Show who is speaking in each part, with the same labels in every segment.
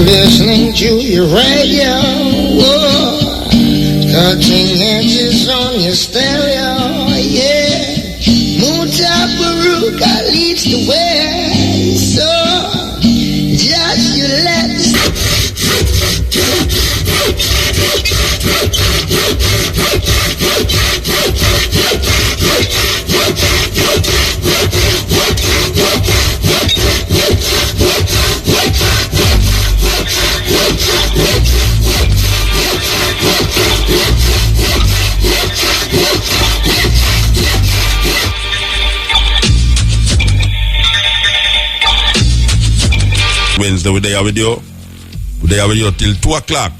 Speaker 1: listening to your radio. Whoa. Cutting edges on your stereo, yeah. Mutabaruka leads the way, so just you let
Speaker 2: Wednesday, we there with you. We there with you till 2 o'clock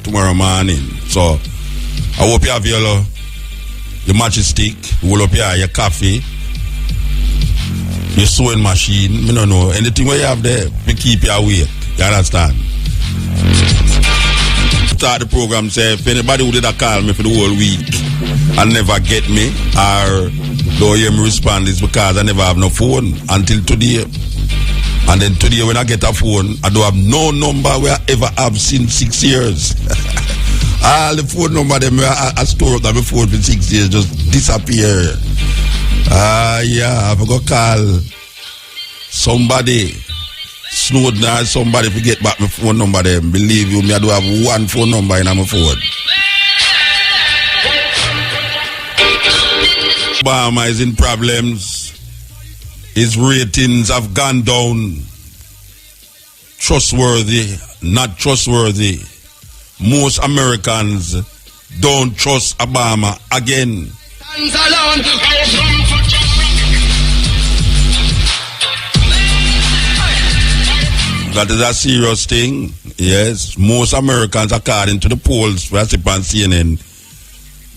Speaker 2: tomorrow morning. So, I hope you have your matching stick, roll up your coffee, your sewing machine. I don't know. Anything where you have there, we keep you awake. You understand? Start the program, say, if anybody who did a call me for the whole week and never get me, or don't hear me respond, it's because I never have no phone until today. And then today when I get a phone, I don't have no number where I ever have since 6 years. All the phone number them I store up on my phone for 6 years just disappear. Yeah, I forgot call somebody, Snowden or somebody to get back my phone number them. Believe you me, I do have one phone number in my phone. Obama is in problems. His ratings have gone down. Trustworthy, not trustworthy. Most Americans don't trust Obama again. That is a serious thing. Yes, most Americans, according to the polls, we are on CNN,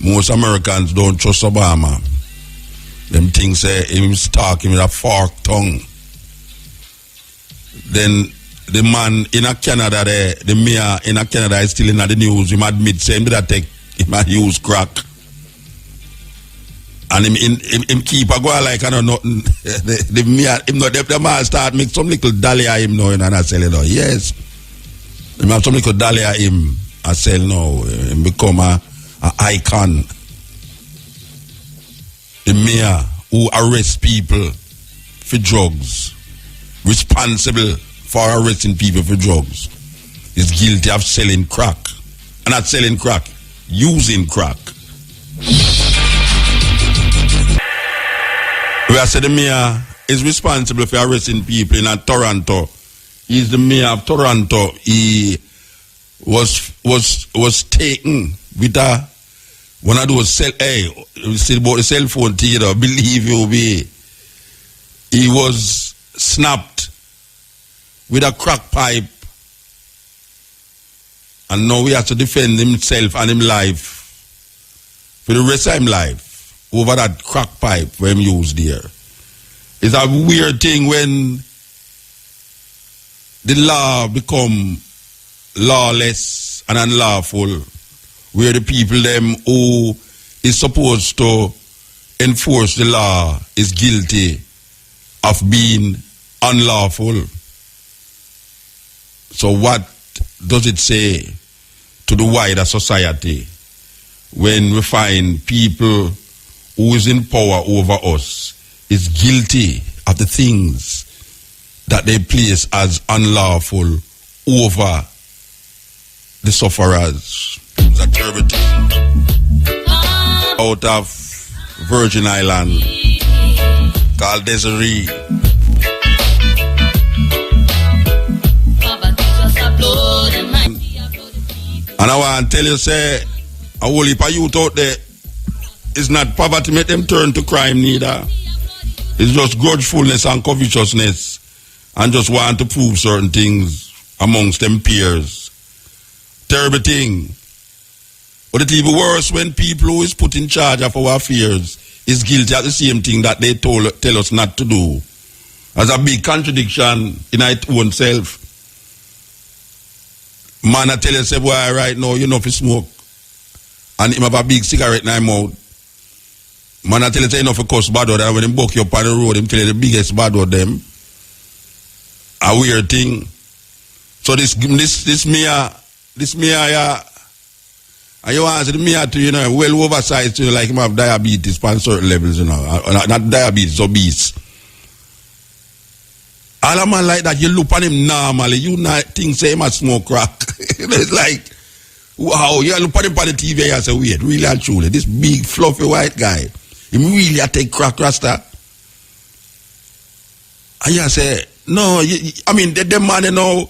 Speaker 2: most Americans don't trust Obama. Them things say him's talking with a forked tongue. Then the man in a Canada there, the mayor in a Canada is still in the news. He admit saying that he might use crack. And him keep a go like I don't know the mayor him not the man start make some little dahlia him now and I sell it now. Yes. Him have some little dahlia him I sell now. Him become a icon. The mayor who arrests people for drugs, responsible for arresting people for drugs, is guilty of selling crack. And not selling crack, using crack. We have said the mayor is responsible for arresting people in Toronto. He's the mayor of Toronto. He was taken with one of those still about the cell phone thing, believe you me. He was snapped with a crack pipe. And now he has to defend himself and his life for the rest of his life over that crack pipe where him used there. It's a weird thing when the law become lawless and unlawful, where the people them who is supposed to enforce the law is guilty of being unlawful. So what does it say to the wider society when we find people who is in power over us is guilty of the things that they place as unlawful over the sufferers? It's a terrible thing. Out of Virgin Island called Desiree. And I want to tell you, say, a whole heap of youth out there, it's not poverty make them turn to crime neither. It's just grudgefulness and covetousness and just want to prove certain things amongst them peers. Terrible thing. But it's even worse when people who is put in charge of our affairs is guilty of the same thing that they tell us not to do. As a big contradiction in its own self. Man, I tell you, say, boy, right now, you know if you smoke. And him have a big cigarette in his mouth. Man, I tell you, say, you know if you cuss bad word. And when him buck you up on the road, him tell you the biggest bad word them. A weird thing. So this me yeah. And you answer the me to, you know, well oversized to like him have diabetes on certain levels, you know. Not diabetes, obese. All a man like that, you look at him normally, you not think say him a smoke crack. It's like, wow, you look at him on the TV and say, wait, really and truly, this big fluffy white guy, him really a take crack rasta. And you say, no, I mean, the man, you know,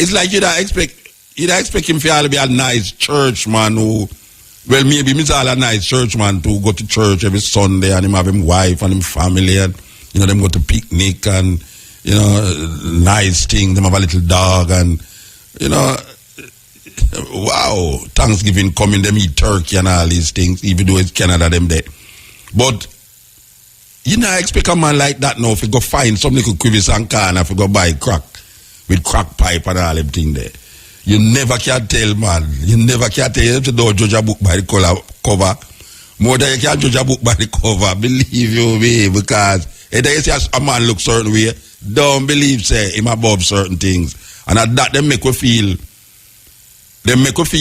Speaker 2: it's like you'd expect him to be a nice church man who, well, maybe he's all a nice church man to go to church every Sunday and him have him wife and him family and, you know, them go to picnic and, you know, nice thing, them have a little dog and, you know, wow, Thanksgiving coming, them eat turkey and all these things, even though it's Canada, them dead. But, you know, I expect a man like that now if you go find some little crevice and corner if you go buy crack with crack pipe and all them thing there. You never can tell, man. You never can tell. You don't judge a book by the cover. More than you can judge a book by the cover. Believe you me, because if you see a man look certain way, don't believe say him above certain things. And at that, they make you feel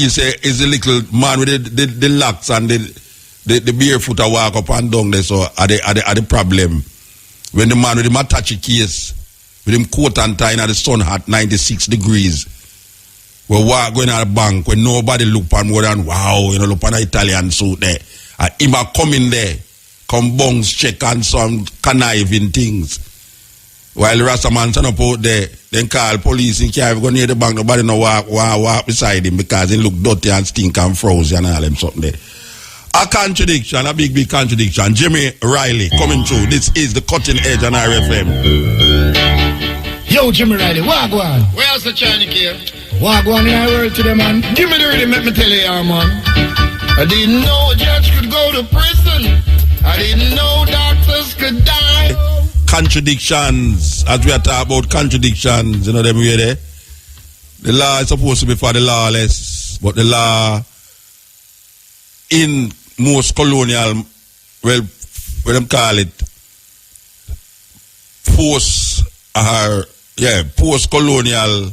Speaker 2: say is the little man with the locks and the barefoot a walk up and down there, so are the problem. When the man with him attache case, with him coat and tie and the sun hot 96 degrees, we walk going at the bank when nobody look on more than wow, you know, look on an Italian suit there. And him a come in there, come bungs check and some conniving things. While the Rasta man stand up out there, then call police and carry go near the bank, nobody no walk beside him because he look dirty and stink and frozen and all them something there. A contradiction, a big contradiction. Jimmy Riley coming through. This is the Cutting Edge on RFM.
Speaker 3: Yo, Jimmy Riley, wagwan.
Speaker 4: Where's the Chinese here?
Speaker 3: Wagwan in our world today, man.
Speaker 4: Give me the rhythm, let me tell you, man. I didn't know a judge could go to prison. I didn't know doctors could die.
Speaker 2: Contradictions, as we are talking about contradictions, you know them way there. The law is supposed to be for the lawless, but the law in most colonial, well, what them call it, post-colonial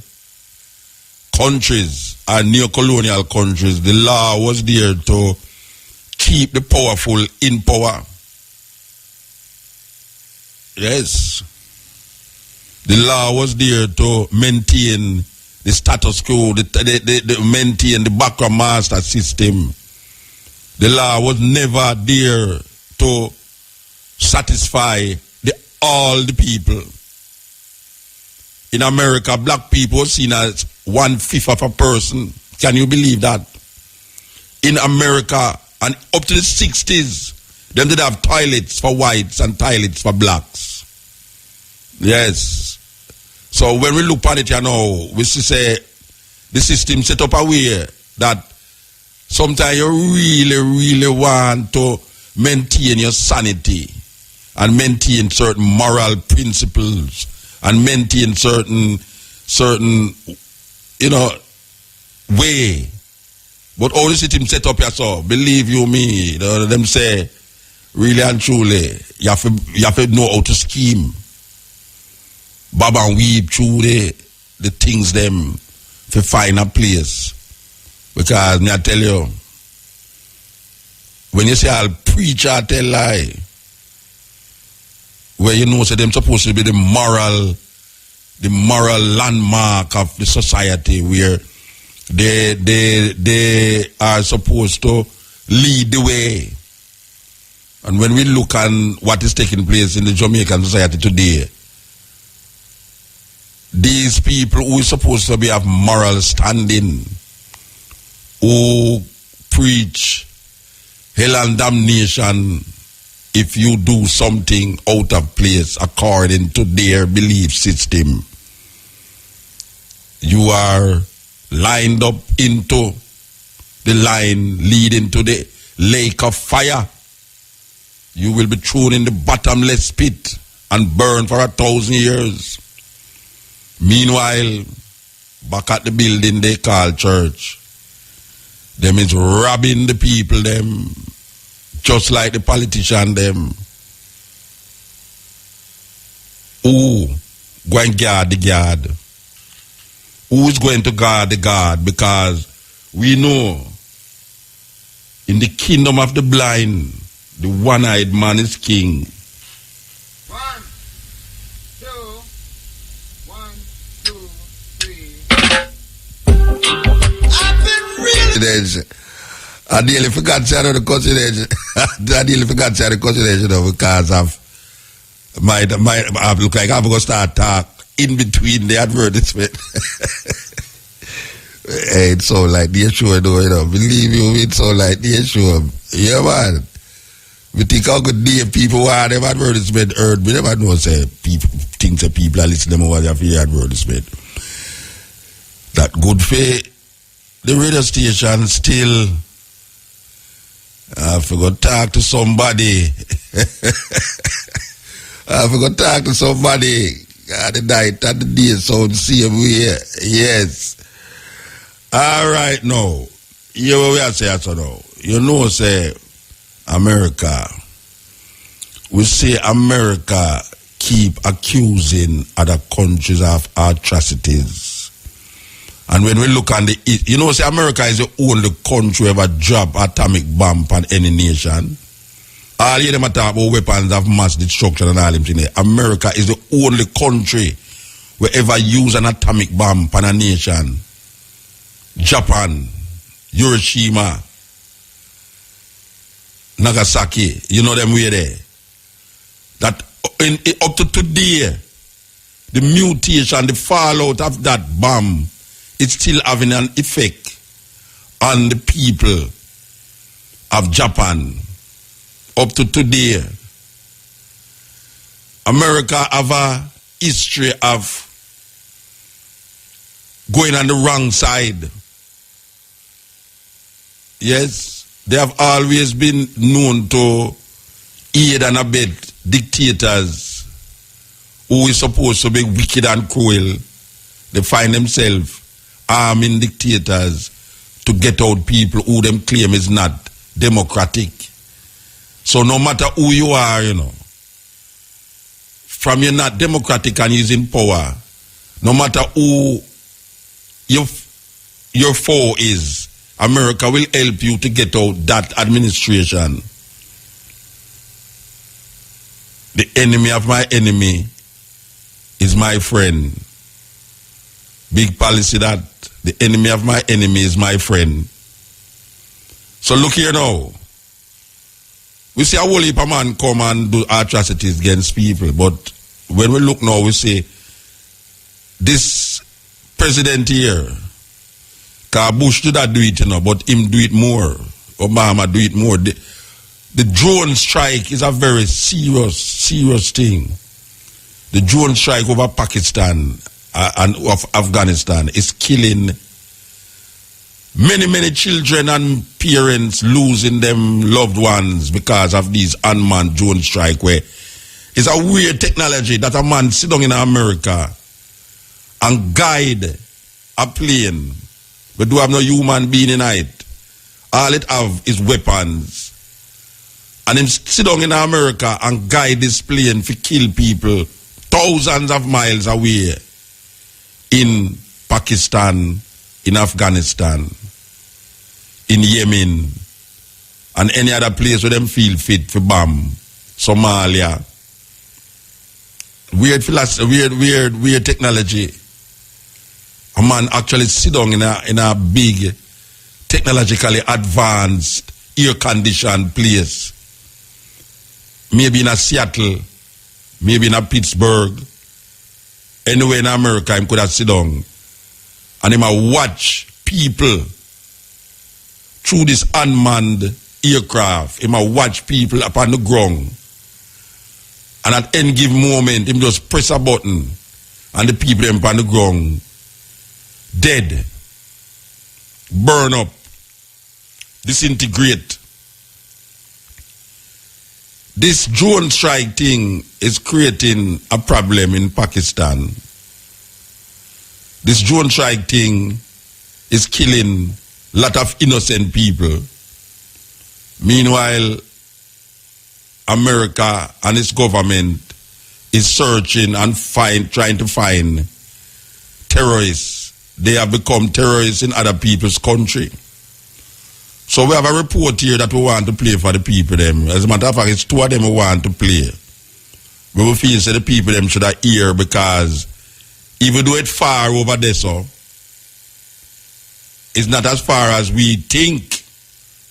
Speaker 2: countries and neo-colonial countries, the law was there to keep the powerful in power. Yes. The law was there to maintain the status quo, maintain the background master system. The law was never there to satisfy all the people. In America, black people are seen as 1/5 of a person. Can you believe that? In America, and up to the 60s, them did have toilets for whites and toilets for blacks. Yes. So when we look at it, you know, we say the system set up a way that sometimes you really want to maintain your sanity and maintain certain moral principles and maintain certain you know way. But all the system set up yourself, believe you me, them say really and truly, you have to know how to scheme. Bob and weave through the things them to find a place. Because me I tell you, when you say I'll preach or tell lie, where you know say them supposed to be the moral landmark of the society where they are supposed to lead the way. And when we look at what is taking place in the Jamaican society today, these people who are supposed to be of moral standing, who preach hell and damnation if you do something out of place according to their belief system, you are lined up into the line leading to the lake of fire. You will be thrown in the bottomless pit and burned for 1,000 years. Meanwhile, back at the building they call church, them is robbing the people them, just like the politician them, who go and guard the guard, who is going to guard the guard, because we know in the kingdom of the blind, the one-eyed man is king.
Speaker 4: 1, 2, 1, 2, 3.
Speaker 1: I've been really.
Speaker 2: I nearly forgot to say the consideration. I nearly forgot to say the consideration because of I look like I'm going to start talk in between the advertisement. Hey, it's so like the show, believe you, it's so like the show. Yeah, man. We think how good day people want them advertisement heard. We never know say people things that people are listening to what they have advertisement. That good faith, the radio station still I forgot to talk to somebody. I forgot to talk to somebody. The night and the day so the same way. Yes. All right, now. You what we are saying so now. You know, say America. We say America keep accusing other countries of atrocities. And when we look on the east, you know, say America is the only country ever drop atomic bomb on any nation. All of them talk about weapons of mass destruction and all them things. America is the only country where ever use an atomic bomb on a nation. Japan, Hiroshima, Nagasaki, you know them way there. That up to today, the mutation, the fallout of that bomb, it's still having an effect on the people of Japan. Up to today, America have a history of going on the wrong side. Yes, they have always been known to aid and abet dictators who is supposed to be wicked and cruel. They find themselves arming dictators to get out people who them claim is not democratic. So no matter who you are, you know, from you're not democratic and using power, no matter who your foe is, America will help you to get out that administration. The enemy of my enemy is my friend. Big policy that the enemy of my enemy is my friend. So look here now. We see a whole heap of man come and do atrocities against people, but when we look now, we see this president here, because Bush did not do it, you know, but him do it more. Obama do it more. The drone strike is a very serious thing. The drone strike over Pakistan and of Afghanistan is killing many children and parents, losing them loved ones because of these unmanned drone strike, where it's a weird technology that a man sit down in America and guide a plane. We do have no human being in it. All it have is weapons. And him sit down in America and guide this plane to kill people thousands of miles away in Pakistan, in Afghanistan, in Yemen, and any other place where them feel fit for bomb. Somalia. Weird philosophy, weird technology. A man actually sit down in a big, technologically advanced, air-conditioned place. Maybe in a Seattle, maybe in a Pittsburgh, anywhere in America, he could have sit down and he might watch people through this unmanned aircraft. He might watch people upon the ground. And at any given moment, he just press a button and the people upon the ground dead, burn up, disintegrate. This drone strike thing is creating a problem in Pakistan. This drone strike thing is killing a lot of innocent people. Meanwhile, America and its government is searching and trying to find terrorists they have become terrorists in other people's country. So we have a report here that we want to play for the people them. As a matter of fact, it's two of them we want to play. We feel that the people them should have hear, because even though it's far over there, so it's not as far as we think.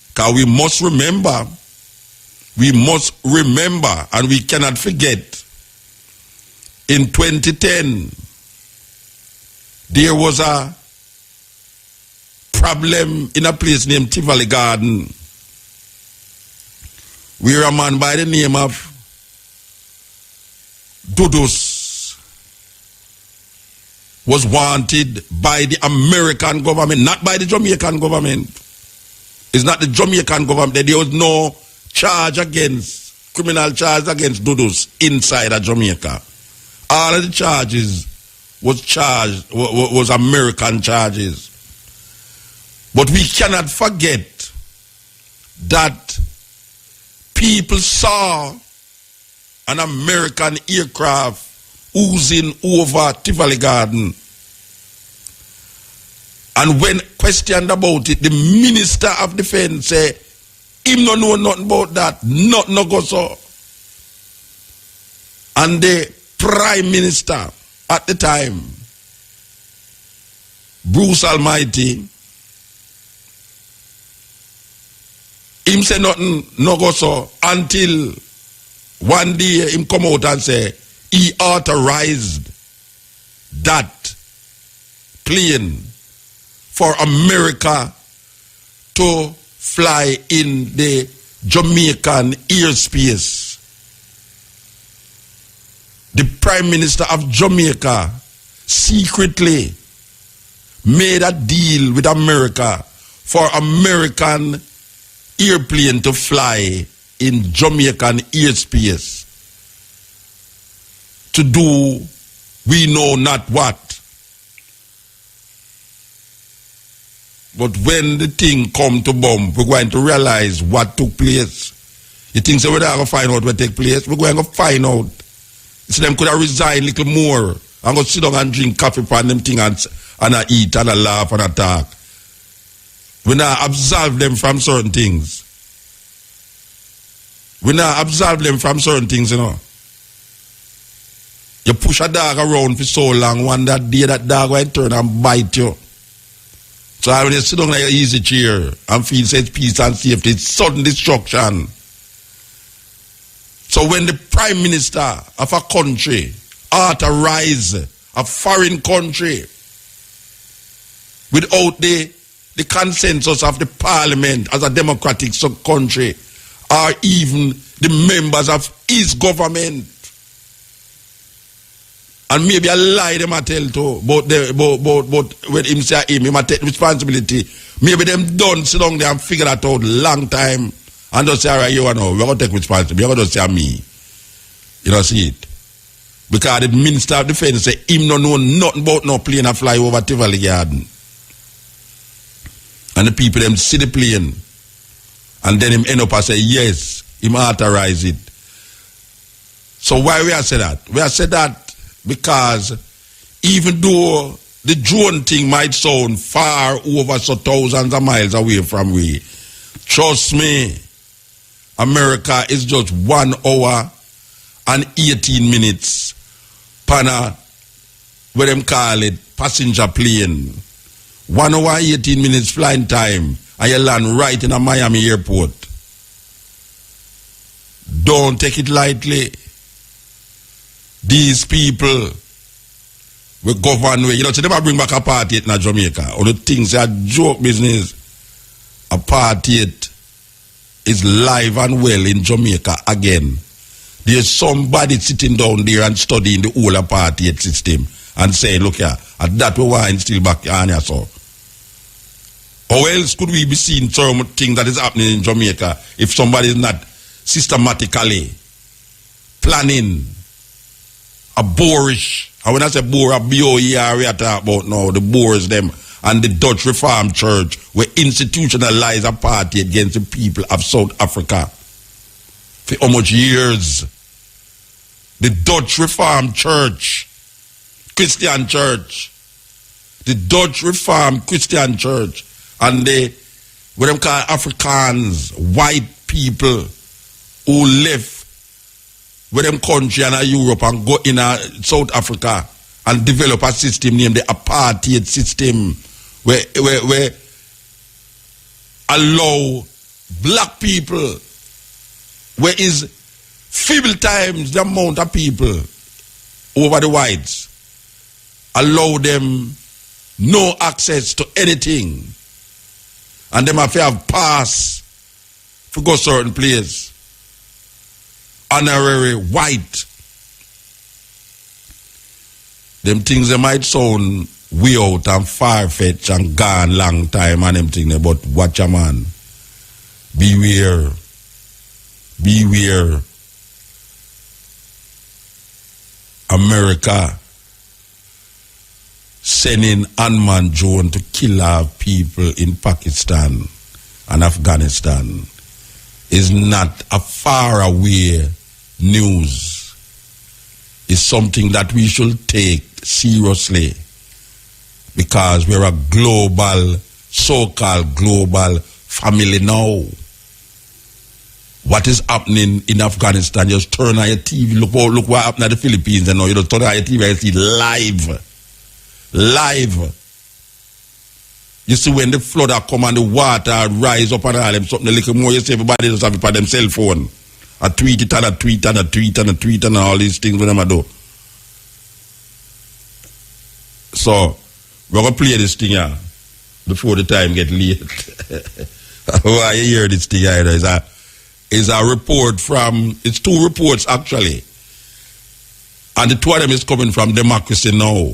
Speaker 2: Because we must remember, and we cannot forget, in 2010, there was a problem in a place named Tivoli Garden, where a man by the name of Dudus was wanted by the American government, not by the Jamaican government. It's not the Jamaican government. There was no criminal charge against Dudus inside of Jamaica. All of the charges was American charges. But we cannot forget that people saw an American aircraft oozing over Tivoli Garden. And when questioned about it, the Minister of Defense said, him no know nothing about that, nothing no go so. And the Prime Minister at the time, Bruce Almighty, him say nothing no go so until one day him come out and say he authorized that plane for America to fly in the Jamaican airspace. The Prime Minister of Jamaica secretly made a deal with America for American airplane to fly in Jamaican airspace to do we know not what. But when the thing come to bomb, we're going to realize what took place. You think so we're going to find out what take place? We're going to find out. So them could have resigned a little more and go sit down and drink coffee upon them thing and eat and laugh and talk. We now absolve them from certain things. We now absolve them from certain things, you know. You push a dog around for so long, one that day that dog will turn and bite you. So when you sit down like an easy chair and feel safe, peace and safety, it's sudden destruction. So when the Prime Minister of a country authorize a foreign country without the consensus of the parliament as a democratic country, or even the members of his government, and maybe a lie them I tell too, but when him say him might take responsibility. Maybe them done sit down there and figure that out long time and just say, all right, you know, we're going to take responsibility. You're going to say me. You don't see it. Because the Minister of Defense say him no know nothing about no plane a fly over Tivoli Garden. And the people them see the plane. And then him end up and say, yes, him authorize it. So why we have said that? We have said that because even though the drone thing might sound far over, so thousands of miles away from we, trust me, America is just 1 hour and 18 minutes pana, what them call it, passenger plane. 1 hour 18 minutes flying time, and you land right in a Miami airport. Don't take it lightly. These people will govern. You know, so they never bring back apartheid in Jamaica. All the things are joke business. Apartheid is live and well in Jamaica again. There's somebody sitting down there and studying the whole apartheid system and saying, look here, at that we want still back on here, so. How else could we be seeing some thing that is happening in Jamaica if somebody is not systematically planning a boorish, and when I say boor, a B-O-E-R we are talking about now, the Boers them and the Dutch Reformed Church will institutionalize apartheid against the people of South Africa for how much years? The Dutch Reformed Church, Christian Church, the Dutch Reformed Christian Church, and what them call Africans, white people who left with them country and Europe and go in South Africa and develop a system named the apartheid system, where allow black people, where is feeble times the amount of people over the whites, allow them no access to anything, and them have to have pass to go certain place, honorary white. Them things they might sound way out and far-fetched and gone long time and them things, but watch a man. Beware. Beware. America sending unmanned drone to kill our people in Pakistan and Afghanistan is not a far away news. It's something that we should take seriously, because we're a global, so-called global family now. What is happening in Afghanistan? Just turn on your TV, look what happened at the Philippines, and now you just turn on your TV and see live. You see when the flood come and the water rise up and all them something a little more, you see everybody just have it on them cell phone. A tweet it and a tweet and a tweet and a tweet and all these things when them do. So we're gonna play this thing here before the time get late. Why you hear this thing here? Is a report from, it's two reports actually, and the two of them is coming from Democracy Now!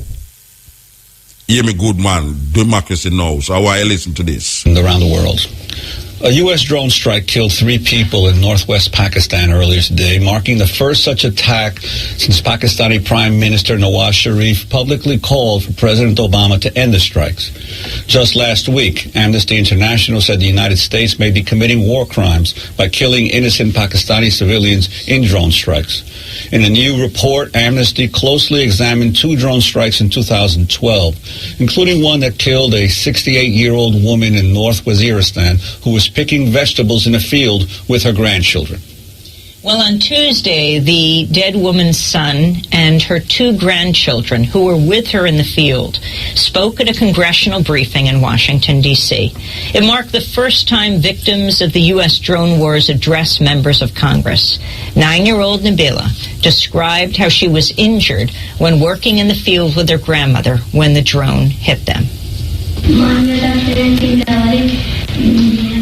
Speaker 2: Hear me good man, Democracy Now! So I want you to listen to this.
Speaker 5: Around the world. A U.S. drone strike killed 3 people in northwest Pakistan earlier today, marking the first such attack since Pakistani Prime Minister Nawaz Sharif publicly called for President Obama to end the strikes. Just last week, Amnesty International said the United States may be committing war crimes by killing innocent Pakistani civilians in drone strikes. In a new report, Amnesty closely examined 2 drone strikes in 2012, including one that killed a 68-year-old woman in North Waziristan who was picking vegetables in a field with her grandchildren.
Speaker 6: Well, on Tuesday, the dead woman's son and her 2 grandchildren, who were with her in the field, spoke at a congressional briefing in Washington, D.C. It marked the first time victims of the U.S. drone wars addressed members of Congress. 9-year-old Nabila described how she was injured when working in the field with her grandmother when the drone hit them.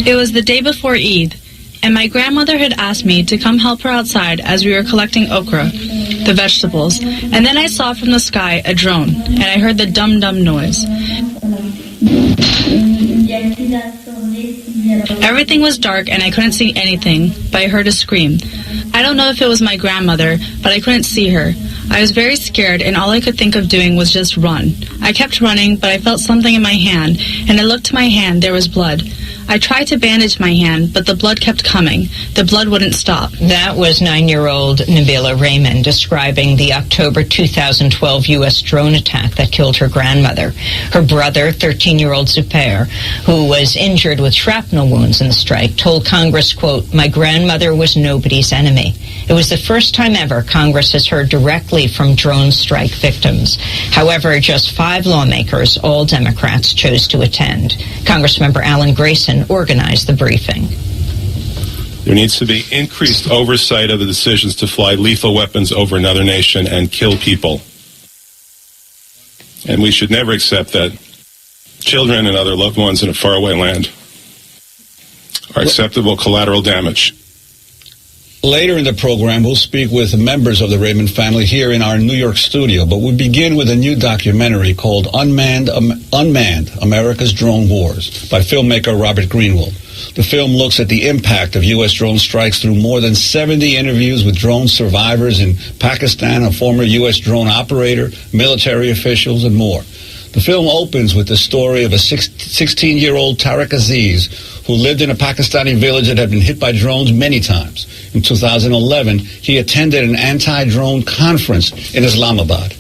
Speaker 7: It was the day before Eid, and my grandmother had asked me to come help her outside as we were collecting okra, the vegetables, and then I saw from the sky a drone, and I heard the dum-dum noise. Everything was dark and I couldn't see anything, but I heard a scream. I don't know if it was my grandmother, but I couldn't see her. I was very scared, and all I could think of doing was just run. I kept running, but I felt something in my hand, and I looked to my hand. There was blood. I tried to bandage my hand, but the blood kept coming. The blood wouldn't stop.
Speaker 6: That was 9-year-old Nabila Raymond describing the October 2012 U.S. drone attack that killed her grandmother. Her brother, 13-year-old Zupair, who was injured with shrapnel wounds in the strike, told Congress, quote, "My grandmother was nobody's enemy." It was the first time ever Congress has heard directly from drone strike victims. However, just 5 lawmakers, all Democrats, chose to attend. Congressmember Alan Grayson organized the briefing.
Speaker 8: There needs to be increased oversight of the decisions to fly lethal weapons over another nation and kill people. And we should never accept that children and other loved ones in a faraway land are acceptable collateral damage.
Speaker 5: Later in the program, we'll speak with members of the Raymond family here in our New York studio, but we begin with a new documentary called Unmanned, America's Drone Wars by filmmaker Robert Greenwald. The film looks at the impact of U.S. drone strikes through more than 70 interviews with drone survivors in Pakistan, a former U.S. drone operator, military officials, and more. The film opens with the story of a 16-year-old Tariq Aziz who lived in a Pakistani village that had been hit by drones many times. In 2011, he attended an anti-drone conference in Islamabad.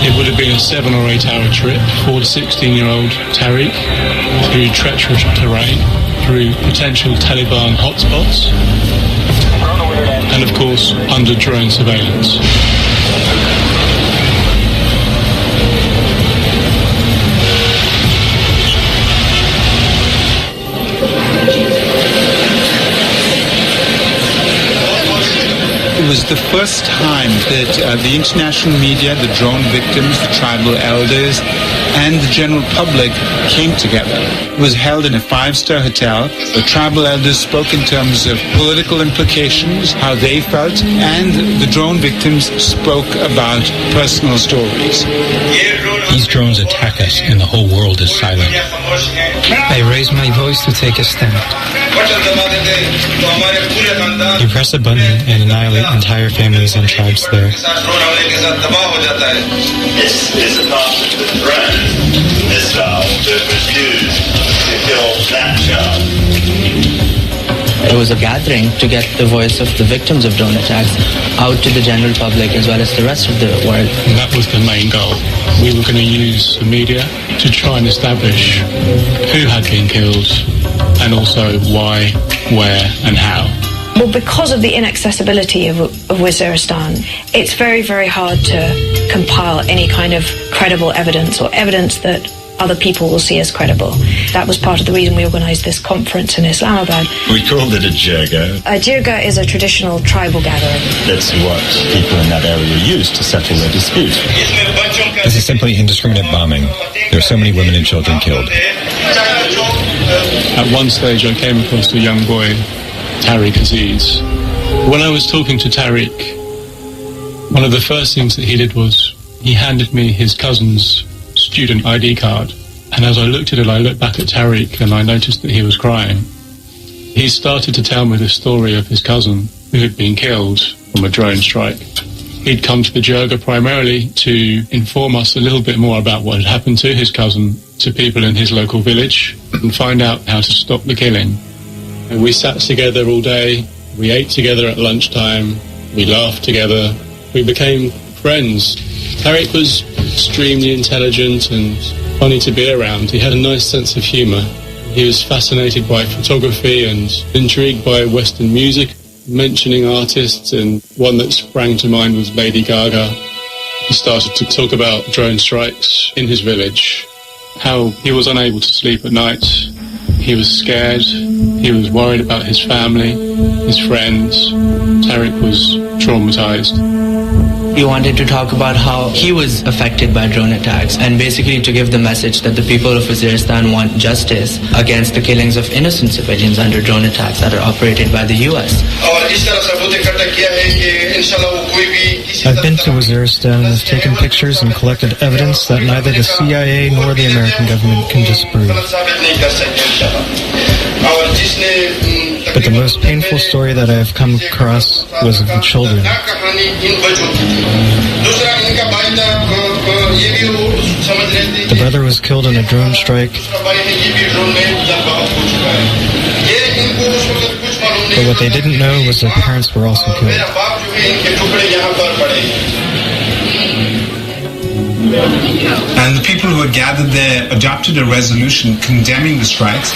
Speaker 9: It would have been a 7 or 8 hour trip for the 16-year-old Tariq through treacherous terrain, through potential Taliban hotspots, and of course under drone surveillance.
Speaker 10: It was the first time that the international media, the drone victims, the tribal elders, and the general public came together. It was held in a 5-star hotel. The tribal elders spoke in terms of political implications, how they felt, and the drone victims spoke about personal stories.
Speaker 11: These drones attack us and the whole world is silent.
Speaker 12: I raise my voice to take a stand.
Speaker 11: You press a button and annihilate entire families and tribes there.
Speaker 13: This is not the threat. Missile that was used to kill that child.
Speaker 14: It was a gathering to get the voice of the victims of drone attacks out to the general public as well as the rest of the world.
Speaker 9: And that was the main goal. We were going to use the media to try and establish who had been killed and also why, where and how.
Speaker 15: Well, because of the inaccessibility of Waziristan, it's very, very hard to compile any kind of credible evidence or evidence that other people will see as credible. That was part of the reason we organised this conference in Islamabad.
Speaker 13: We called it a jirga.
Speaker 15: A jirga is a traditional tribal gathering.
Speaker 13: That's what people in that area use to settle their disputes.
Speaker 11: This is simply indiscriminate bombing. There are so many women and children killed.
Speaker 9: At one stage I came across a young boy, Tariq Aziz. When I was talking to Tariq, one of the first things that he did was he handed me his cousin's student ID card. And as I looked at it, I looked back at Tariq and I noticed that he was crying. He started to tell me the story of his cousin who had been killed from a drone strike. He'd come to the jirga primarily to inform us a little bit more about what had happened to his cousin, to people in his local village, and find out how to stop the killing. And we sat together all day, we ate together at lunchtime, we laughed together, we became friends. Tariq was extremely intelligent and funny to be around. He had a nice sense of humour. He was fascinated by photography and intrigued by Western music, mentioning artists, and one that sprang to mind was Lady Gaga. He started to talk about drone strikes in his village, how he was unable to sleep at night. He was scared, he was worried about his family, his friends. Tariq was traumatized.
Speaker 14: He wanted to talk about how he was affected by drone attacks and basically to give the message that the people of Waziristan want justice against the killings of innocent civilians under drone attacks that are operated by the US.
Speaker 12: I've been to Waziristan and have taken pictures and collected evidence that neither the CIA nor the American government can disprove. But the most painful story that I have come across was of the children. The brother was killed in a drone strike. But what they didn't know was their parents were also killed.
Speaker 10: And the people who had gathered there adopted a resolution condemning the strikes.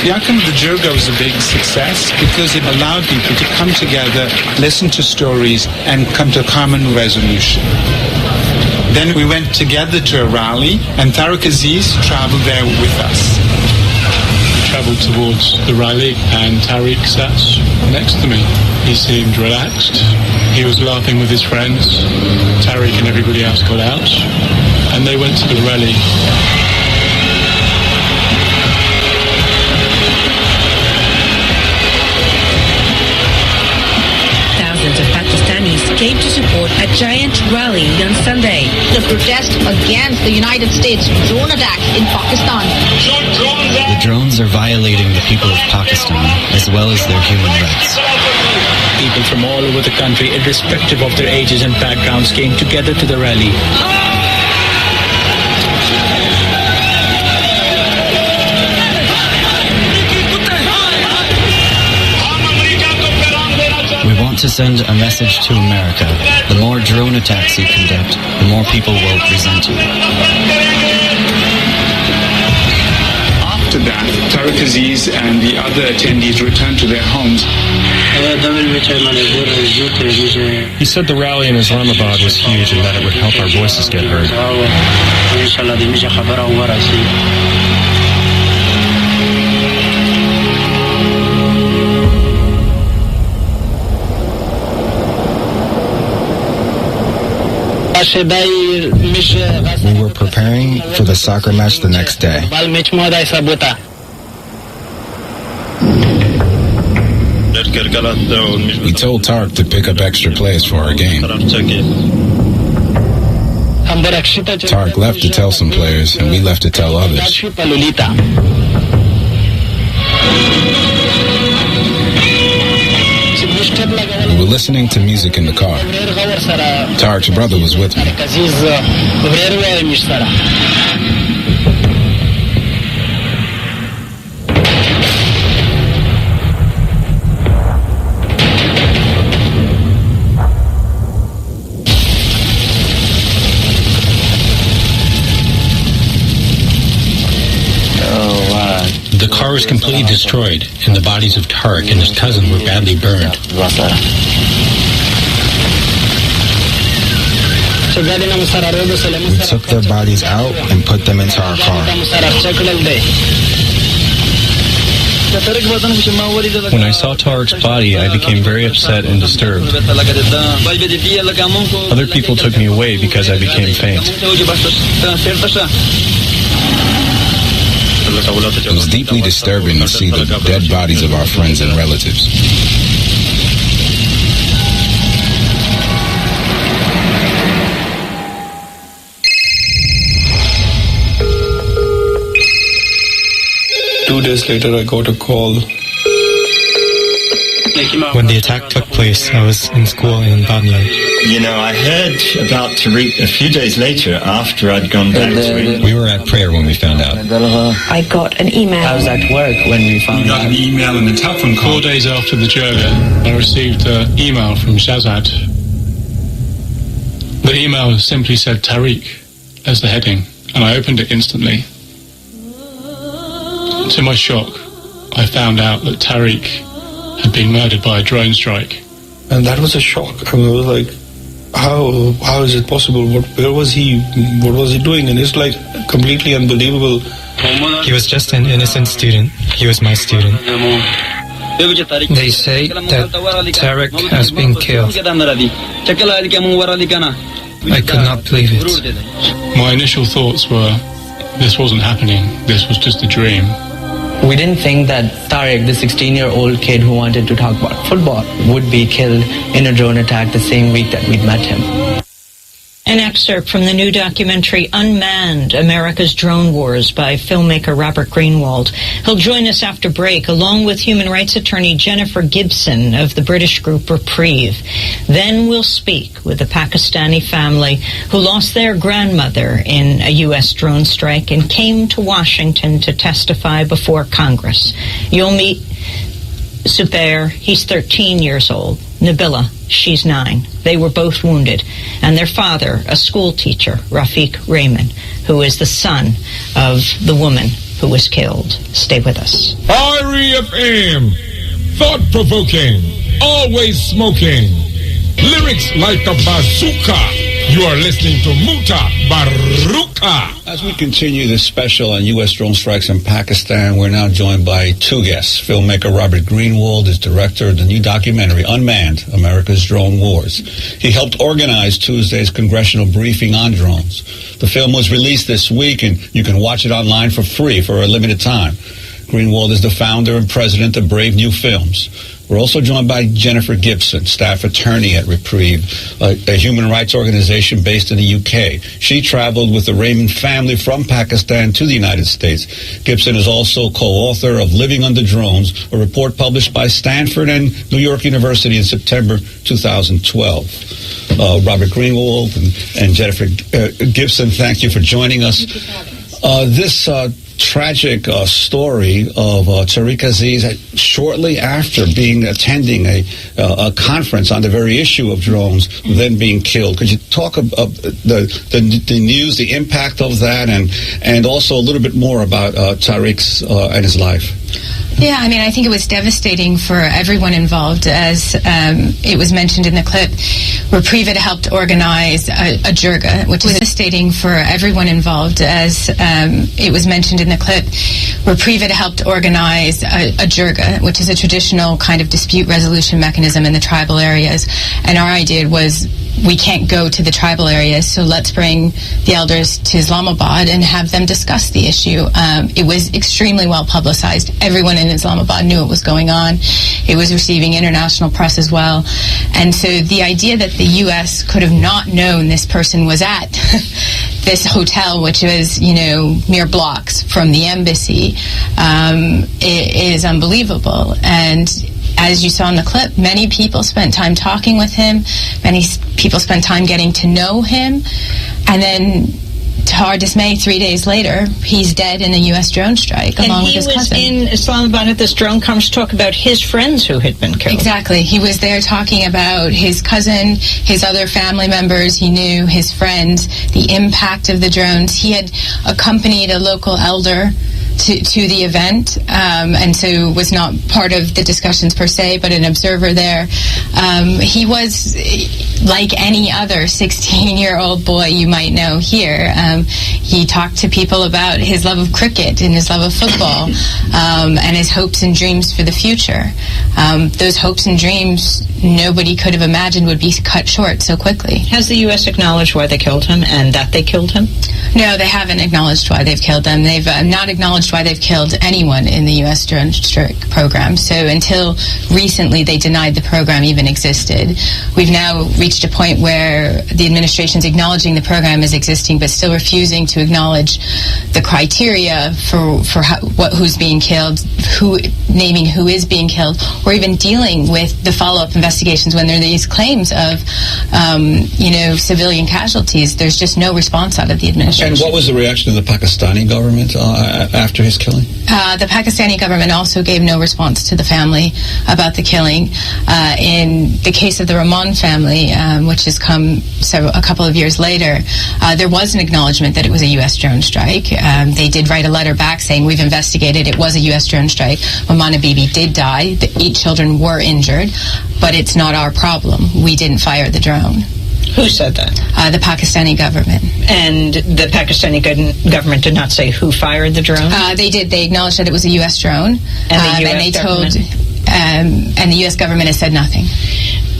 Speaker 10: The outcome of the jirga was a big success because it allowed people to come together, listen to stories, and come to a common resolution. Then we went together to a rally, and Tariq Aziz traveled there with us.
Speaker 9: We travelled towards the rally, and Tariq sat next to me. He seemed relaxed. He was laughing with his friends. Tariq and everybody else got out, and they went to the rally.
Speaker 16: Thousands of Pakistanis came to support a giant rally on Sunday.
Speaker 17: The protest against the United States drone attack in Pakistan.
Speaker 11: The drones are violating the people of Pakistan as well as their human rights.
Speaker 18: People from all over the country, irrespective of their ages and backgrounds, came together to the rally.
Speaker 11: We want want to send a message to America. The more drone attacks you conduct, the more people will resent you.
Speaker 10: After that, Tariq Aziz and the other attendees returned to their homes.
Speaker 12: He said the rally in Islamabad was huge and that it would help our voices get heard.
Speaker 19: We were preparing for the soccer match the next day. We told Tariq to pick up extra players for our game. Tariq left to tell some players, and we left to tell others. We were listening to music in the car. Tariq's brother was with me.
Speaker 20: The car was completely destroyed, and the bodies of Tariq and his cousin were badly burned.
Speaker 19: We took their bodies out and put them into our car.
Speaker 12: When I saw Tariq's body, I became very upset and disturbed. Other people took me away because I became faint.
Speaker 19: It was deeply disturbing to see the dead bodies of our friends and relatives.
Speaker 9: Two days later, I got a call.
Speaker 12: When the attack took place, I was in school in Bamyan.
Speaker 13: You know, I heard about Tariq a few days later after I'd gone back to it.
Speaker 11: We were at prayer when we found out.
Speaker 15: I got an email.
Speaker 14: I was at work when we found out.
Speaker 9: We got an email and a telephone call. 4 days after the Joga, I received an email from Shazad. The email simply said Tariq as the heading, and I opened it instantly. To my shock, I found out that Tariq had been murdered by a drone strike. And that was a shock. I was like, how is it possible? Where was he? What was he doing? And it's like completely unbelievable.
Speaker 12: He was just an innocent student. He was my student.
Speaker 21: They say that Tariq has been killed. I could not believe it.
Speaker 9: My initial thoughts were, this wasn't happening. This was just a dream.
Speaker 14: We didn't think that Tariq, the 16-year-old kid who wanted to talk about football, would be killed in a drone attack the same week that we'd met him.
Speaker 6: An excerpt from the new documentary Unmanned, America's Drone Wars by filmmaker Robert Greenwald. He'll join us after break, along with human rights attorney Jennifer Gibson of the British group Reprieve. Then we'll speak with a Pakistani family who lost their grandmother in a U.S. drone strike and came to Washington to testify before Congress. You'll meet Zubair, he's 13 years old. Nabila, she's 9. They were both wounded. And their father, a school teacher, Rafiq Raymond, who is the son of the woman who was killed. Stay with us.
Speaker 22: REFM, thought-provoking, always smoking, lyrics like a bazooka. You are listening to Mutabaruka.
Speaker 5: As we continue this special on U.S. drone strikes in Pakistan, we're now joined by two guests. Filmmaker Robert Greenwald is director of the new documentary, Unmanned, America's Drone Wars. He helped organize Tuesday's congressional briefing on drones. The film was released this week, and you can watch it online for free for a limited time. Greenwald is the founder and president of Brave New Films. We're also joined by Jennifer Gibson, staff attorney at Reprieve, a human rights organization based in the UK. She traveled with the Raymond family from Pakistan to the United States. Gibson is also co-author of Living Under Drones, a report published by Stanford and New York University in September 2012. Robert Greenwald and Jennifer Gibson, thank you for joining us. This tragic story of Tariq Aziz shortly after attending a conference on the very issue of drones, then being killed. Could you talk about the news, the impact of that, and also a little bit more about Tariq's and his life?
Speaker 3: Yeah, I mean, I think it was devastating for everyone involved. As it was mentioned in the clip, Reprieve had helped organize a jirga, which was devastating for everyone involved. As it was mentioned in the clip, Reprieve had helped organize a jirga, which is a traditional kind of dispute resolution mechanism in the tribal areas. And our idea was, we can't go to the tribal areas, so let's bring the elders to Islamabad and have them discuss the issue. It was extremely well publicized. Everyone in Islamabad knew what was going on. It was receiving international press as well. And so the idea that the U.S. could have not known this person was at this hotel, which was, mere blocks from the embassy, is unbelievable. And as you saw in the clip, many people spent time talking with him. Many people spent time getting to know him. And then, to our dismay, 3 days later, he's dead in a U.S. drone strike along with his cousin.
Speaker 6: And he was in Islamabad at this drone conference to talk about his friends who had been killed.
Speaker 3: Exactly. He was there talking about his cousin, his other family members he knew, his friends, the impact of the drones. He had accompanied a local elder to the event, and so was not part of the discussions per se, but an observer there. He was like any other 16-year-old boy you might know here. He talked to people about his love of cricket and his love of football, and his hopes and dreams for the future. Those hopes and dreams nobody could have imagined would be cut short so quickly.
Speaker 6: Has the U.S. acknowledged why they killed him and that they killed him?
Speaker 3: No, they haven't acknowledged why they've killed them. They've not acknowledged why they've killed anyone in the U.S. drone strike program. So until recently, they denied the program even existed. We've now reached a point where the administration's acknowledging the program is existing, but still refusing to acknowledge the criteria for who's being killed, naming who is being killed, or even dealing with the follow-up investigations when there are these claims of, civilian casualties. There's just no response out of the administration.
Speaker 5: And what was the reaction of the Pakistani government after his killing?
Speaker 3: The Pakistani government also gave no response to the family about the killing. In the case of the Rahman family, which has come a couple of years later, there was an acknowledgement that it was a U.S. drone strike. They did write a letter back saying, we've investigated, it was a U.S. drone strike. Mamana Bibi did die. The 8 children were injured, but it's not our problem. We didn't fire the drone.
Speaker 6: Who said that?
Speaker 3: The Pakistani government.
Speaker 6: And the Pakistani government did not say who fired the drone?
Speaker 3: They did. They acknowledged that it was a U.S. drone.
Speaker 6: And the U.S. government?
Speaker 3: And the U.S. government has said nothing.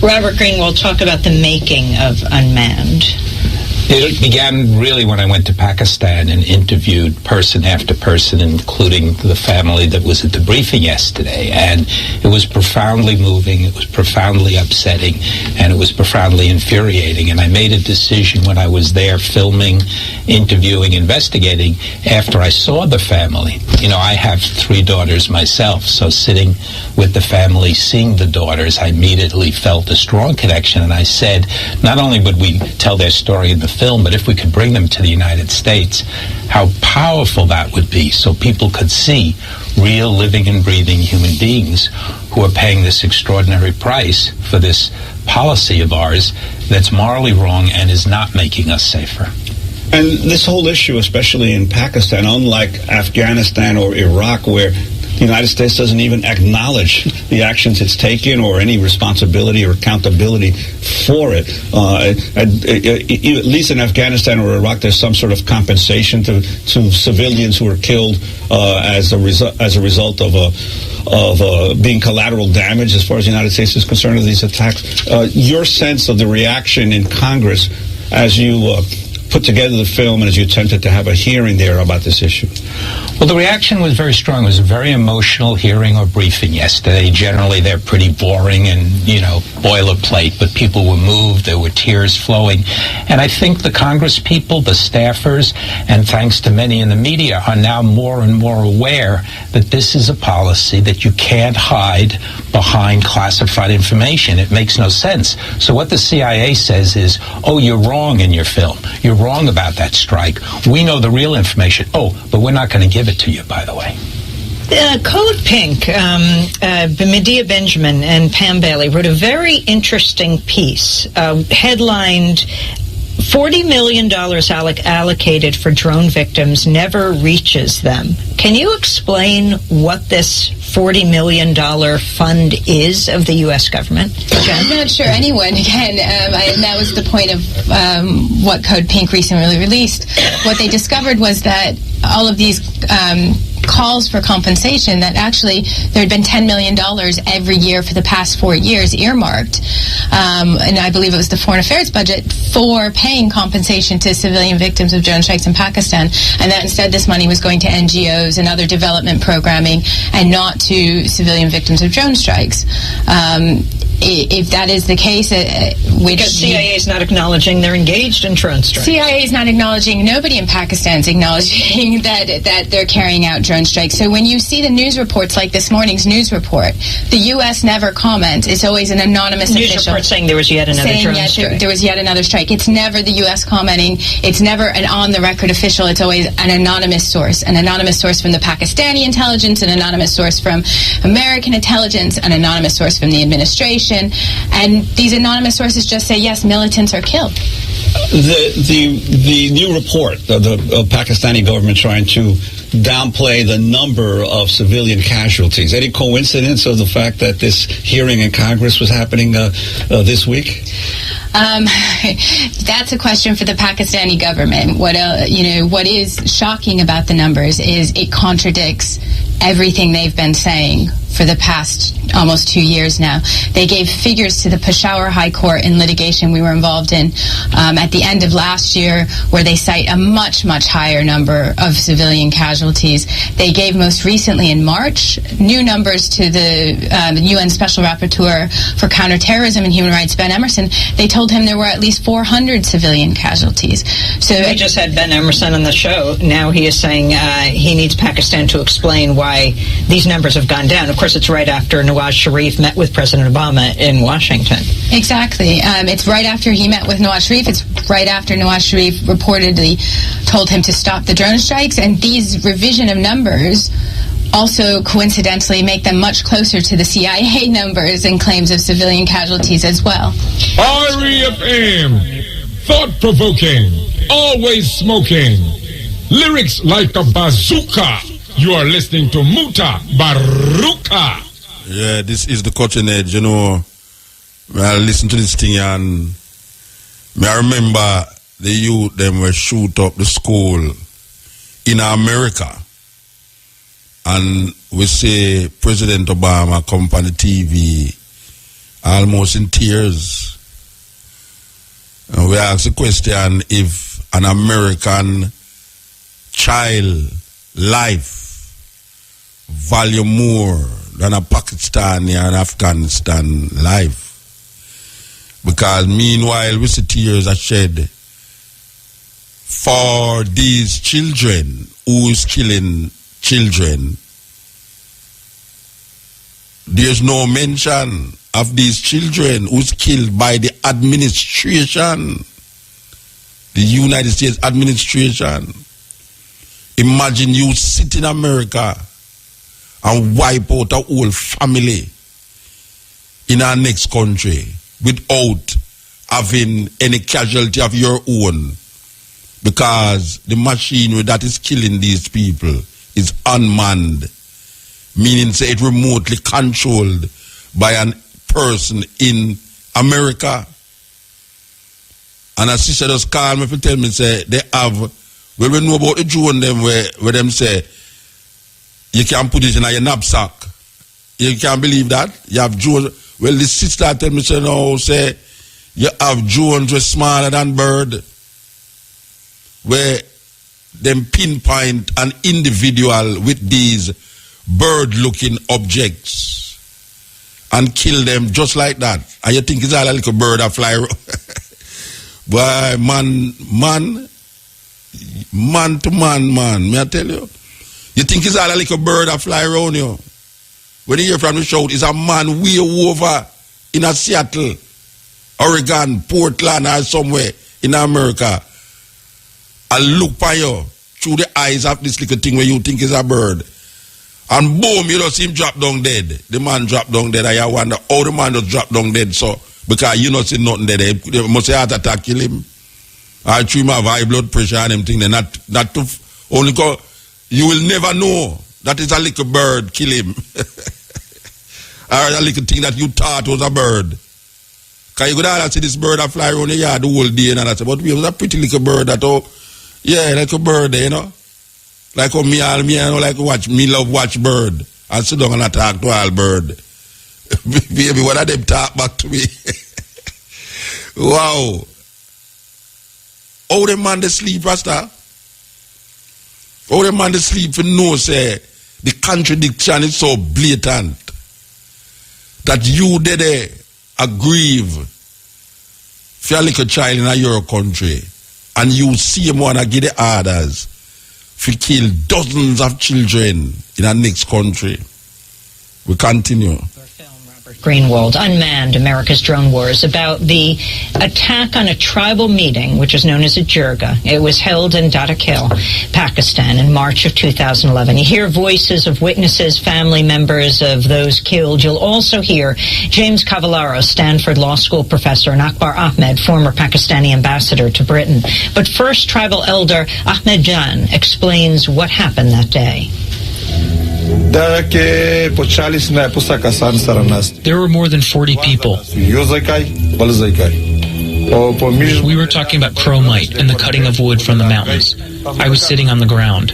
Speaker 6: Robert Green will talk about the making of Unmanned.
Speaker 20: It began really when I went to Pakistan and interviewed person after person, including the family that was at the briefing yesterday. And it was profoundly moving, it was profoundly upsetting, and it was profoundly infuriating. And I made a decision when I was there filming, interviewing, investigating, after I saw the family. I have 3 daughters myself, so sitting with the family, seeing the daughters, I immediately felt a strong connection. And I said, not only would we tell their story in the film, but if we could bring them to the United States, how powerful that would be, so people could see real living and breathing human beings who are paying this extraordinary price for this policy of ours that's morally wrong and is not making us safer.
Speaker 5: And this whole issue, especially in Pakistan, unlike Afghanistan or Iraq, where the United States doesn't even acknowledge the actions it's taken or any responsibility or accountability for it. At least in Afghanistan or Iraq, there's some sort of compensation to civilians who were killed as a result of being collateral damage, as far as the United States is concerned, of these attacks. Your sense of the reaction in Congress as you put together the film and as you attempted to have a hearing there about this issue?
Speaker 20: Well, the reaction was very strong. It was a very emotional hearing or briefing yesterday. Generally, they're pretty boring and, boilerplate, but people were moved. There were tears flowing. And I think the Congress people, the staffers, and thanks to many in the media, are now more and more aware that this is a policy that you can't hide behind classified information. It makes no sense. So what the CIA says is, oh, you're wrong in your film. You're wrong about that strike. We know the real information. Oh, but we're not going to give it to you, by the way.
Speaker 6: Code Pink, Medea Benjamin and Pam Bailey wrote a very interesting piece, headlined $40 million allocated for drone victims never reaches them. Can you explain what this $40 million fund is of the U.S. government?
Speaker 3: I'm not sure anyone can. And that was the point of what Code Pink recently released. What they discovered was that all of these calls for compensation, that actually there had been $10 million every year for the past 4 years earmarked, and I believe it was the Foreign Affairs budget, for paying compensation to civilian victims of drone strikes in Pakistan, and that instead this money was going to NGOs and other development programming and not to civilian victims of drone strikes. If that is the case, which
Speaker 6: because CIA is not acknowledging they're engaged in drone strikes.
Speaker 3: CIA is not acknowledging, nobody in Pakistan is acknowledging that they're carrying out drone strikes. So when you see the news reports like this morning's news report, the U.S. never comments. It's always an anonymous
Speaker 6: news
Speaker 3: official
Speaker 6: report saying there was yet another drone strike.
Speaker 3: There was yet another strike. It's never the U.S. commenting. It's never an on-the-record official. It's always an anonymous source from the Pakistani intelligence, an anonymous source from American intelligence, an anonymous source from the administration. And these anonymous sources just say, yes, militants are killed.
Speaker 5: The new report of the Pakistani government trying to downplay the number of civilian casualties. Any coincidence of the fact that this hearing in Congress was happening this week?
Speaker 3: That's a question for the Pakistani government. What is shocking about the numbers is it contradicts everything they've been saying for the past almost 2 years now. They gave figures to the Peshawar High Court in litigation we were involved in at the end of last year, where they cite a much, much higher number of civilian casualties. They gave most recently in March new numbers to the UN Special Rapporteur for Counterterrorism and Human Rights, Ben Emerson. They told him there were at least 400 civilian casualties. So
Speaker 6: we just had Ben Emerson on the show. Now he is saying he needs Pakistan to explain why these numbers have gone down. Of course, it's right after Nawaz Sharif met with President Obama in Washington.
Speaker 3: Exactly. It's right after he met with Nawaz Sharif. It's right after Nawaz Sharif reportedly told him to stop the drone strikes. And these revision of numbers also coincidentally make them much closer to the CIA numbers and claims of civilian casualties as well.
Speaker 22: REFM, thought-provoking, always smoking, lyrics like a bazooka. You are listening to Mutabaruka.
Speaker 2: Yeah, this is the cutting edge, I listen to this thing and I remember the youth, them were shoot up the school in America. And we see President Obama come on the TV almost in tears. And we ask the question if an American child life value more than a Pakistani and Afghanistan life. Because meanwhile, we see tears are shed for these children who is killing children. There's no mention of these children who's killed by the administration, the United States administration. Imagine you sit in America and wipe out a whole family in our next country without having any casualty of your own, because the machinery that is killing these people is unmanned, meaning say it remotely controlled by a person in America. And a sister just called me to tell me, say, they have, well, we know about the drone them where them say, you can put it in your knapsack. You can't believe that. You have drones. Well, the sister tell me, say, no, say, you have drones were smaller than bird, where them pinpoint an individual with these bird-looking objects and kill them just like that. And you think it's all a little bird that fly around. Boy, man to man, may I tell you? You think it's all a little bird that fly around you? When you hear from the shout, it's a man way over in a Seattle, Oregon, Portland, or somewhere in America. and look for you through the eyes of this little thing where you think is a bird. And boom, you don't see him drop down dead. The man drop down dead. I wonder how the man just drop down dead. So, because you don't see nothing dead. They must say heart attack kill him. I treat him have high blood pressure and them thing. They not to only call. You will never know that is a little bird kill him. Or a little thing that you thought was a bird. Because you could have see this bird that fly around the yard the whole day and that. But we was a pretty little bird that, like a bird, you know. Like me, you know, like me love watch bird. And sit down and talk to all bird. Baby, what are them talk back to me? Wow. How them man they sleep, Rasta? How them man they sleep for no say the contradiction is so blatant that you did grieve for a little child in your country and you see him wanna give the orders to kill dozens of children in our next country. We continue.
Speaker 6: Greenwald, Unmanned, America's Drone Wars, about the attack on a tribal meeting, which is known as a jirga. It was held in Dadakil, Pakistan, in March of 2011. You hear voices of witnesses, family members of those killed. You'll also hear James Cavallaro, Stanford Law School professor, and Akbar Ahmed, former Pakistani ambassador to Britain. But first, tribal elder Ahmed Jan explains what happened that day.
Speaker 1: There were more than 40 people. We were talking about chromite and the cutting of wood from the mountains. I was sitting on the ground.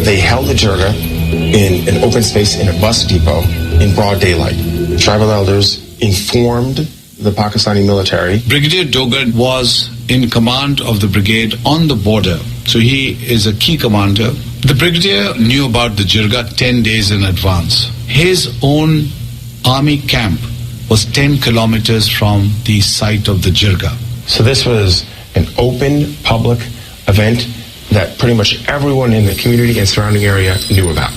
Speaker 4: They held the jirga in an open space in a bus depot in broad daylight. Tribal elders informed the Pakistani military.
Speaker 5: Brigadier Dogad was in command of the brigade on the border, so he is a key commander. The brigadier knew about the jirga 10 days in advance. His own army camp was 10 kilometers from the site of the jirga.
Speaker 4: So this was an open public event that pretty much everyone in the community and surrounding area knew about.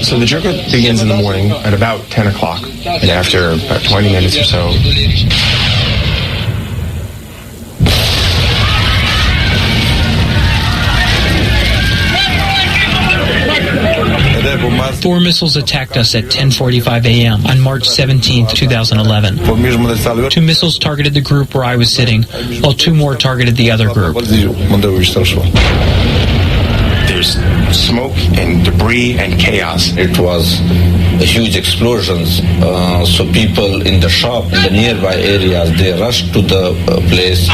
Speaker 4: So the jirga begins in the morning at about 10 o'clock, and after about 20 minutes or so,
Speaker 1: Four missiles attacked us at 10:45 a.m. on March 17, 2011. Two missiles targeted the group where I was sitting, while two more targeted the other group.
Speaker 4: There's smoke and debris and chaos.
Speaker 23: It was a huge explosions. So people in the shop, in the nearby areas, they rushed to the place.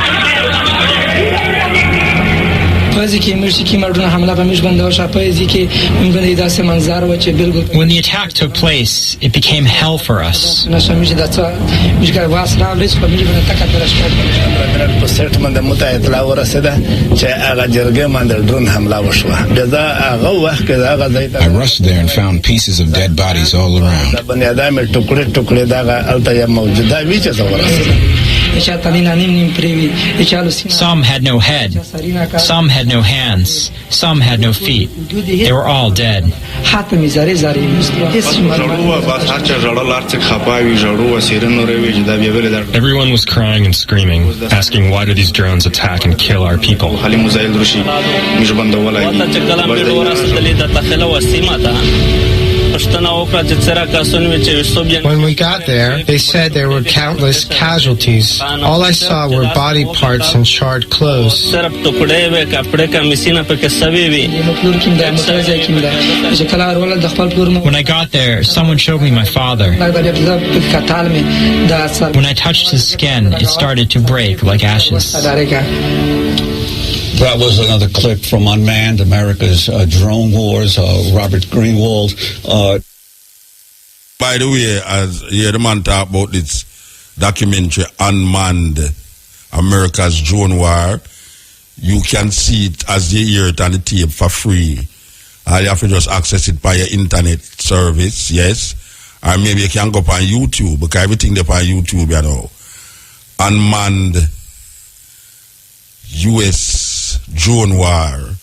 Speaker 1: When the attack took place, it became hell for us.
Speaker 19: I rushed there and found pieces of dead bodies all around.
Speaker 1: Some had no head, some had no hands, some had no feet. They were all dead. Everyone was crying and screaming, asking why do these drones attack and kill our people.
Speaker 24: When we got there, they said there were countless casualties. All I saw were body parts and charred clothes.
Speaker 1: When I got there, someone showed me my father. When I touched his skin, it started to break like ashes.
Speaker 5: That was another clip from Unmanned, America's Drone Wars, Robert Greenwald.
Speaker 2: By the way, as the man talk about this documentary, Unmanned, America's Drone War, you can see it as you hear it on the tape for free. You have to just access it by your internet service, yes. Or maybe you can go up on YouTube, because everything there on YouTube, you know. Unmanned U.S. Drone War.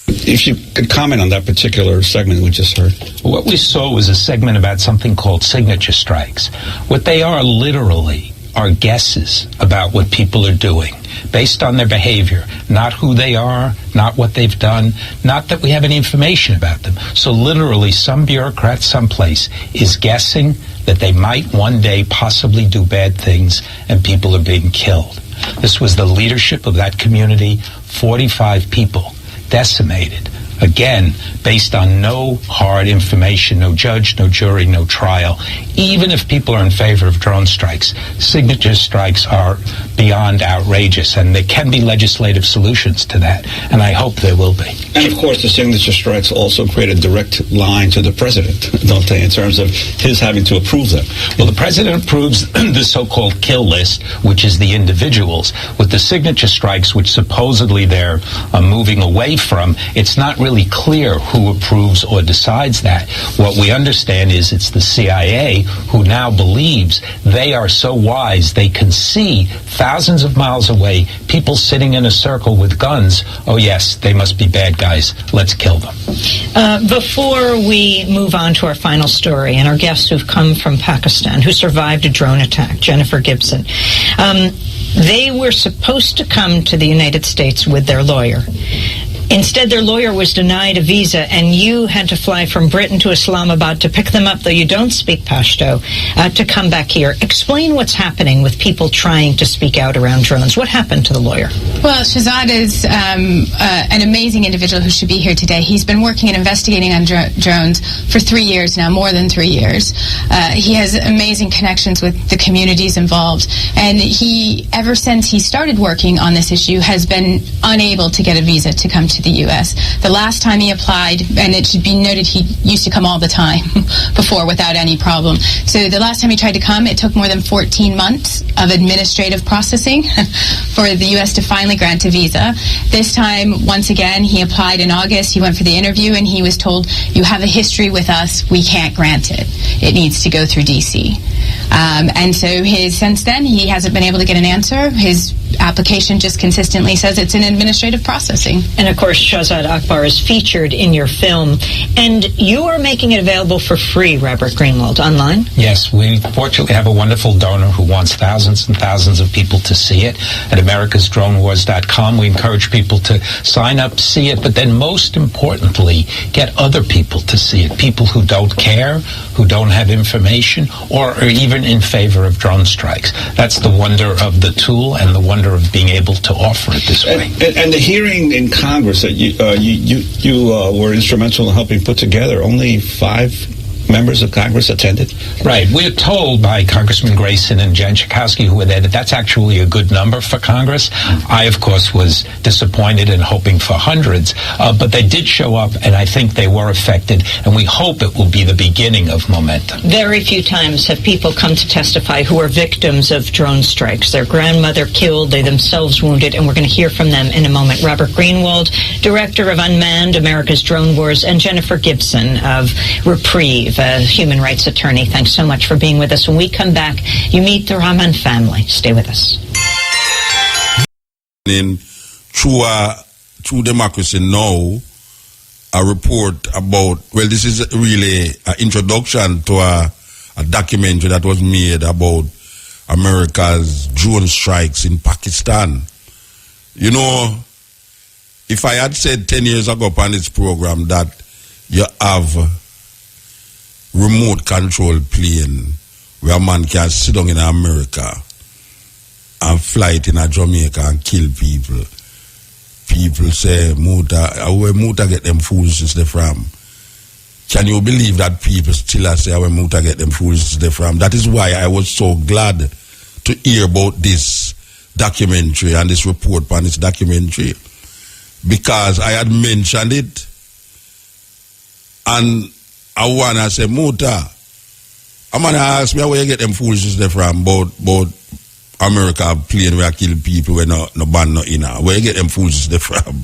Speaker 5: If you could comment on that particular segment we just heard.
Speaker 20: What we saw was a segment about something called signature strikes. What they are literally are guesses about what people are doing based on their behavior, not who they are, not what they've done, not that we have any information about them. So literally some bureaucrat someplace is guessing that they might one day possibly do bad things and people are being killed. This was the leadership of that community, 45 people decimated. Again, based on no hard information, no judge, no jury, no trial. Even if people are in favor of drone strikes, signature strikes are beyond outrageous, and there can be legislative solutions to that, and I hope there will be.
Speaker 5: And of course, the signature strikes also create a direct line to the president, don't they, in terms of his having to approve them?
Speaker 20: Well, the president approves the so-called kill list, which is the individuals. With the signature strikes, which supposedly they're moving away from, it's not really clear who approves or decides that. What we understand is it's the CIA who now believes they are so wise they can see thousands of miles away people sitting in a circle with guns. Oh yes, they must be bad guys. Let's kill them.
Speaker 6: Before we move on to our final story and our guests who've come from Pakistan who survived a drone attack, Jennifer Gibson, they were supposed to come to the United States with their lawyer. Instead, their lawyer was denied a visa, and you had to fly from Britain to Islamabad to pick them up, though you don't speak Pashto, to come back here. Explain what's happening with people trying to speak out around drones. What happened to the lawyer?
Speaker 3: Well, Shahzad is an amazing individual who should be here today. He's been working and investigating on drones for 3 years now, more than 3 years. He has amazing connections with the communities involved, and he, ever since he started working on this issue, has been unable to get a visa to come to the U.S. The last time he applied, and it should be noted he used to come all the time before without any problem. So the last time he tried to come, it took more than 14 months of administrative processing for the U.S. to finally grant a visa. This time, once again, he applied in August. He went for the interview, and he was told, you have a history with us. We can't grant it. It needs to go through D.C. And so since then, he hasn't been able to get an answer. His application just consistently says it's in administrative processing.
Speaker 6: And of course, Shahzad Akbar is featured in your film, and you are making it available for free, Robert Greenwald, online?
Speaker 20: Yes, we fortunately have a wonderful donor who wants thousands and thousands of people to see it at americasdronewars.com. We encourage people to sign up, see it, but then most importantly, get other people to see it, people who don't care, who don't have information, or are even in favor of drone strikes. That's the wonder of the tool and the wonder of being able to offer it this way.
Speaker 5: And the hearing in Congress that you were instrumental in helping put together, only 5 members of Congress attended?
Speaker 20: Right. We're told by Congressman Grayson and Jen Schakowsky, who were there, that that's actually a good number for Congress. I, of course, was disappointed and hoping for hundreds, but they did show up, and I think they were affected, and we hope it will be the beginning of momentum.
Speaker 6: Very few times have people come to testify who are victims of drone strikes. Their grandmother killed, they themselves wounded, and we're going to hear from them in a moment. Robert Greenwald, Director of Unmanned, America's Drone Wars, and Jennifer Gibson of Reprieve, a human rights attorney. Thanks so much for being with us. When we come back, you meet the Rahman family. Stay with us.
Speaker 2: Through democracy now, a report about, well, this is really an introduction to a documentary that was made about America's drone strikes in Pakistan. You know, if I had said 10 years ago on this program that you have remote control plane where a man can sit down in America and fly it in Jamaica and kill people, people say, where Muta get them foolishness from? Can you believe that people still say where Muta get them foolishness from? That is why I was so glad to hear about this documentary and this report on this documentary, because I had mentioned it, and I want to say, Muta, I'm going to ask me where you get them foolishness from about America plane where I kill people where no ban no in. Where you get them foolishness from?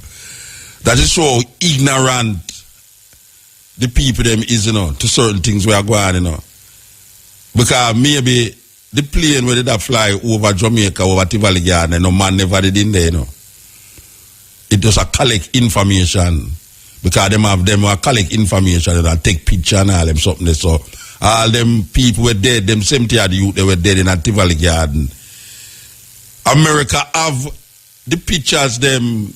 Speaker 2: That is so ignorant the people them is, to certain things where I go on, Because maybe the plane where they fly over Jamaica, over Tivoli Garden, no man never did in there, It does a collect information. Because them collect information and I'll take picture and all them something. So all them people were dead, them 70 odd youth, they were dead in a Tivoli Garden America have the pictures them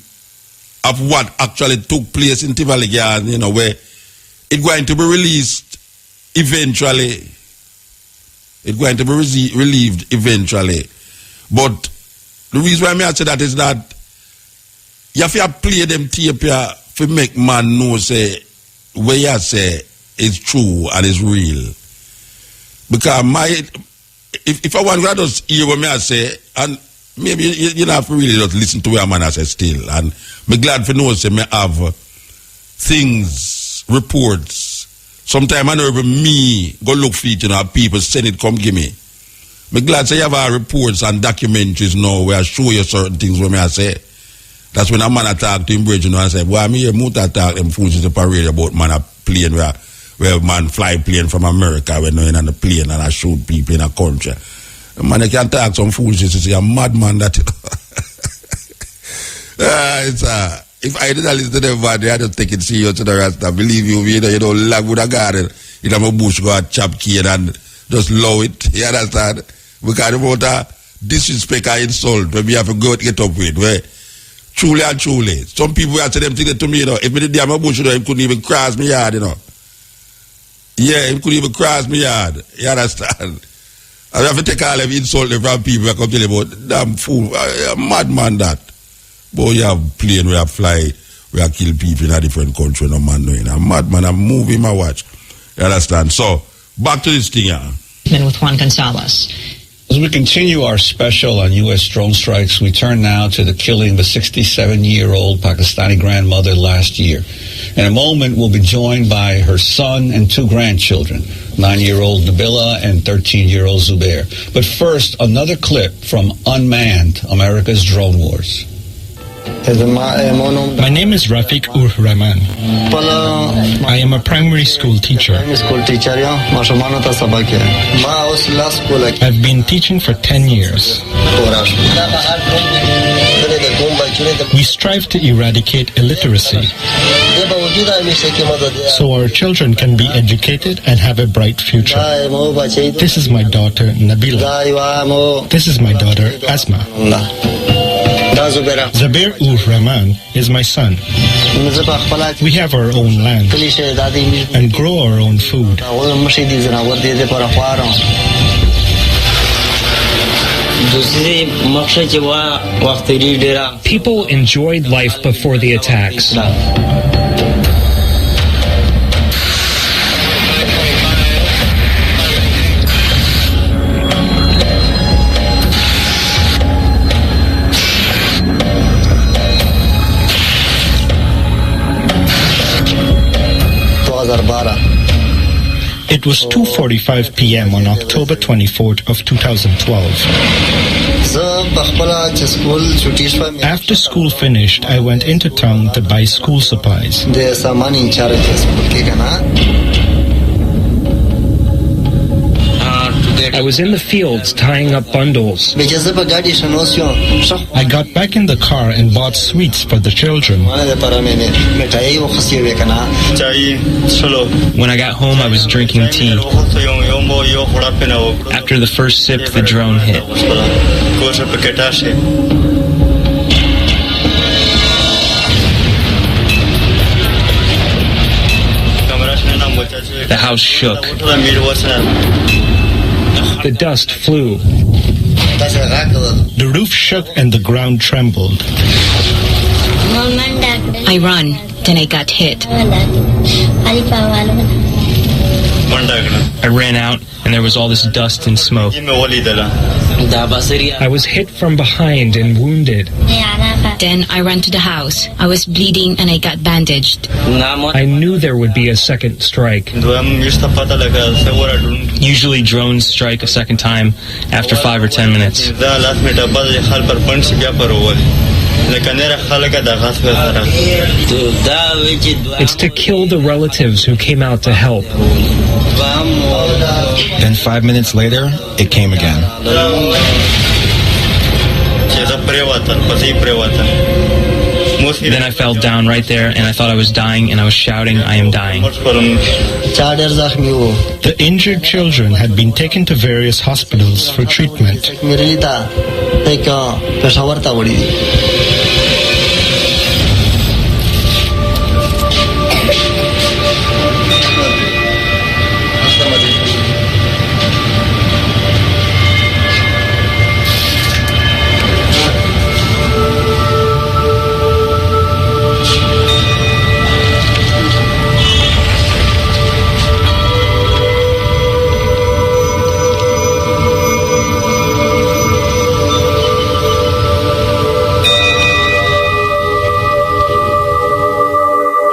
Speaker 2: of what actually took place in Tivoli, you know, where it's going to be released eventually. It's going to be relieved eventually. But the reason why I say that is that you have to play them tape here to make man know say where you say is true and is real. Because if I want to just hear what I say, and maybe you don't have to really just listen to what man I say still. And I'm glad for know say me have things, reports. Sometimes I know even me go look for it, you know, people send it, come give me. I'm glad say you have our reports and documentaries now where I show you certain things when I say. That's when a man attack to him bridge, you know, and say, well, I'm here, Muta attack them fools in the parade about man a plane where man fly plane from America when they're in the plane and I shoot people in a country. Man, they can talk some fools, you say, a madman that. If I didn't listen to them, man, I just take it serious to the rest. I believe you, you know, lag with a garden. You know, my bush go a chop kid and just low it. You understand? Because about a disrespect and insult when we have to go get up with, where truly and truly. Some people have said them things to me, you know, if me did damn bush, you know, he couldn't even cross me yard, you know. Yeah, he couldn't even cross me yard. You understand? I have to take all them insult from people that come tell you about damn fool, a madman that. Boy, you have plane where I fly, where I kill people in a different country, no man knowing. A madman, I'm moving my watch. You understand? So, back to this thing,
Speaker 6: With Juan Gonzalez.
Speaker 5: As we continue our special on U.S. drone strikes, we turn now to the killing of a 67-year-old Pakistani grandmother last year. In a moment, we'll be joined by her son and two grandchildren, 9-year-old Nabila and 13-year-old Zubair. But first, another clip from Unmanned, America's Drone Wars.
Speaker 12: My name is Rafiq Rahman. I am a primary school teacher. I've been teaching for 10 years. We strive to eradicate illiteracy so our children can be educated and have a bright future. This is my daughter Nabila. This is my daughter Asma. Zubair Rahman is my son. We have our own land and grow our own food.
Speaker 21: People enjoyed life before the attacks.
Speaker 12: It was 2:45 p.m. on October 24th of 2012. After school finished, I went into town to buy school supplies.
Speaker 21: I was in the fields tying up bundles.
Speaker 12: I got back in the car and bought sweets for the children.
Speaker 21: When I got home, I was drinking tea. After the first sip, the drone hit. The house shook. The dust flew.
Speaker 12: The roof shook and the ground trembled.
Speaker 7: I run, then I got hit.
Speaker 21: I ran out, and there was all this dust and smoke. I was hit from behind and wounded.
Speaker 7: Then I ran to the house. I was bleeding and I got bandaged.
Speaker 21: I knew there would be a second strike. Usually drones strike a second time after 5 or 10 minutes. It's to kill the relatives who came out to help.
Speaker 19: Then 5 minutes later, it came again.
Speaker 21: Then I fell down right there, and I thought I was dying, and I was shouting, "I am dying."
Speaker 12: The injured children had been taken to various hospitals for treatment.
Speaker 8: Peshawar ता वड़ी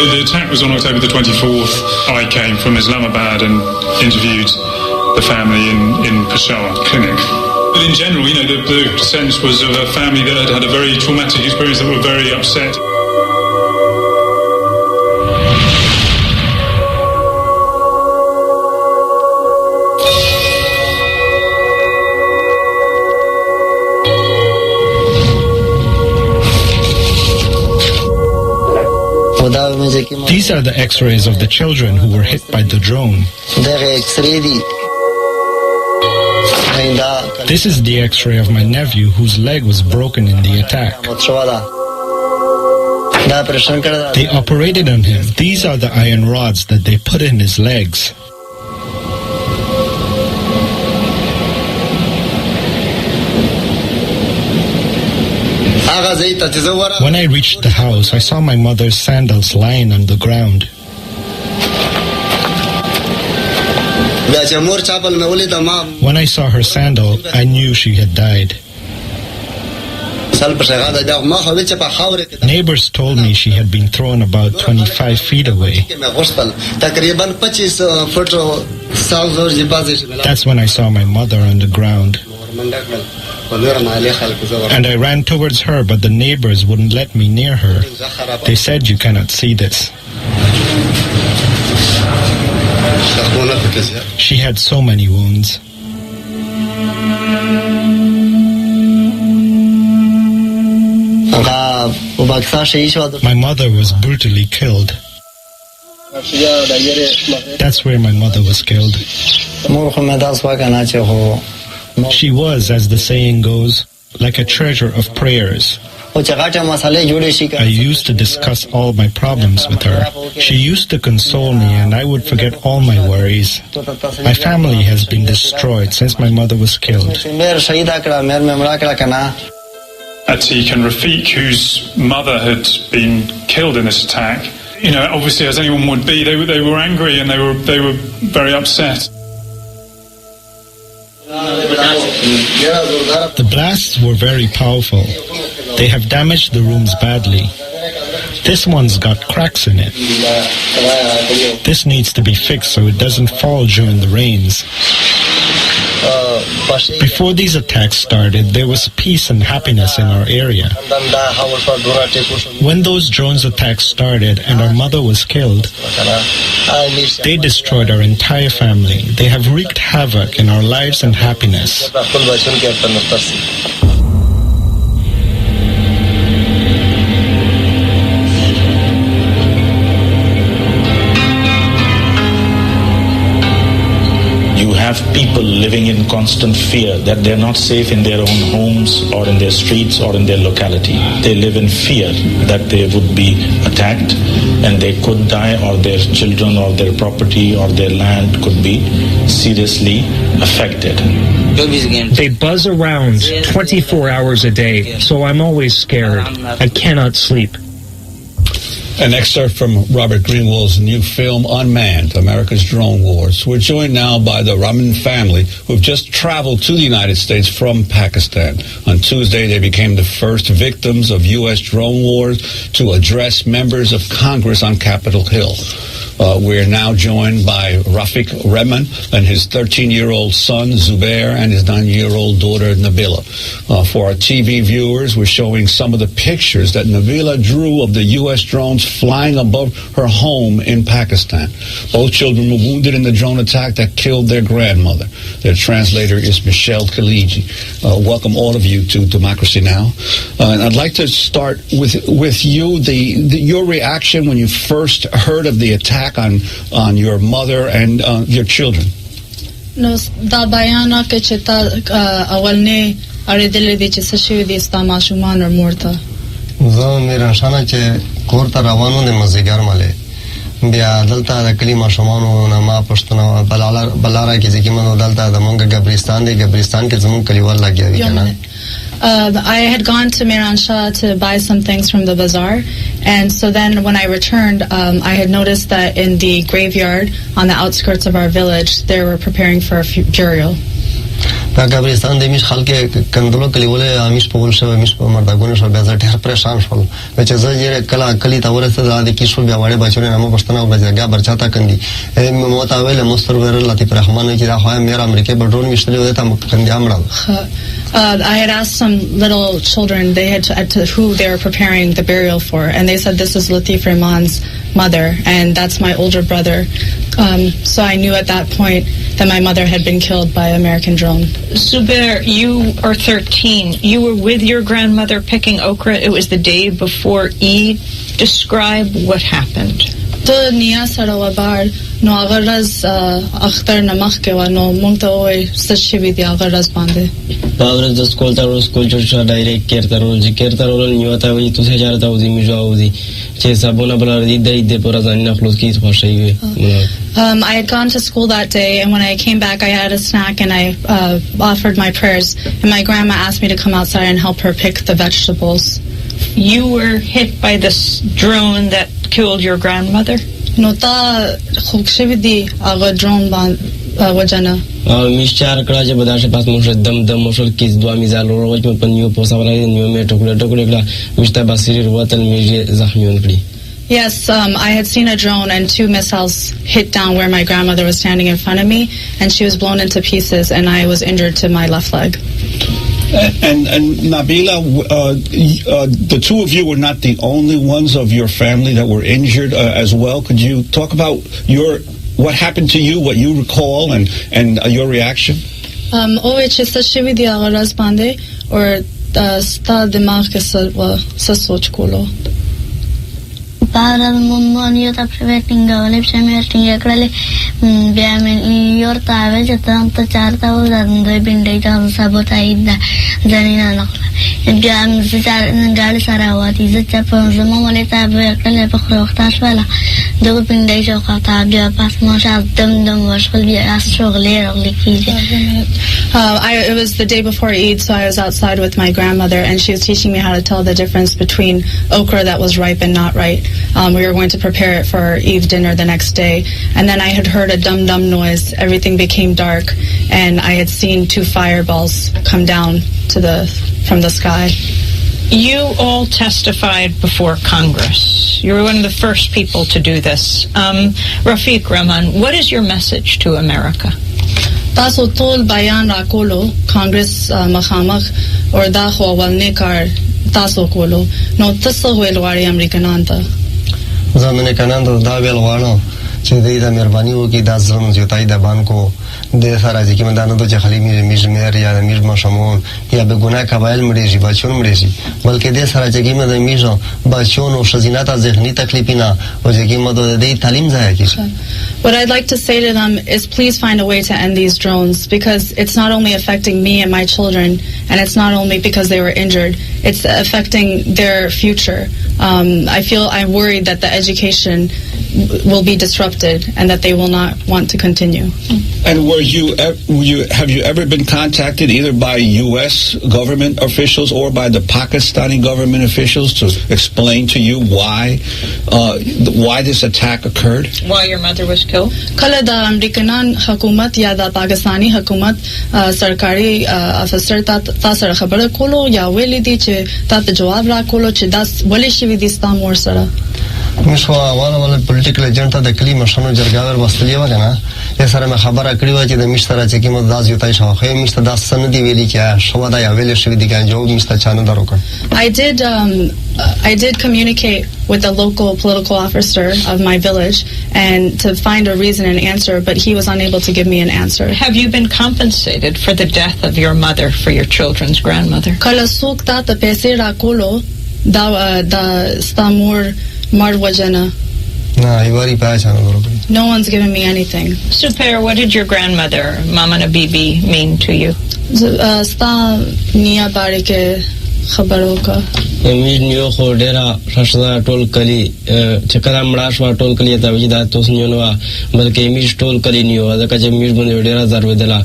Speaker 9: The attack was on October the 24th. I came from Islamabad and interviewed the family in Peshawar clinic. But in general, the sense was of a family that had had a very traumatic experience, that were very upset.
Speaker 12: These are the x-rays of the children who were hit by the drone. This is the x-ray of my nephew whose leg was broken in the attack. They operated on him. These are the iron rods that they put in his legs. When I reached the house, I saw my mother's sandals lying on the ground. When I saw her sandal, I knew she had died. Neighbors told me she had been thrown about 25 feet away. That's when I saw my mother on the ground. And I ran towards her, but the neighbors wouldn't let me near her. They said, "You cannot see this." She had so many wounds. My mother was brutally killed. That's where my mother was killed. She was, as the saying goes, like a treasure of prayers. I used to discuss all my problems with her. She used to console me and I would forget all my worries. My family has been destroyed since my mother was killed.
Speaker 9: Atik and Rafiq, whose mother had been killed in this attack, obviously as anyone would be, they were angry and they were very upset.
Speaker 12: The blasts were very powerful. They have damaged the rooms badly. This one's got cracks in it. This needs to be fixed so it doesn't fall during the rains. Before these attacks started, there was peace and happiness in our area. When those drones attacks started and our mother was killed, they destroyed our entire family. They have wreaked havoc in our lives and happiness.
Speaker 16: You have people living in constant fear that they're not safe in their own homes or in their streets or in their locality. They live in fear that they would be attacked and they could die, or their children or their property or their land could be seriously affected.
Speaker 1: They buzz around 24 hours a day, so I'm always scared. I cannot sleep.
Speaker 5: An excerpt from Robert Greenwald's new film, Unmanned, America's Drone Wars. We're joined now by the Rahman family, who have just traveled to the United States from Pakistan. On Tuesday, they became the first victims of U.S. drone wars to address members of Congress on Capitol Hill. We're now joined by Rafiq Rehman and his 13-year-old son, Zubair, and his 9-year-old daughter, Nabila. For our TV viewers, we're showing some of the pictures that Nabila drew of the U.S. drones flying above her home in Pakistan. Both children were wounded in the drone attack that killed their grandmother. Their translator is Michelle Khaliji. Welcome all of you to Democracy Now! And I'd like to start with you, your reaction when you first heard of the attack on your mother and your children.
Speaker 8: are dele de ce să și de sta mașuman or morta.
Speaker 10: زه میرانشانه چې کور ته روانو د مازدیګر ملې بیا دلته د کلي ماشومانو نه ما پوښتنه بلاره کې چې کومه دلته د مونږ ګبرستان کې زمونږ کلیوال لګیا وي کنه.
Speaker 8: I had gone to Miranshaw to buy some things from the bazaar, and so then when I returned, I had noticed that in the graveyard on the outskirts of our village, they were preparing for a burial.
Speaker 10: دا قبرستان د میش خلک کندلو کلیوله امیش په ول شو میش په مردګونه شو بیا ډېر پریشان شول چې زه یې کله کلی ته ورسېد د کیسو بیا وړه بچو نه مو پښتنه وځګه برچاته کندي مو ته ویل مستر ور لطیف رحمان چې دا خو مې امریکا بډرون میشتلې وته ته کندي امړل.
Speaker 8: I had asked some little children they had to who they were preparing the burial for, and they said this is Latif Rahman's mother, and that's my older brother. So I knew at that point that my mother had been killed by an American drone.
Speaker 6: Zubair, you are 13. You were with your grandmother picking okra. It was the day before Eid. Describe what happened.
Speaker 8: The nia sarawabar no agaraz akhtar namak ke wa no mungta oi sashvi di agaraz bande.
Speaker 17: Pavras the school church direct kertarol niwata wi tu se jarata uzi mijaudi che sabona bala de porazanina khlos ki khoshiwe.
Speaker 8: I had gone to school that day, and when I came back, I had a snack and I offered my prayers. And my grandma asked me to come outside and help her pick the vegetables.
Speaker 6: You were hit by this drone that killed your grandmother?
Speaker 8: No, ta khukshividi aga drone ban wajana.
Speaker 17: Mishchar kala je badashe pas mushal dam mushal kis dua mizal roj me panniyo posavara niyo me tokula mishta basiri ruwatan meje zahmiyon kri.
Speaker 8: Yes, I had seen a drone and 2 missiles hit down where my grandmother was standing in front of me, and she was blown into pieces, and I was injured to my left leg.
Speaker 5: And Nabila, the two of you were not the only ones of your family that were injured as well. Could you talk about what happened to you, what you recall, and your reaction?
Speaker 8: Ove chista shivi di agaraz bande or sta dimag ke sa soch kolo.
Speaker 18: Para mundo tá prevetinga olha premetinga krale biamen yorta ave jatan charta udando bindai jam sabotaida janina nakla biam zitar gali sarawati zachapon zamo moleta ave krale pakhrokhtash wala do bindai jo khata bia pas masha dum washul bia astrogle likije.
Speaker 8: It was the day before Eid, so I was outside with my grandmother, and she was teaching me how to tell the difference between okra that was ripe and not ripe. We were going to prepare it for our Eid dinner the next day, and then I had heard a dum-dum noise. Everything became dark, and I had seen 2 fireballs come down from the sky.
Speaker 6: You all testified before Congress. You were one of the first people to do this. Rafiq Rahman, what is your message to America?
Speaker 8: Taso tol bayan rakolo Congress makhamak or da ho walne kar taso kolo no taso welwari Americananta.
Speaker 10: زمونه کناندو دا ویل غواړو چې د مهرباني وکړي دا زم جوتای د بانکو د سره چې کوم دانو چې خلی میز مېر یا د میز مشمون یا به ګناه کبایل مړي بچون مړي بلکې د سره چې کوم د میزو بچون او شزینات ذهني تکلیفینا او چې کوم د دې تعلیم ځای کیږي.
Speaker 8: What I'd like to say to them is please find a way to end these drones, because it's not only affecting me and my children, and it's not only because they were injured, it's affecting their future. I'm worried that the education will be disrupted and that they will not want to continue.
Speaker 5: And have you ever been contacted either by U.S. government officials or by the Pakistani government officials to explain to you why this attack occurred?
Speaker 6: Why your mother was killed?
Speaker 8: Kala da American hukumat ya da Pakistani hukumat sarkari officer ta sar khabar kolo ya weli di che ta jawab ra kolo che das wali shivi di stamor sara.
Speaker 10: مشوا وانا پولیټیکل ایجنټ د کلی مشنو جرګاور وستلی و کنه یې سره مې خبره کړې و چې د مشتره چې کوم داس یو تای شو خې مشته داس سن دی ویلي چې شو دا یا ویل شوی دی ګان جو مشته چانه درو کړ.
Speaker 8: I did communicate with the local political officer of my village and to find a reason and answer, but he was unable to give me an answer.
Speaker 6: Have you been compensated for the death of your mother, for your children's grandmother?
Speaker 8: Kala suk ta ta paise ra kolo da stamur marwajana. No one's given me anything.
Speaker 6: Zubair, what did your grandmother, Mama Nabibi, mean to you?
Speaker 8: sta nia bari ke khabaro ka
Speaker 17: Emir New Hodera Rashada told Kali Chakaram Rashwa told Kali Tavida Tosnionova, but Kamish told Kali New, the Kajamir Bunera Zarvedela.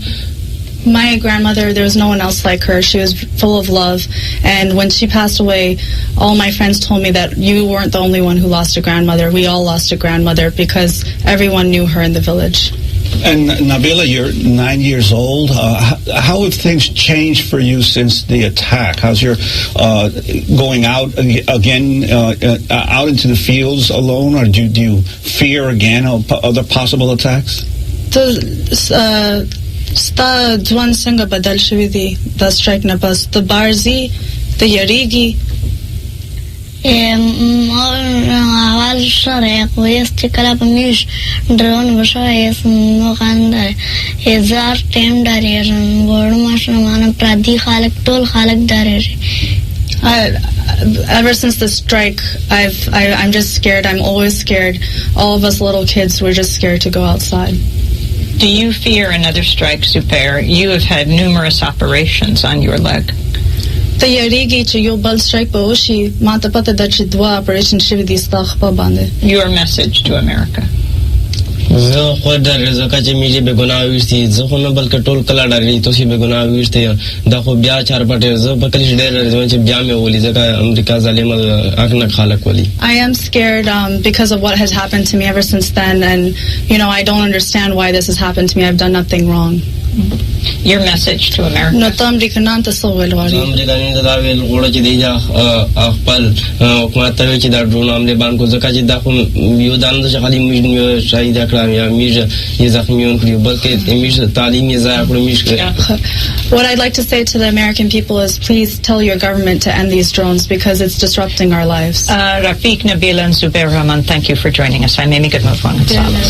Speaker 8: My grandmother, there was no one else like her. She was full of love. And when she passed away, all my friends told me that you weren't the only one who lost a grandmother. We all lost a grandmother because everyone knew her in the village.
Speaker 5: And Nabila, you're 9 years old. How have things changed for you since the attack? How's your going out again, out into the fields alone, or do you fear again other possible attacks?
Speaker 8: Sta Dwan Singa Badal Shividi, the strike na bus, the Barzi, the Yarigi.
Speaker 18: أول الشرق ويستكلب مش درون بشايس مغاندر يزار تيم دارير بورو ماشرمان برادي خالق طول خالق دارير.
Speaker 8: Ever since the strike, I'm just scared. I'm always scared. All of us little kids, we're just scared to go outside.
Speaker 6: Do you fear another strike, Zubair? You have had numerous operations on your leg.
Speaker 8: The Yarigi to your ball strike Boshi, Matapata Dachi Dwa operation Shividi Stach Babande.
Speaker 6: Your message to America.
Speaker 17: زه خو در زکه چې میږي به ګناه وشتي زه خو نه بلکې ټول کله ډارې توسي به ګناه وشتي دا خو بیا چار پټه زه په کلیش ډېر راځم چې بیا مې ولې ځکه امریکا ظالم اخنه خلک ولي.
Speaker 8: I am scared because of what has happened to me ever since then, and I don't understand why this has happened to me. I've done nothing wrong.
Speaker 6: Your message to America.
Speaker 8: No America nanta sowel wari.
Speaker 17: America nanta da vel gola چې دی ja خپل حکومت ته چې دا ډرون حمله باندې ځکه چې دا خو یو دان د خالي مې شهید کړم یا مې یې زخمیون کړو بلکې مې تعلیم یې ځای کړو مې.
Speaker 8: What I'd like to say to the American people is please tell your government to end these drones because it's disrupting our lives.
Speaker 6: Rafiq, Nabila and Zubair Rahman, thank you for joining us. I'm Amy Goodmove-Wong Gonzalez.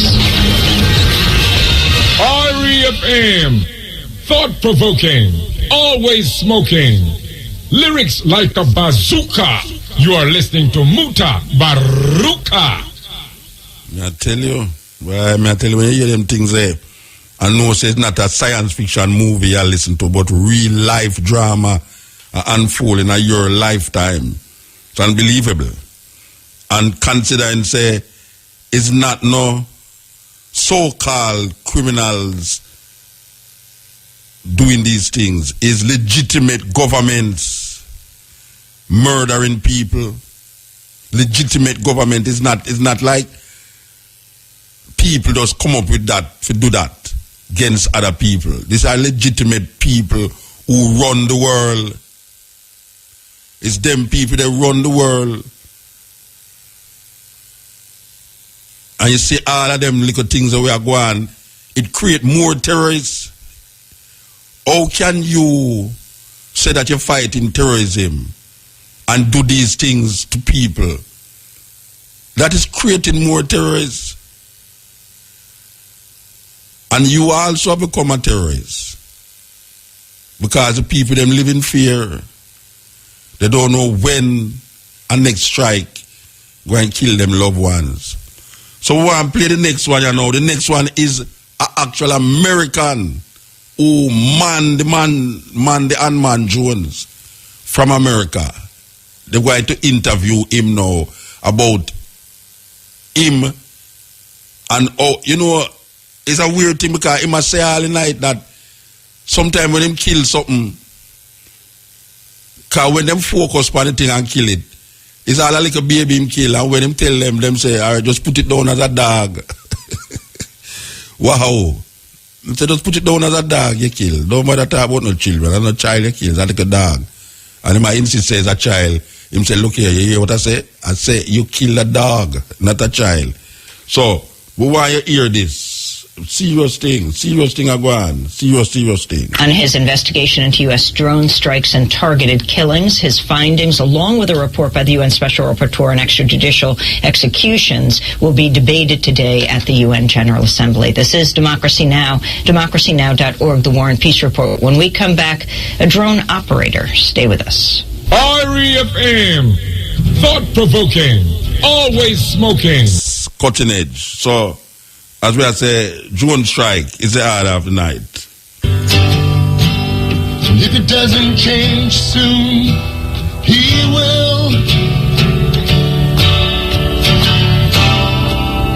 Speaker 22: REFM, thought-provoking, always smoking, lyrics like a bazooka. You are listening to Mutabaruka.
Speaker 2: I tell you, when you hear them things there, I know it's not a science fiction movie you listen to, but real life drama unfolding in your lifetime. It's unbelievable. And considering, say, it's not no so-called criminals doing these things. It's legitimate governments murdering people. Legitimate government is not like people just come up with that to do that against other people. These are legitimate people who run the world. It's them people that run the world. And you see all of them little things that we are going, it creates more terrorists. How can you say that you're fighting terrorism and do these things to people? That is creating more terrorists. And you also have become a terrorist. Because the people them live in fear. They don't know when a next strike going to kill them loved ones. So we want to play the next one, you know. The next one is an actual American who man the unman Jones from America. They're going to interview him now about him. And it's a weird thing because he must say all the night that sometimes when him kill something, because when them focus on the thing and kill it, it's all like a baby him kill, and when him tell them say, all right, just put it down as a dog. Wow. Say, just put it down as a dog you kill. Don't bother talk about no children, and no child you kill, it's like a dog. And he might insist say it's a child. Him say, look here, you hear what I say? I say, you kill a dog, not a child. So, we want you to hear this. Serious thing are going. Serious thing.
Speaker 6: On his investigation into U.S. drone strikes and targeted killings, his findings, along with a report by the UN Special Rapporteur on extrajudicial executions, will be debated today at the UN General Assembly. This is Democracy Now!, democracynow.org, the War and Peace Report. When we come back, a drone operator. Stay with us.
Speaker 22: REFM, thought-provoking, always smoking.
Speaker 2: Cutting edge. So, as we say, drone strike is the order of the night.
Speaker 11: If it doesn't change soon, he will.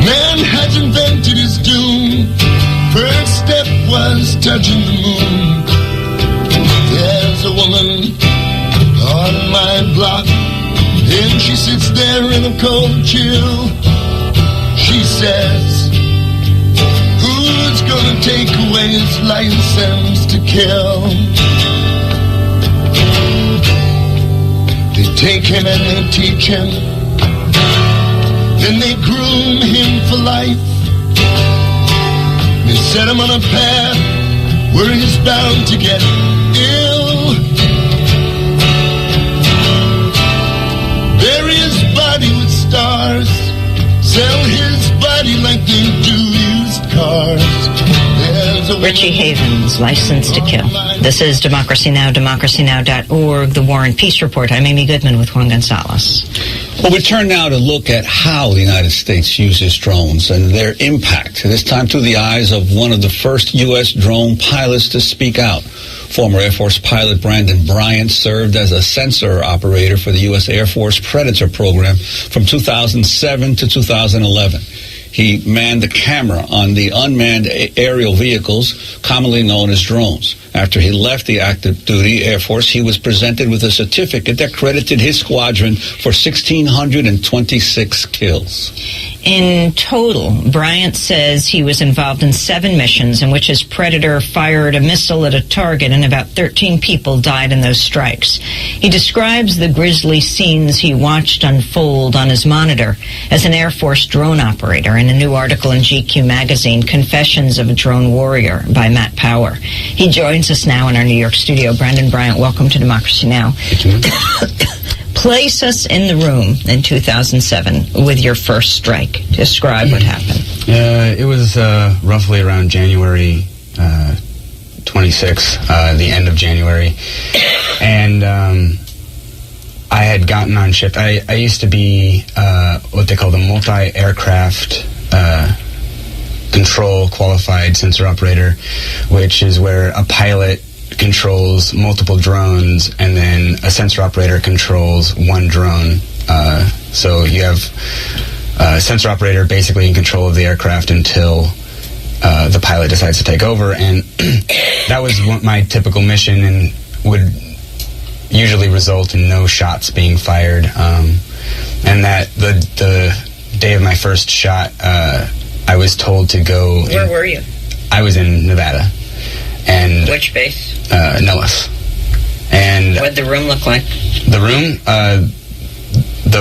Speaker 11: Man has invented his doom. First step was touching the moon. There's a woman on my block, and she sits there in a cold chill. She says, who's gonna take away his license to kill? They take him and they teach him, then they groom him for life. They set him on a path where he's bound to get ill. Bury his body with stars, sell his body like they do used cars.
Speaker 6: Richie Havens, License to Kill. This is Democracy Now!, democracynow.org, The War and Peace Report. I'm Amy Goodman with Juan Gonzalez.
Speaker 5: Well, we turn now to look at how the United States uses drones and their impact, this time through the eyes of one of the first U.S. drone pilots to speak out. Former Air Force pilot Brandon Bryant served as a sensor operator for the U.S. Air Force Predator program from 2007 to 2011. He manned the camera on the unmanned aerial vehicles, commonly known as drones. After he left the active duty Air Force, he was presented with a certificate that credited his squadron for 1,626 kills.
Speaker 6: In total, Bryant says he was involved in 7 missions in which his Predator fired a missile at a target and about 13 people died in those strikes. He describes the grisly scenes he watched unfold on his monitor as an Air Force drone operator in a new article in GQ magazine, Confessions of a Drone Warrior by Matt Power. He joins us now in our New York studio. Brandon Bryant, welcome to Democracy Now! Place us in the room in 2007 with your first strike. Describe what happened.
Speaker 13: It was roughly around January 26th, the end of January. And I had gotten on shift. I used to be what they call the multi-aircraft control qualified sensor operator, which is where a pilot controls multiple drones and then a sensor operator controls one drone. So you have a sensor operator basically in control of the aircraft until the pilot decides to take over. And that was my typical mission and would usually result in no shots being fired. And that the day of my first shot, I was told to go...
Speaker 6: Where were you?
Speaker 13: I was in Nevada. And
Speaker 6: which base?
Speaker 13: Nellis. And
Speaker 6: what'd the room look like?
Speaker 13: The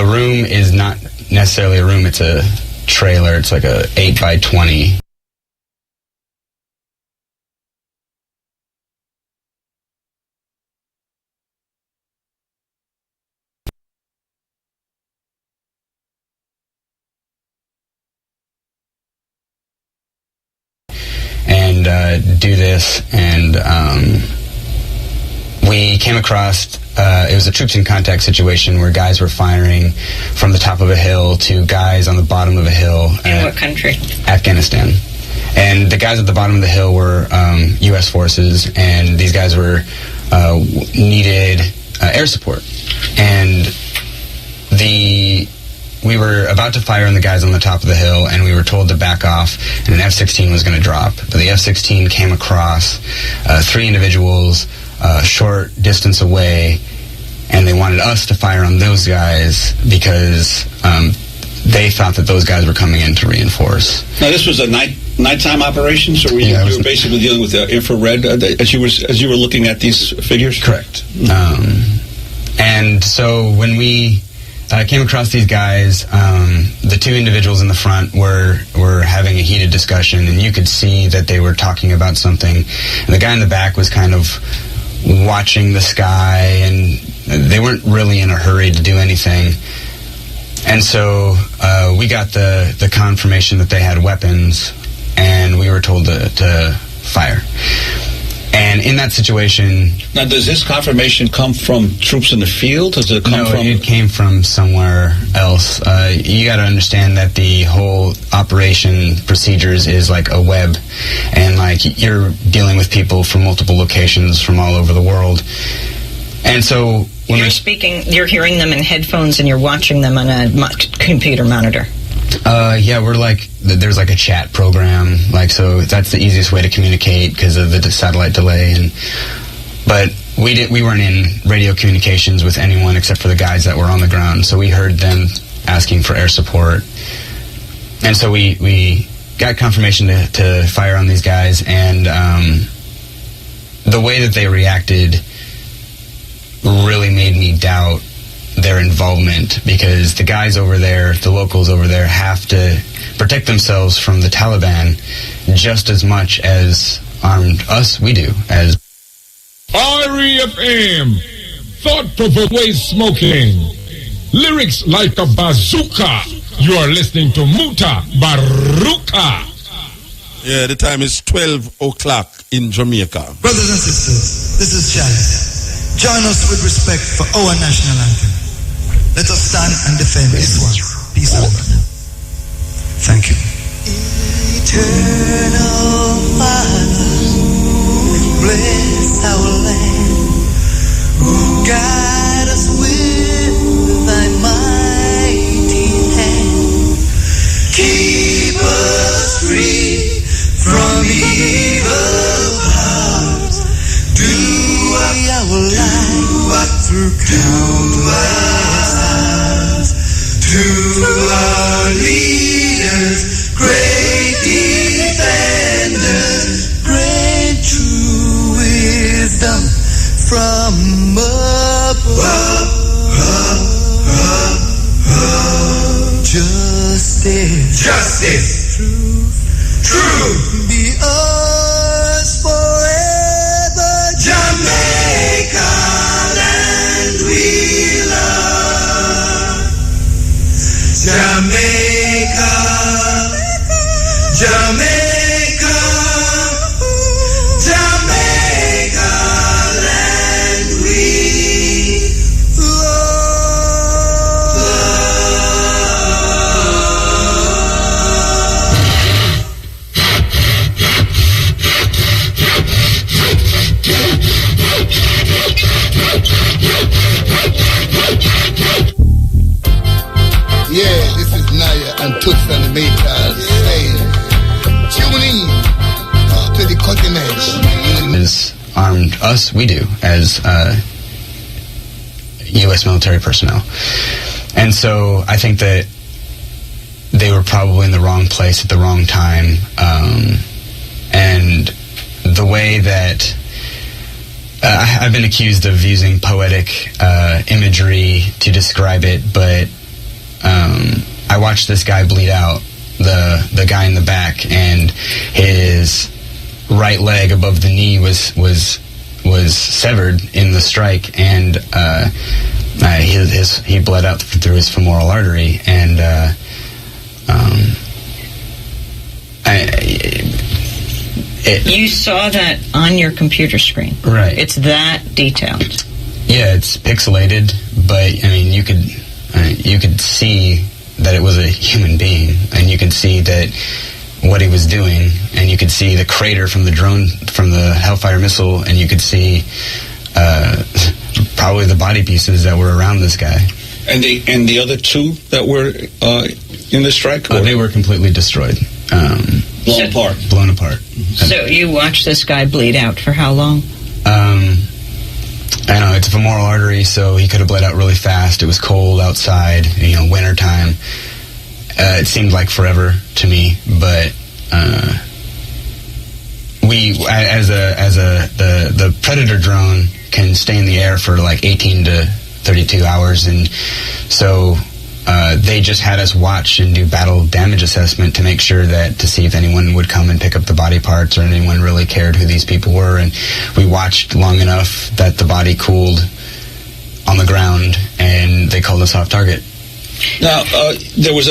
Speaker 13: room is not necessarily a room. It's a trailer. It's like a 8 by 20. And do this, and we came across, it was a troops in contact situation where guys were firing from the top of a hill to guys on the bottom of a hill.
Speaker 6: In what country?
Speaker 13: Afghanistan. And the guys at the bottom of the hill were U.S. forces, and these guys were needed air support. And we were about to fire on the guys on the top of the hill, and we were told to back off, and an F-16 was going to drop. But the F-16 came across 3 individuals a short distance away, and they wanted us to fire on those guys because they thought that those guys were coming in to reinforce.
Speaker 5: Now, this was a nighttime operation, so you were basically dealing with the infrared as you were looking at these figures?
Speaker 13: Correct. And so when we came across these guys, the 2 individuals in the front were having a heated discussion, and you could see that they were talking about something. And the guy in the back was kind of watching the sky, and they weren't really in a hurry to do anything. And so we got the confirmation that they had weapons, and we were told to fire. And And in that situation...
Speaker 5: Now, does this confirmation come from troops in the field? Does it come from...
Speaker 13: it came from somewhere else. You got to understand that the whole operation procedures is like a web, and like you're dealing with people from multiple locations from all over the world. And so...
Speaker 6: You're hearing them in headphones and you're watching them on a computer monitor.
Speaker 13: Yeah, we're like, there's like a chat program, like, so that's the easiest way to communicate because of the satellite delay. But we weren't in radio communications with anyone except for the guys that were on the ground, so we heard them asking for air support. And so we got confirmation to fire on these guys, and the way that they reacted really made me doubt their involvement, because the guys over there, the locals over there, have to protect themselves from the Taliban just as much as armed us we do. As
Speaker 22: REFM, thought-provoking smoking, lyrics like a bazooka. You are listening to Mutabaruka.
Speaker 2: Yeah, the time is 12 o'clock in Jamaica.
Speaker 4: Brothers and sisters, this is Chalice. Join us with respect for our national anthem. Let us stand and defend this one. Peace and love. Thank you. Eternal Father, bless our land. Guide us with thy mighty hand. Keep us free from evil powers. Do our life through countless hours. To our leaders, great defenders, grant true wisdom from above. Justice, truth, be ours forever. Jamaica, land we love. Jamaica, Jamaica, Jamaica, land we
Speaker 11: Yeah, this is Naya and Toots and the Maytals saying, tune in to the cutting edge.
Speaker 13: As armed us we do as U.S. military personnel. And so I think that they were probably in the wrong place at the wrong time. And the way that I've been accused of using poetic imagery to describe it, but I watched this guy bleed out, the guy in the back, and his right leg above the knee was severed in the strike, and he bled out through his femoral artery, and
Speaker 6: you saw that on your computer screen,
Speaker 13: right?
Speaker 6: It's that detailed.
Speaker 13: Yeah, it's pixelated, but I mean, you could see that it was a human being, and you could see that what he was doing, and you could see the crater from the drone, from the Hellfire missile, and you could see probably the body pieces that were around this guy.
Speaker 5: And the other two that were in the strike?
Speaker 13: They were completely destroyed. Blown apart.
Speaker 6: So you watched this guy bleed out for how long?
Speaker 13: I know, it's a femoral artery, so he could have bled out really fast. It was cold outside, winter time. It seemed like forever to me, but the Predator drone can stay in the air for like 18 to 32 hours, and so they just had us watch and do battle damage assessment to make sure to see if anyone would come and pick up the body parts, or anyone really cared who these people were. And we watched long enough that the body cooled on the ground, and they called us off target.
Speaker 5: Now, there was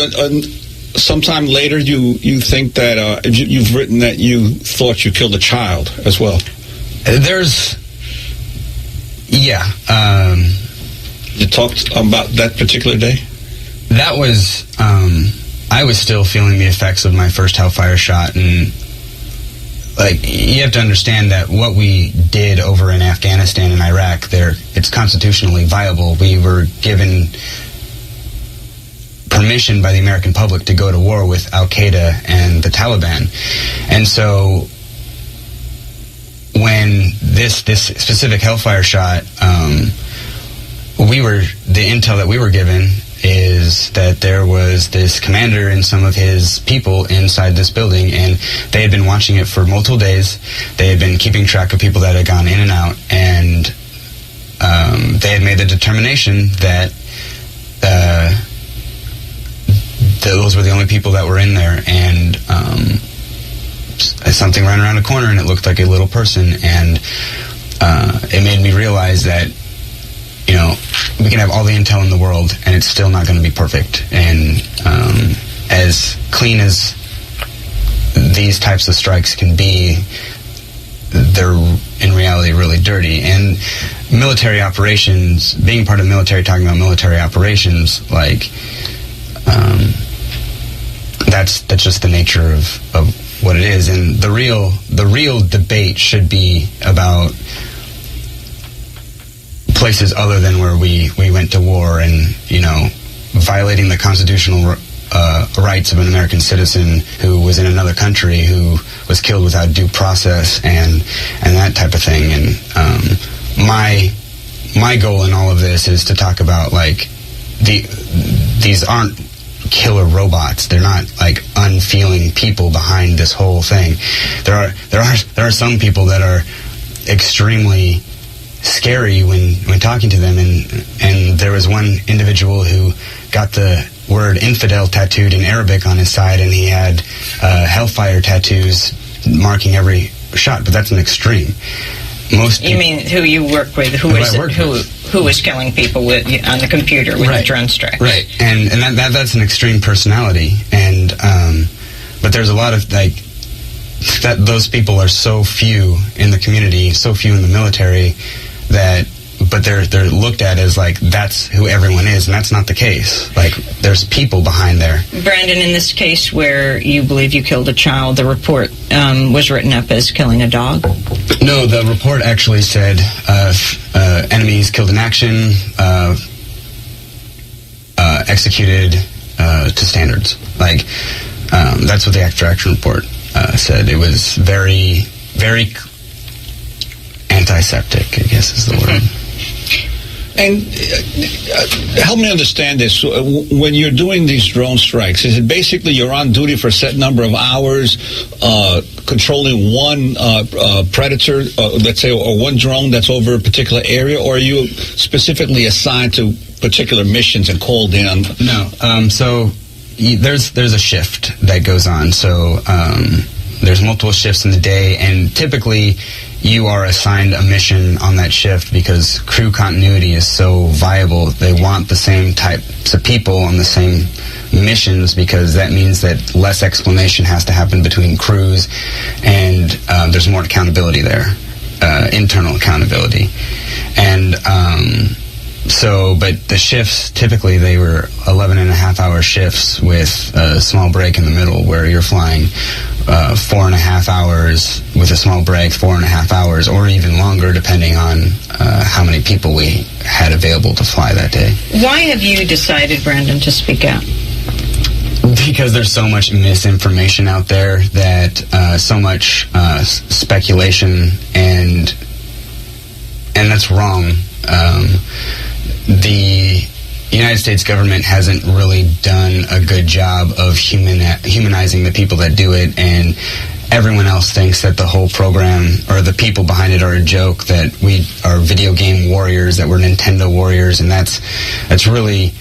Speaker 5: sometime later you think that you've written that you thought you killed a child as well. You talked about that particular day?
Speaker 13: That was, I was still feeling the effects of my first Hellfire shot, and like, you have to understand that what we did over in Afghanistan and Iraq, it's constitutionally viable. We were given permission by the American public to go to war with Al-Qaeda and the Taliban. And so when this specific Hellfire shot, the intel that we were given is that there was this commander and some of his people inside this building, and they had been watching it for multiple days. They had been keeping track of people that had gone in and out, and they had made the determination that those were the only people that were in there, and something ran around a corner and it looked like a little person, and it made me realize that, you know, we can have all the intel in the world and it's still not going to be perfect. And as clean as these types of strikes can be, they're in reality really dirty. And military operations, being part of the military, talking about military operations, like, that's just the nature of what it is. And the real debate should be about places other than where we went to war, and, you know, violating the constitutional rights of an American citizen who was in another country, who was killed without due process, and that type of thing. And my goal in all of this is to talk about, like, these aren't killer robots. They're not like unfeeling people behind this whole thing. There are some people that are extremely scary when talking to them, and there was one individual who got the word infidel tattooed in Arabic on his side, and he had hellfire tattoos marking every shot. But that's an extreme.
Speaker 6: You mean who you work with? Who was killing people with on the computer with the drone strikes?
Speaker 13: Right, and that's an extreme personality, and but there's a lot of, like, that those people are so few in the community, so few in the military, but they're looked at as like that's who everyone is, and that's not the case. Like, there's people behind there.
Speaker 6: Brandon, in this case where you believe you killed a child, the report was written up as killing a dog?
Speaker 13: No, the report actually said enemies killed in action, executed to standards. Like, that's what the action report said. It was very, very antiseptic, I guess is the word.
Speaker 5: And help me understand this. When you're doing these drone strikes, is it basically you're on duty for a set number of hours, controlling one predator, let's say, or one drone that's over a particular area, or are you specifically assigned to particular missions and called in?
Speaker 13: No. So there's a shift that goes on. So there's multiple shifts in the day, and typically you are assigned a mission on that shift because crew continuity is so viable. They want the same types of people on the same missions because that means that less explanation has to happen between crews, and there's more accountability there, internal accountability. And but the shifts, typically they were 11.5-hour shifts with a small break in the middle, where you're flying 4.5 hours with a small break, 4.5 hours, or even longer, depending on how many people we had available to fly that day.
Speaker 6: Why have you decided, Brandon, to speak out?
Speaker 13: Because there's so much misinformation out there, that so much speculation, and that's wrong. The United States government hasn't really done a good job of humanizing the people that do it, and everyone else thinks that the whole program or the people behind it are a joke, that we are video game warriors, that we're Nintendo warriors, and that's really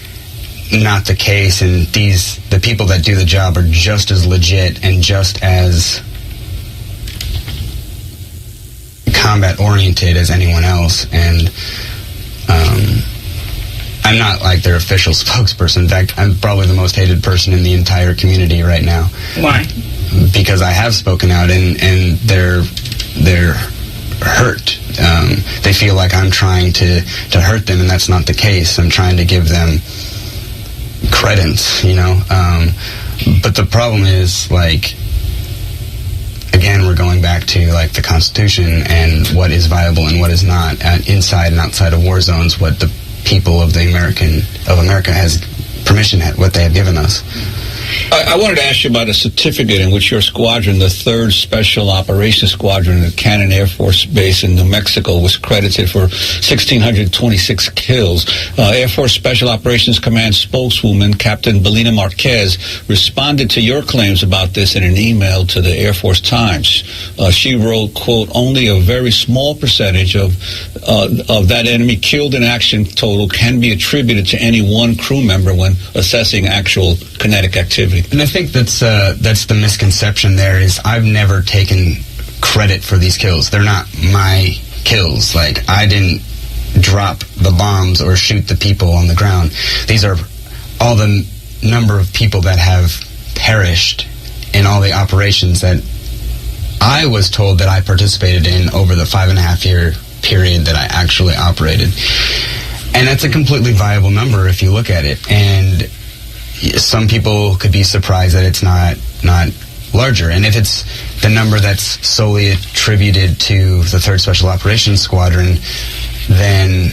Speaker 13: not the case. And the people that do the job are just as legit and just as combat oriented as anyone else. And I'm not like their official spokesperson. In fact, I'm probably the most hated person in the entire community right now.
Speaker 6: Why?
Speaker 13: Because I have spoken out, and they're hurt. They feel like I'm trying to hurt them, and that's not the case. I'm trying to give them credence, you know. But the problem is, like, again, we're going back to, like, the Constitution and what is viable and what is not, inside and outside of war zones, what the people of America has permission, what they have given us.
Speaker 5: I wanted to ask you about a certificate in which your squadron, the 3rd Special Operations Squadron at Cannon Air Force Base in New Mexico, was credited for 1,626 kills. Air Force Special Operations Command spokeswoman Captain Belina Marquez responded to your claims about this in an email to the Air Force Times. She wrote, quote, only a very small percentage of that enemy killed in action total can be attributed to any one crew member when assessing actual kinetic activity.
Speaker 13: And I think that's the misconception there is I've never taken credit for these kills. They're not my kills. Like, I didn't drop the bombs or shoot the people on the ground. These are all the number of people that have perished in all the operations that I was told that I participated in over the 5.5-year period that I actually operated. And that's a completely viable number if you look at it. And some people could be surprised that it's not larger. And if it's the number that's solely attributed to the 3rd Special Operations Squadron, then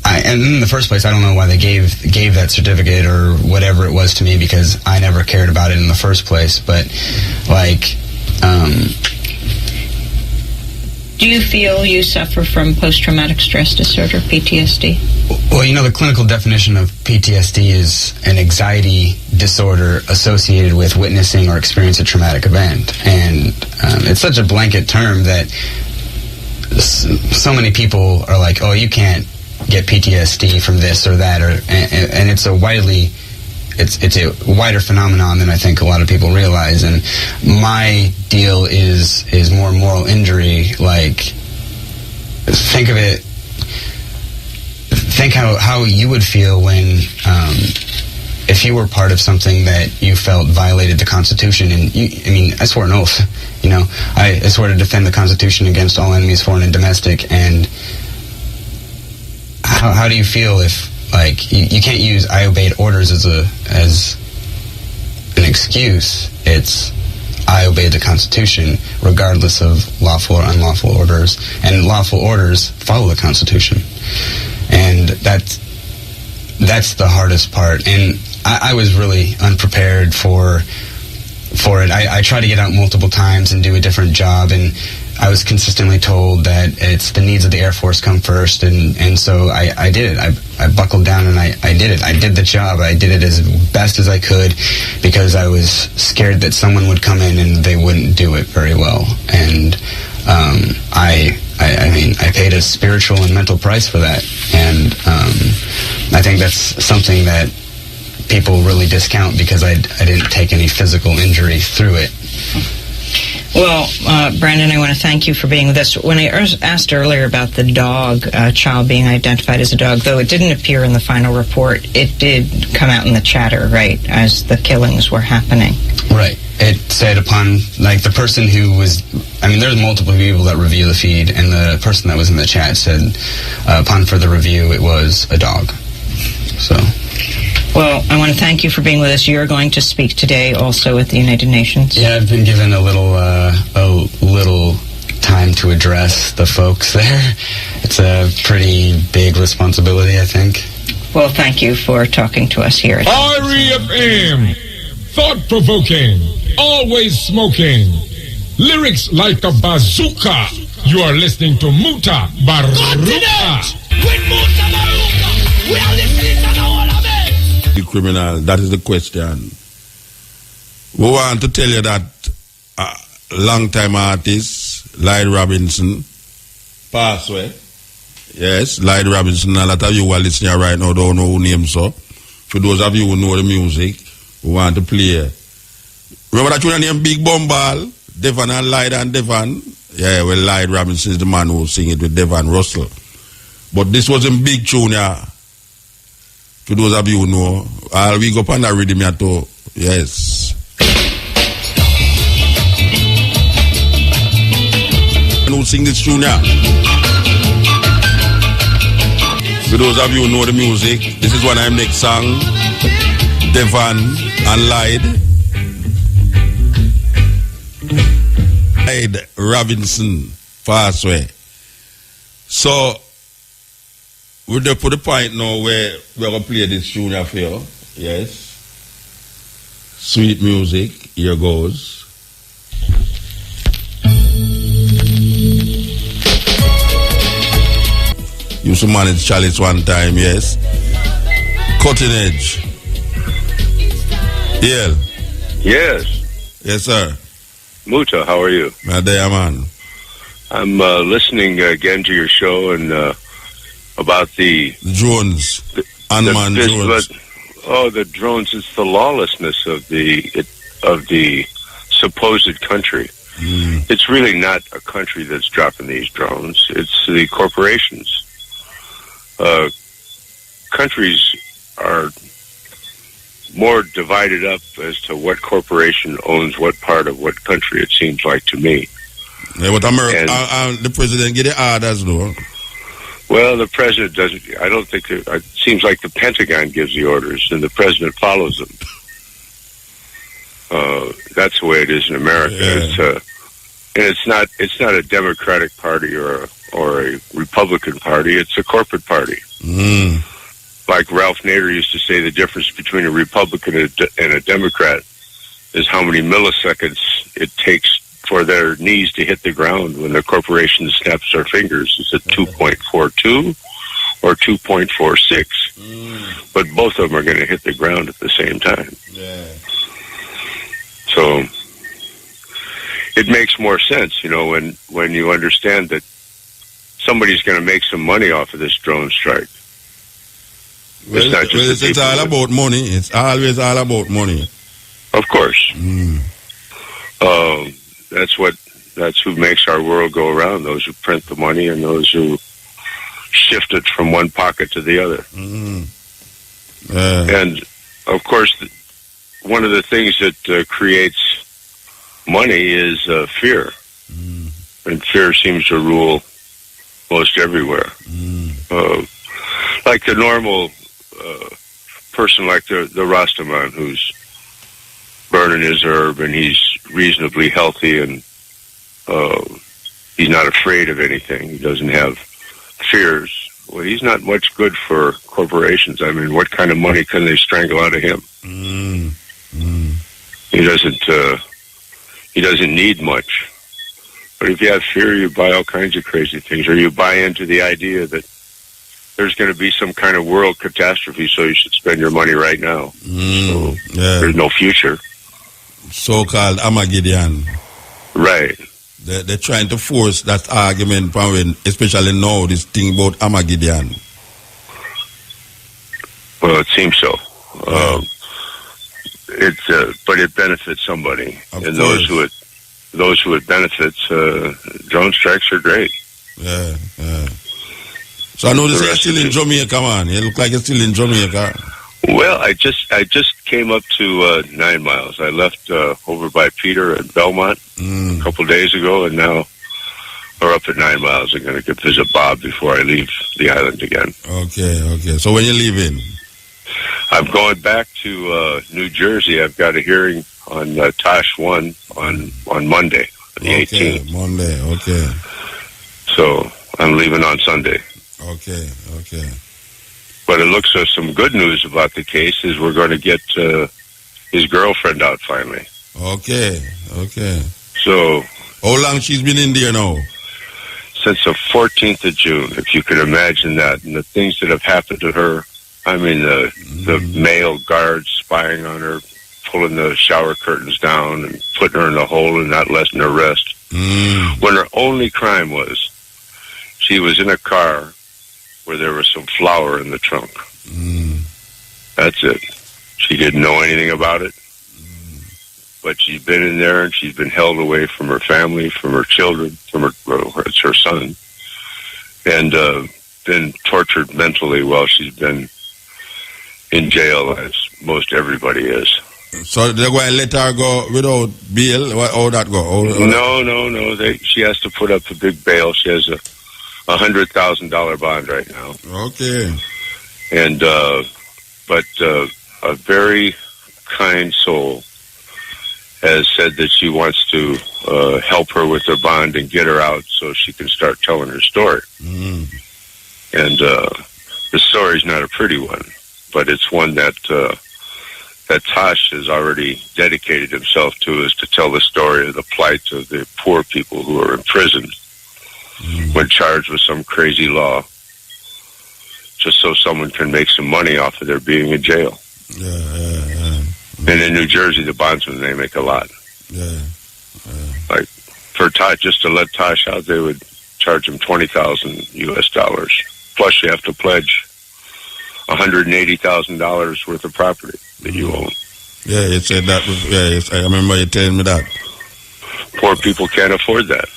Speaker 13: and in the first place, I don't know why they gave that certificate or whatever it was to me, because I never cared about it in the first place. But, like,
Speaker 6: do you feel you suffer from post-traumatic stress disorder, PTSD?
Speaker 13: Well, you know, the clinical definition of PTSD is an anxiety disorder associated with witnessing or experiencing a traumatic event. And it's such a blanket term that so many people are like, oh, you can't get PTSD from this or that. And it's a wider phenomenon than I think a lot of people realize. And my deal is more moral injury. Like, think of it. Think how you would feel when, if you were part of something that you felt violated the Constitution. And I swore an oath. You know, I swore to defend the Constitution against all enemies, foreign and domestic. And how do you feel if, like, you can't use I obeyed orders as an excuse? It's I obeyed the Constitution regardless of lawful or unlawful orders, and lawful orders follow the Constitution. And that's the hardest part. And I was really unprepared for it. I tried to get out multiple times and do a different job, and I was consistently told that it's the needs of the Air Force come first, and so I did it. I buckled down and I did it. I did the job. I did it as best as I could because I was scared that someone would come in and they wouldn't do it very well. And I paid a spiritual and mental price for that. And I think that's something that people really discount because I didn't take any physical injury through it.
Speaker 6: Well, Brandon, I want to thank you for being with us. When I asked earlier about the dog, child being identified as a dog, though it didn't appear in the final report, it did come out in the chatter, right, as the killings were happening.
Speaker 13: Right. It said upon, like, the person who was, there's multiple people that review the feed, and the person that was in the chat said, upon further review, it was a dog. So...
Speaker 6: Well, I want to thank you for being with us. You're going to speak today also at the United Nations.
Speaker 13: Yeah, I've been given a little time to address the folks there. It's a pretty big responsibility, I think.
Speaker 6: Well, thank you for talking to us here.
Speaker 22: REFM, thought-provoking, always smoking, lyrics like a bazooka. You are listening to Mutabaruka.
Speaker 11: With Mutabaruka, we are listening to the whole of it.
Speaker 2: The criminal, that is the question. We want to tell you that long-time artist Lloyd Robinson passed away. Yes, Lloyd Robinson. A lot of you who are listening right now don't know who name so. For those of you who know the music, we want to play. Remember that tune named Big Bomball? Devon and Lloyd and Devon? Yeah, well, Lloyd Robinson is the man who sing it with Devon Russell. But this was a big tune, yeah. For those of you who know, I'll we go up on that rhythm here too. Yes. sing this tune now. For those of you who know the music, this is one of my next song. Devon and Lyde Robinson, Fastway. So, we're there for the point now where we're going to play this tune for you. Yes. Sweet music. Here goes. Used to manage Chalice one time, yes. Cutting Edge. Yeah.
Speaker 14: Yes.
Speaker 2: Yes, sir.
Speaker 14: Muta, how are you?
Speaker 2: My day, man.
Speaker 14: I'm listening again to your show and about the
Speaker 2: drones, unmanned drones.
Speaker 14: The drones! It's the lawlessness of the supposed country. It's really not a country that's dropping these drones. It's the corporations. Countries are more divided up as to what corporation owns what part of what country, it seems like to me.
Speaker 2: Yeah, but America, the president get the orders, though.
Speaker 14: Well, the president doesn't. I don't think it seems like the Pentagon gives the orders and the president follows them. That's the way it is in America. Yeah. It's not a Democratic Party or a Republican Party. It's a corporate party. Like Ralph Nader used to say, the difference between a Republican and a Democrat is how many milliseconds it takes for their knees to hit the ground when the corporation snaps their fingers. Is it 2.42 or 2.46? But both of them are going to hit the ground at the same time.
Speaker 2: Yeah.
Speaker 14: So it makes more sense, when you understand that somebody's going to make some money off of this drone strike.
Speaker 2: It's all about money. It's always all about money.
Speaker 14: Of course. That's who makes our world go around. Those who print the money and those who shift it from one pocket to the other. And of course, one of the things that creates money is fear, and fear seems to rule most everywhere. Like the normal person, like the Rastaman, who's burning his herb and he's reasonably healthy and he's not afraid of anything. He doesn't have fears. Well, he's not much good for corporations. I mean, what kind of money can they strangle out of him? He doesn't need much. But if you have fear, you buy all kinds of crazy things, or you buy into the idea that there's going to be some kind of world catastrophe, so you should spend your money right now. So there's no future.
Speaker 2: So-called Armageddon.
Speaker 14: Right.
Speaker 2: They're trying to force that argument, especially now, this thing about Armageddon.
Speaker 14: Well, it seems so. But it benefits somebody, and those who it benefits, drone strikes are great.
Speaker 2: Yeah. So I noticed you're still in Jamaica, man. You look like you're still in Jamaica.
Speaker 14: Well, I just came up to 9 miles. I left over by Peter at Belmont a couple days ago, and now we're up at 9 miles. I'm going to visit Bob before I leave the island again.
Speaker 2: Okay. So when you leaving?
Speaker 14: I'm going back to New Jersey. I've got a hearing on Tosh 1 on Monday, the 18th.
Speaker 2: Monday, okay.
Speaker 14: So I'm leaving on Sunday.
Speaker 2: Okay.
Speaker 14: But it looks like some good news about the case is we're going to get his girlfriend out finally.
Speaker 2: Okay.
Speaker 14: So
Speaker 2: how long she's been in there now?
Speaker 14: Since the 14th of June, if you can imagine that, and the things that have happened to her. I mean, the male guards spying on her, pulling the shower curtains down and putting her in a hole and not letting her rest. When her only crime was she was in a car where there was some flour in the trunk. That's it. She didn't know anything about it. But she's been in there and she's been held away from her family, from her children, it's her son, and been tortured mentally while she's been in jail, as most everybody is.
Speaker 2: So they're going to let her go without bail? How that go?
Speaker 14: No. She has to put up a big bail. She has a $100,000 bond right now.
Speaker 2: Okay.
Speaker 14: And but a very kind soul has said that she wants to help her with her bond and get her out so she can start telling her story.
Speaker 2: Mm.
Speaker 14: And the story's not a pretty one, but it's one that that Tosh has already dedicated himself to, is to tell the story of the plight of the poor people who are imprisoned when charged with some crazy law, just so someone can make some money off of their being in jail.
Speaker 2: Yeah.
Speaker 14: And in New Jersey, the bondsmen, they make a lot.
Speaker 2: Yeah.
Speaker 14: Like for Tosh, just to let Tosh out, they would charge him $20,000 US. Plus, you have to pledge $180,000 worth of property that you own.
Speaker 2: Yeah, you said that. I remember you telling me that.
Speaker 14: Poor people can't afford that.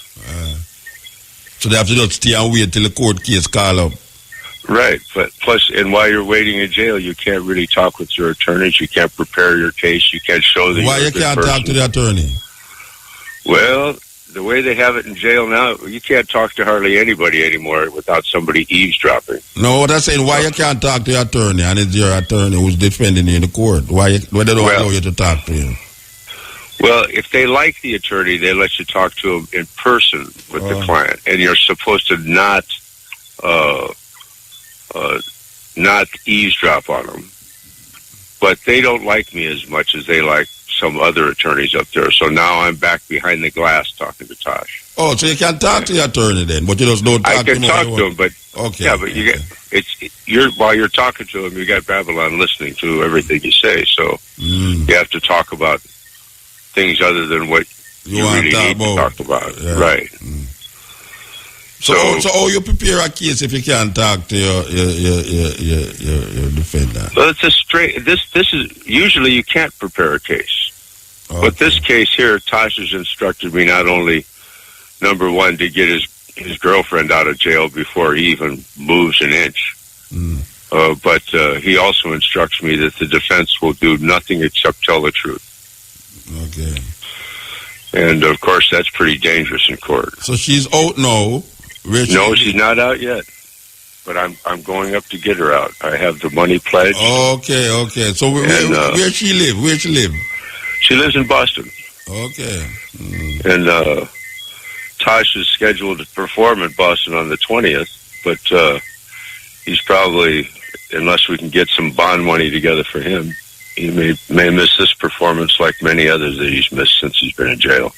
Speaker 2: So they have to just stay and wait till the court case call up.
Speaker 14: Right, but plus, and while you're waiting in jail, you can't really talk with your attorneys. You can't prepare your case. You can't show that.
Speaker 2: Why
Speaker 14: you're
Speaker 2: you
Speaker 14: a good
Speaker 2: can't
Speaker 14: person.
Speaker 2: talk to the attorney?
Speaker 14: Well, the way they have it in jail now, you can't talk to hardly anybody anymore without somebody eavesdropping.
Speaker 2: No, what I'm saying, why you can't talk to your attorney, and it's your attorney who's defending you in the court? Why they don't allow you to talk to him?
Speaker 14: Well, if they like the attorney, they let you talk to him in person with the client, and you're supposed to not eavesdrop on them. But they don't like me as much as they like some other attorneys up there. So now I'm back behind the glass talking to Tosh.
Speaker 2: Oh, so you can talk to your attorney then, but you just don't talk to him.
Speaker 14: I can talk to him, but
Speaker 2: okay.
Speaker 14: Yeah, but while you're talking to him, you got Babylon listening to everything you say. So you have to talk about things other than what you really need to talk about.
Speaker 2: Yeah.
Speaker 14: Right.
Speaker 2: So how you prepare a case if you can't talk to your defendant?
Speaker 14: Well, it's a straight. This is usually you can't prepare a case, but this case here, Tosh has instructed me not only, number one, to get his girlfriend out of jail before he even moves an inch, but he also instructs me that the defense will do nothing except tell the truth.
Speaker 2: Okay.
Speaker 14: And of course, that's pretty dangerous in court.
Speaker 2: So she's out now.
Speaker 14: No, she's not out yet. But I'm going up to get her out. I have the money pledged.
Speaker 2: Okay. So where she live? Where she live?
Speaker 14: She lives in Boston.
Speaker 2: Okay.
Speaker 14: And Tosh is scheduled to perform in Boston on the 20th, but he's probably, unless we can get some bond money together for him, he may miss this performance like many others that he's missed since he's been in jail.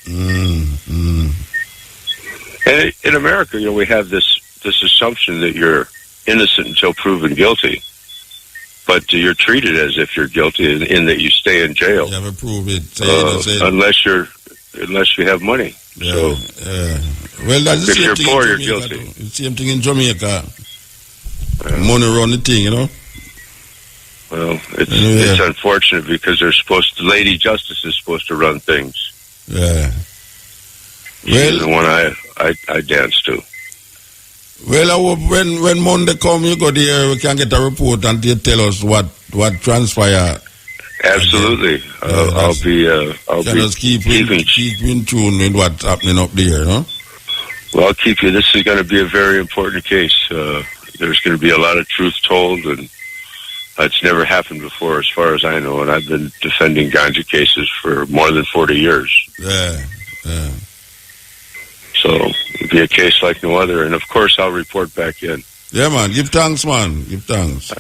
Speaker 14: And in America, we have this assumption that you're innocent until proven guilty, but you're treated as if you're guilty in that you stay in jail.
Speaker 2: You haven't proved it.
Speaker 14: Unless you have money.
Speaker 2: Yeah,
Speaker 14: so,
Speaker 2: well, that's the
Speaker 14: if
Speaker 2: same
Speaker 14: you're
Speaker 2: thing
Speaker 14: poor,
Speaker 2: in
Speaker 14: you're
Speaker 2: Jamaica,
Speaker 14: guilty.
Speaker 2: It's the same thing in Jamaica. Money run the thing,
Speaker 14: Well, it's unfortunate because Lady Justice is supposed to run things.
Speaker 2: Yeah.
Speaker 14: She's the one I dance to.
Speaker 2: Well, I hope when Monday come, you go there, we can get a report and you tell us what transpired.
Speaker 14: Absolutely. I'll
Speaker 2: just keep in tune with what's happening up there, no?
Speaker 14: Well, I'll keep you. This is going to be a very important case. There's going to be a lot of truth told, and it's never happened before, as far as I know. And I've been defending ganja cases for more than 40 years.
Speaker 2: Yeah.
Speaker 14: So it'll be a case like no other. And of course, I'll report back in.
Speaker 2: Yeah, man. Give thanks, man. Give thanks.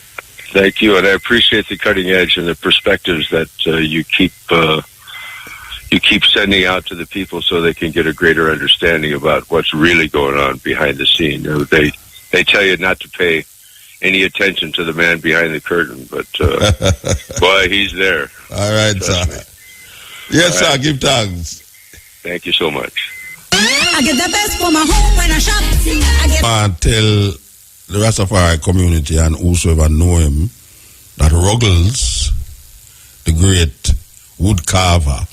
Speaker 14: Thank you, and I appreciate the cutting edge and the perspectives that you keep sending out to the people, so they can get a greater understanding about what's really going on behind the scene. They tell you not to pay any attention to the man behind the curtain, but boy, he's there.
Speaker 2: All right, sir. Yes, sir. Give thanks.
Speaker 14: Thank you so much.
Speaker 3: I get the best for my home when I shop.
Speaker 2: Tell the Rastafari community and whosoever know him that Ruggles, the great wood carver,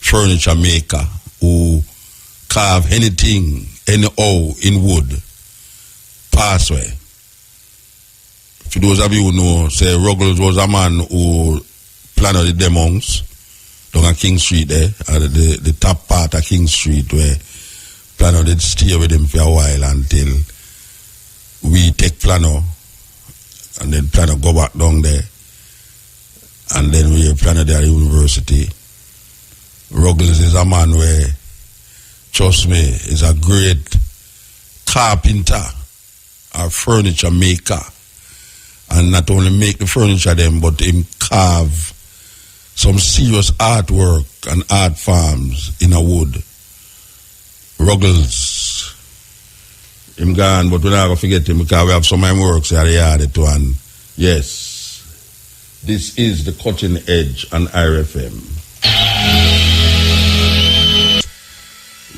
Speaker 2: furniture maker, who carve anything, anyhow in wood, pass away. For those of you who know, say Ruggles was a man who plan of the Demons down on King Street there, the top part of King Street where Plano did stay with him for a while until we take Plano and then Plano go back down there and then we Plano there at university. Ruggles is a man where, trust me, is a great carpenter or furniture maker. And not only make the furniture them, but him carve some serious artwork and art forms in a wood. Ruggles. Him gone, but we're not going to forget him because we have some of him works at the yard too. And yes, this is the cutting edge on RFM.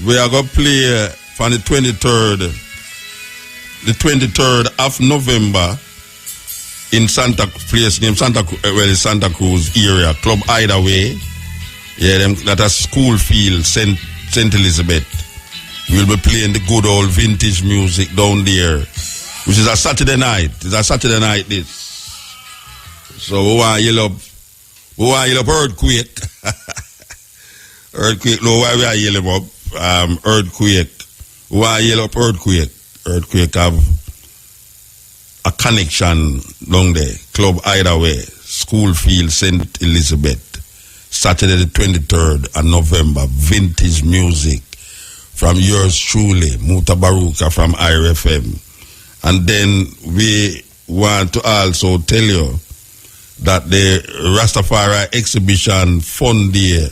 Speaker 2: We are going to play for the 23rd of November in Santa Cruz area, Club Hideaway. Yeah, them that a school field, St. Elizabeth. We'll be playing the good old vintage music down there, which is a Saturday night. It's a Saturday night this. So we want to yell up earthquake. Earthquake, no, why we are yelling up? Earthquake. We want to yell up earthquake. Earthquake have a connection down there. Club Hideaway, School Field, St. Elizabeth. Saturday the 23rd of November. Vintage music from yours truly, Mutabaruka from RFM. And then we want to also tell you that the Rastafari exhibition fun day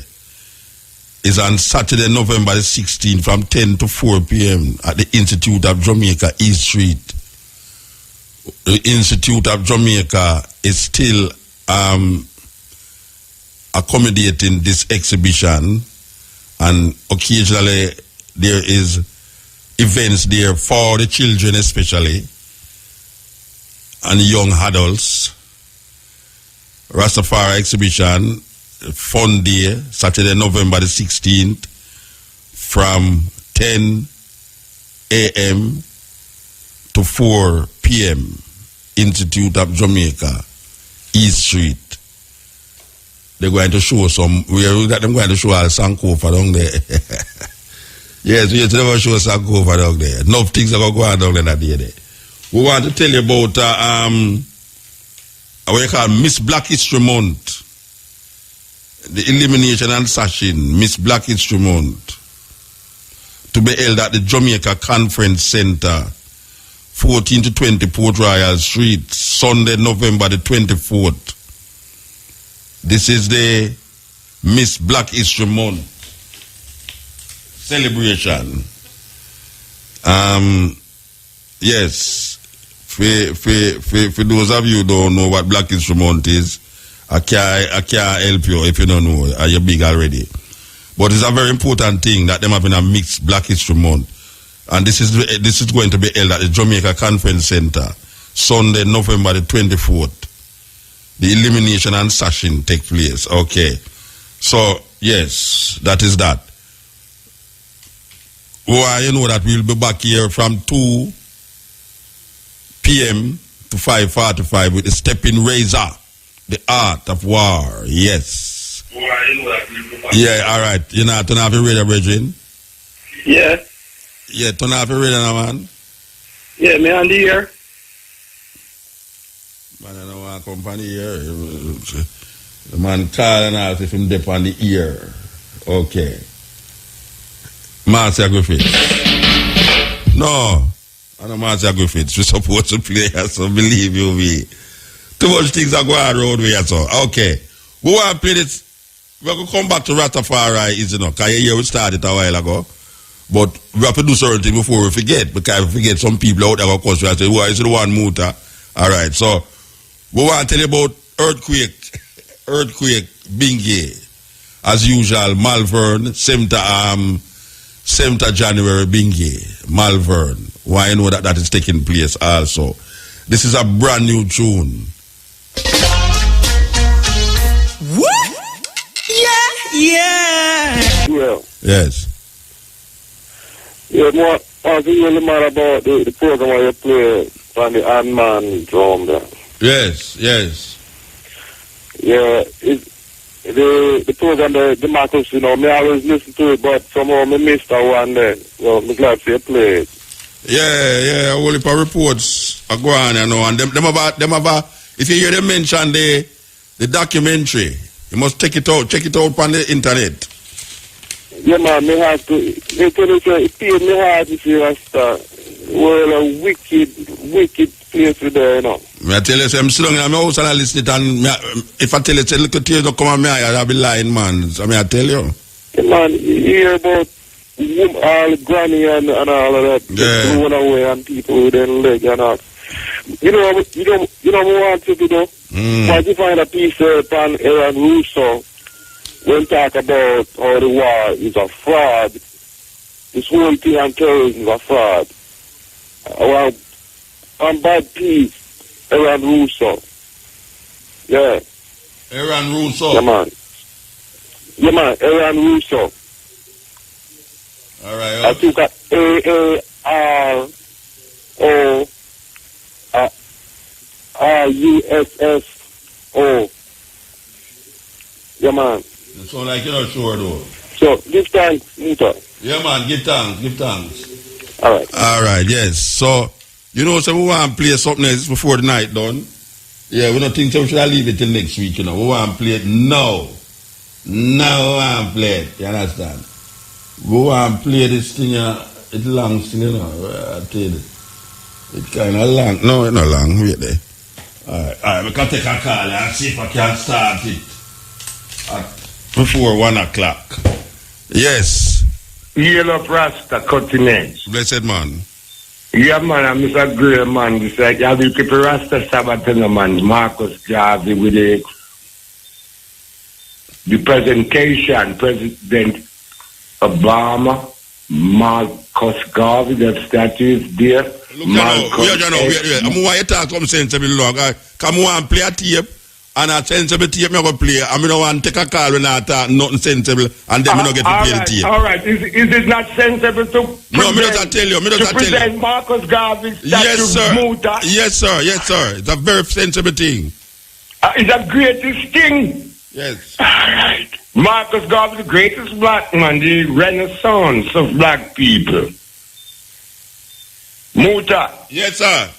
Speaker 2: is on Saturday, November the 16th from 10 to 4 p.m. at the Institute of Jamaica, East Street. The Institute of Jamaica is still accommodating this exhibition, and occasionally there is events there for the children especially and young adults. Rastafari exhibition fun day, Saturday, November the 16th from 10 a.m. to 4 p.m. Institute of Jamaica, East Street. They're going to show some, they're going to show our Sankofa down there. Yes, we never show Sankofa down there. Enough things are going to go on down there that day. We want to tell you about what you call Miss Black History Month. The elimination and sashing, Miss Black History Month, to be held at the Jamaica Conference Center, 14 to 20 Port Royal Street, Sunday, November the 24th. This is the Miss Black History Month celebration. Yes, for those of you who don't know what Black History Month is, I can't help you if you don't know. You're big already. But it's a very important thing that them having a mixed Black History Month. And this is going to be held at the Jamaica Conference Center, Sunday, November the 24th. The elimination and sashing take place. Okay. So, yes, that is that. Well, you know that we'll be back here from 2 p.m. to 5:45 with the Stepping Razor. The art of war, yes. Yeah, all right. You know, turn off your radio, Bridget.
Speaker 15: Yeah.
Speaker 2: Yeah, turn off your radio now, man.
Speaker 15: Yeah, me on the air.
Speaker 2: Man, I don't want to come on the ear. The man calling us if him dip on the ear. Okay. Marcia Griffith. No, I don't Marcia Griffith. We're supposed to play, so believe you me. Too much things are going around here, so. Okay. We want to play this. We're going to come back to Rastafari, is it not? Because we started a while ago. But we have to do certain things before we forget. Because we forget some people out there, of course, we have to say, who is the one Muta? All right. So, we want to tell you about earthquake, Bingy. As usual, Malvern, 7th January, Bingy, Malvern. Why you know that is taking place also. This is a brand new tune.
Speaker 3: What? Yeah.
Speaker 2: Yes.
Speaker 15: Yeah, more really mad about the program where you play on the Ant-Man drum there.
Speaker 2: Yes.
Speaker 15: Yeah, the program, the Marcus, you know, me always listen to it, but somehow me missed that one then. Well, I'm glad you play it.
Speaker 2: Yeah, all the reports are going, you know, and them have if you hear them mention the documentary, you must check it out on the internet.
Speaker 15: Yeah, man, me have to, it paid me hard to see Rasta. Well, a wicked place with there, you know.
Speaker 2: I tell you, I'm sitting in my house and I listen to it, and if I tell you, look at tears don't come on me, I'll be lying, man. So I tell you.
Speaker 15: Yeah, man, you hear about all granny and all of that, blowing away and people with their leg and all. You know what I want you to do? Why you find a piece on Aaron Russo when talk about how the war is a fraud. This whole thing on terrorism is a fraud. Well, on bad peace, Aaron Russo. Yeah.
Speaker 2: Aaron Russo.
Speaker 15: Yeah, man. Yeah, man, Aaron Russo.
Speaker 2: All right.
Speaker 15: I think AARORUSSO. Yeah, man.
Speaker 2: That sound like you're not sure, though.
Speaker 15: So, give thanks, Muta.
Speaker 2: Yeah, man, give thanks.
Speaker 15: All right,
Speaker 2: yes. So, you know, so we want to play something else before the night done. Yeah, we don't think so we should leave it till next week, you know. We want to play it now. Now we want to play it, you understand? We want to play this thing, it's long thing, you know. I tell you, it's kind of long. No, it's not long. Wait there. All right, we can take a call and see if I can start it before 1 o'clock. Yes.
Speaker 7: Heal up Rasta, cutting edge.
Speaker 2: Blessed man.
Speaker 7: Yeah, man, I'm Mr. Gray, man. It's like, I will keep a Rasta Sabbath, man. Marcus Garvey with the presentation, President Obama, Marcus Garvey, that statue is there.
Speaker 2: Look, wait. I'm going to talk some sensible long. Come on, play a tape. And a sensible tape I'm going to play. I don't want to take a call when I talk nothing sensible and then I don't get to play the tape.
Speaker 7: All right. Is it not sensible to present Marcus Garvey statue Muta?
Speaker 2: Yes, sir. It's a very sensible thing.
Speaker 7: It's the greatest thing.
Speaker 2: Yes.
Speaker 7: All right. Marcus Garvey, the greatest black man, the renaissance of black people. Muta.
Speaker 2: Yes, sir.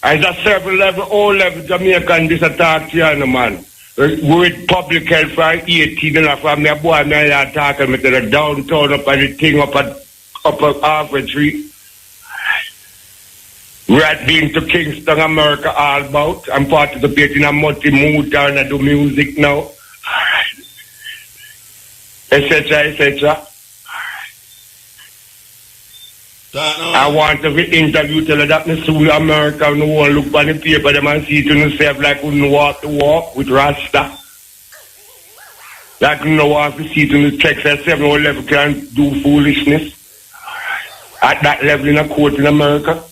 Speaker 7: As a 7-level, O-level Jamaican, this attack here, man. With public health for 18 and for me, boy, me attack me to the downtown up at the thing up at Harvard Street. Right being to Kingston, America, all about. I'm participating in a multi-mood and I do music now. Etc. I want to interview tell her that me see America no one look on the paper them and see it to themselves like we don't walk the walk with Rasta. Like we don't want to see it in the Texas 7-11 can do foolishness. At that level in a court in America.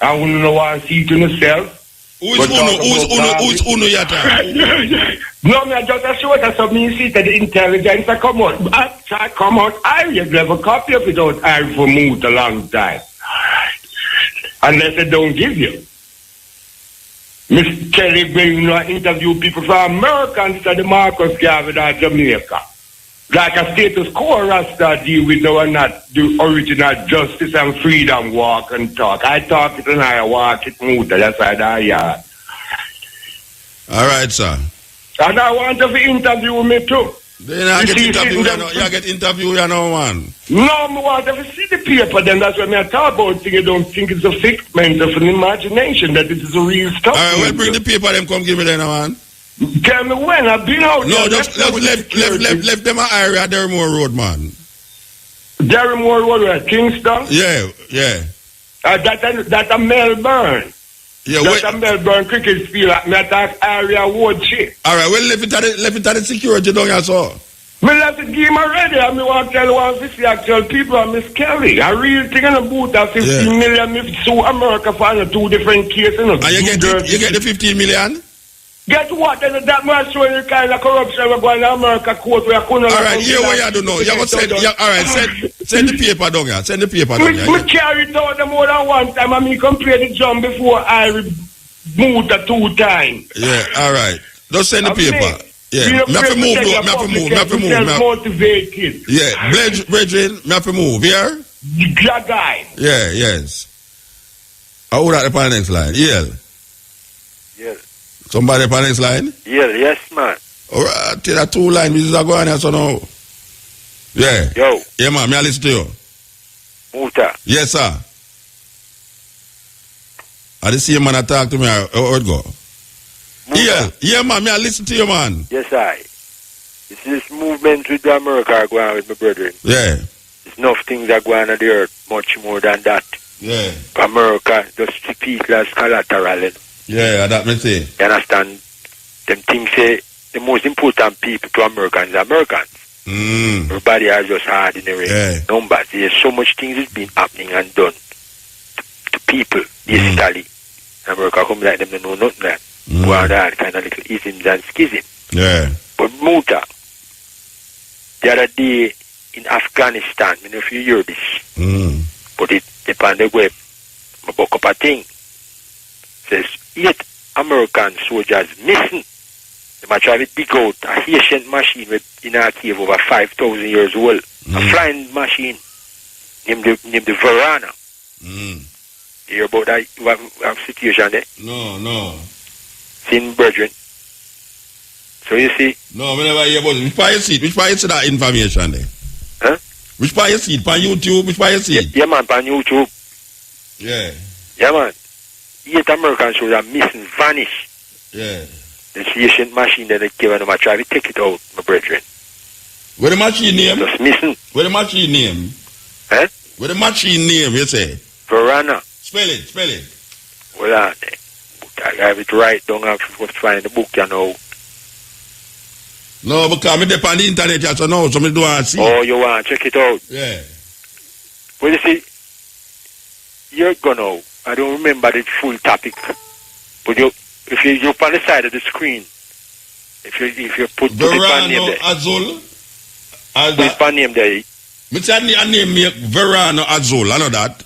Speaker 7: And we don't want to see it in themselves.
Speaker 2: Who's Uno yata?
Speaker 7: No, me just a show that some me see that the intelligence come out. I have never copy of it without I for moved a long time. Unless they don't give you. Miss Kelly bring interview people from America and this is the Marcus Garvey of Jamaica. Like a status quo Rasta deal with no one not the original justice and freedom walk and talk. I talk it and I walk it move. That's why I yard.
Speaker 2: All right, sir.
Speaker 7: And I want to interview me too.
Speaker 2: Then I get interview, you get interview, you know, one.
Speaker 7: No, I want to see the paper, then that's what I talk about. You don't think it's a figment of an imagination, that it is a real stuff.
Speaker 2: All right, well, bring the paper, them come give me then, man.
Speaker 7: Tell me when, I've been out
Speaker 2: no,
Speaker 7: there.
Speaker 2: Just left them an area at Derrimore Road, man.
Speaker 7: Derrimore Road, where? Kingston?
Speaker 2: Yeah.
Speaker 7: That's a Melbourne.
Speaker 2: Yeah,
Speaker 7: that's a Melbourne cricket field. That area wood shit.
Speaker 2: All right, well, left it at the security down here, so.
Speaker 7: Me left the game already. I want to tell 150 actual people and Miss Kelly. A real thing in the boot of 15 million. If sue America for 2 different cases.
Speaker 2: And you get the 15 million?
Speaker 7: Get what? That man showing the kind of corruption we're going to America court where I couldn't.
Speaker 2: All right, here what you do know. You go send. All right, send the paper down here. Send the paper down here.
Speaker 7: Me carry it out more than one time. I mean, play the drum before I moved 2 times.
Speaker 2: Yeah, all right. Just send the paper. Yeah, me have to move, though. Me have to move.
Speaker 7: Motivated.
Speaker 2: Yeah, brethren, me have to move, yeah?
Speaker 7: Guy.
Speaker 2: Yeah, yes. How would that upon the next line? Yeah.
Speaker 19: Yeah.
Speaker 2: Somebody upon the next line?
Speaker 19: Yeah, yes, man.
Speaker 2: Alright, tell that 2 line, business are going on, so now. Yeah.
Speaker 19: Yo.
Speaker 2: Yeah, man, me I listen to you.
Speaker 19: Muta.
Speaker 2: Yes, sir. I didn't see a man that talk to me, how it go? Yeah, man, me I listen to you, man.
Speaker 19: Yes, I. It's this movement with America are going on with my brethren.
Speaker 2: Yeah.
Speaker 19: There's enough things that go on the earth, much more than that.
Speaker 2: Yeah.
Speaker 19: America just see people as collateral.
Speaker 2: Yeah, that me say.
Speaker 19: You understand? Them things say the most important people to Americans are Americans. Everybody are just ordinary numbers. There's so much things that's been happening and done to people, basically. America come like them, they know nothing that. Go on that kind of little isms and schism.
Speaker 2: Yeah.
Speaker 19: But Muta, the other day in Afghanistan, I don't know if you hear this, but it upon the web, I book up a thing. Says 8 American soldiers missing. They might try to dig out a Haitian machine in a cave over 5,000 years old. A flying machine named the Verana. You hear about that have situation there?
Speaker 2: No.
Speaker 19: Sin brethren. So you see?
Speaker 2: No, I never hear about it. Which part you see? Which part you see that information there?
Speaker 19: Huh?
Speaker 2: Which part you see? On YouTube? Which part you see?
Speaker 19: Yeah, man, on YouTube.
Speaker 2: Yeah.
Speaker 19: Yeah, man. 8 American soldiers missing, vanish.
Speaker 2: Yeah.
Speaker 19: The Haitian machine that they give them, I try to take it out, my brethren.
Speaker 2: Where the machine name?
Speaker 19: Just missing.
Speaker 2: Where the machine name?
Speaker 19: Huh?
Speaker 2: Where the machine name, you say?
Speaker 19: Verana.
Speaker 2: Spell it.
Speaker 19: Well, I have it right. Don't have to find the book, you know.
Speaker 2: No, because I'm on the internet just now, so I do want to see.
Speaker 19: Oh, you want to check it out?
Speaker 2: Yeah.
Speaker 19: Well, you see, you're gonna, I don't remember the full topic, but if you're on the side of the screen, if you put the name there.
Speaker 2: Azul?
Speaker 19: Put the name there.
Speaker 2: Me say a name me Verano Azul, I know that.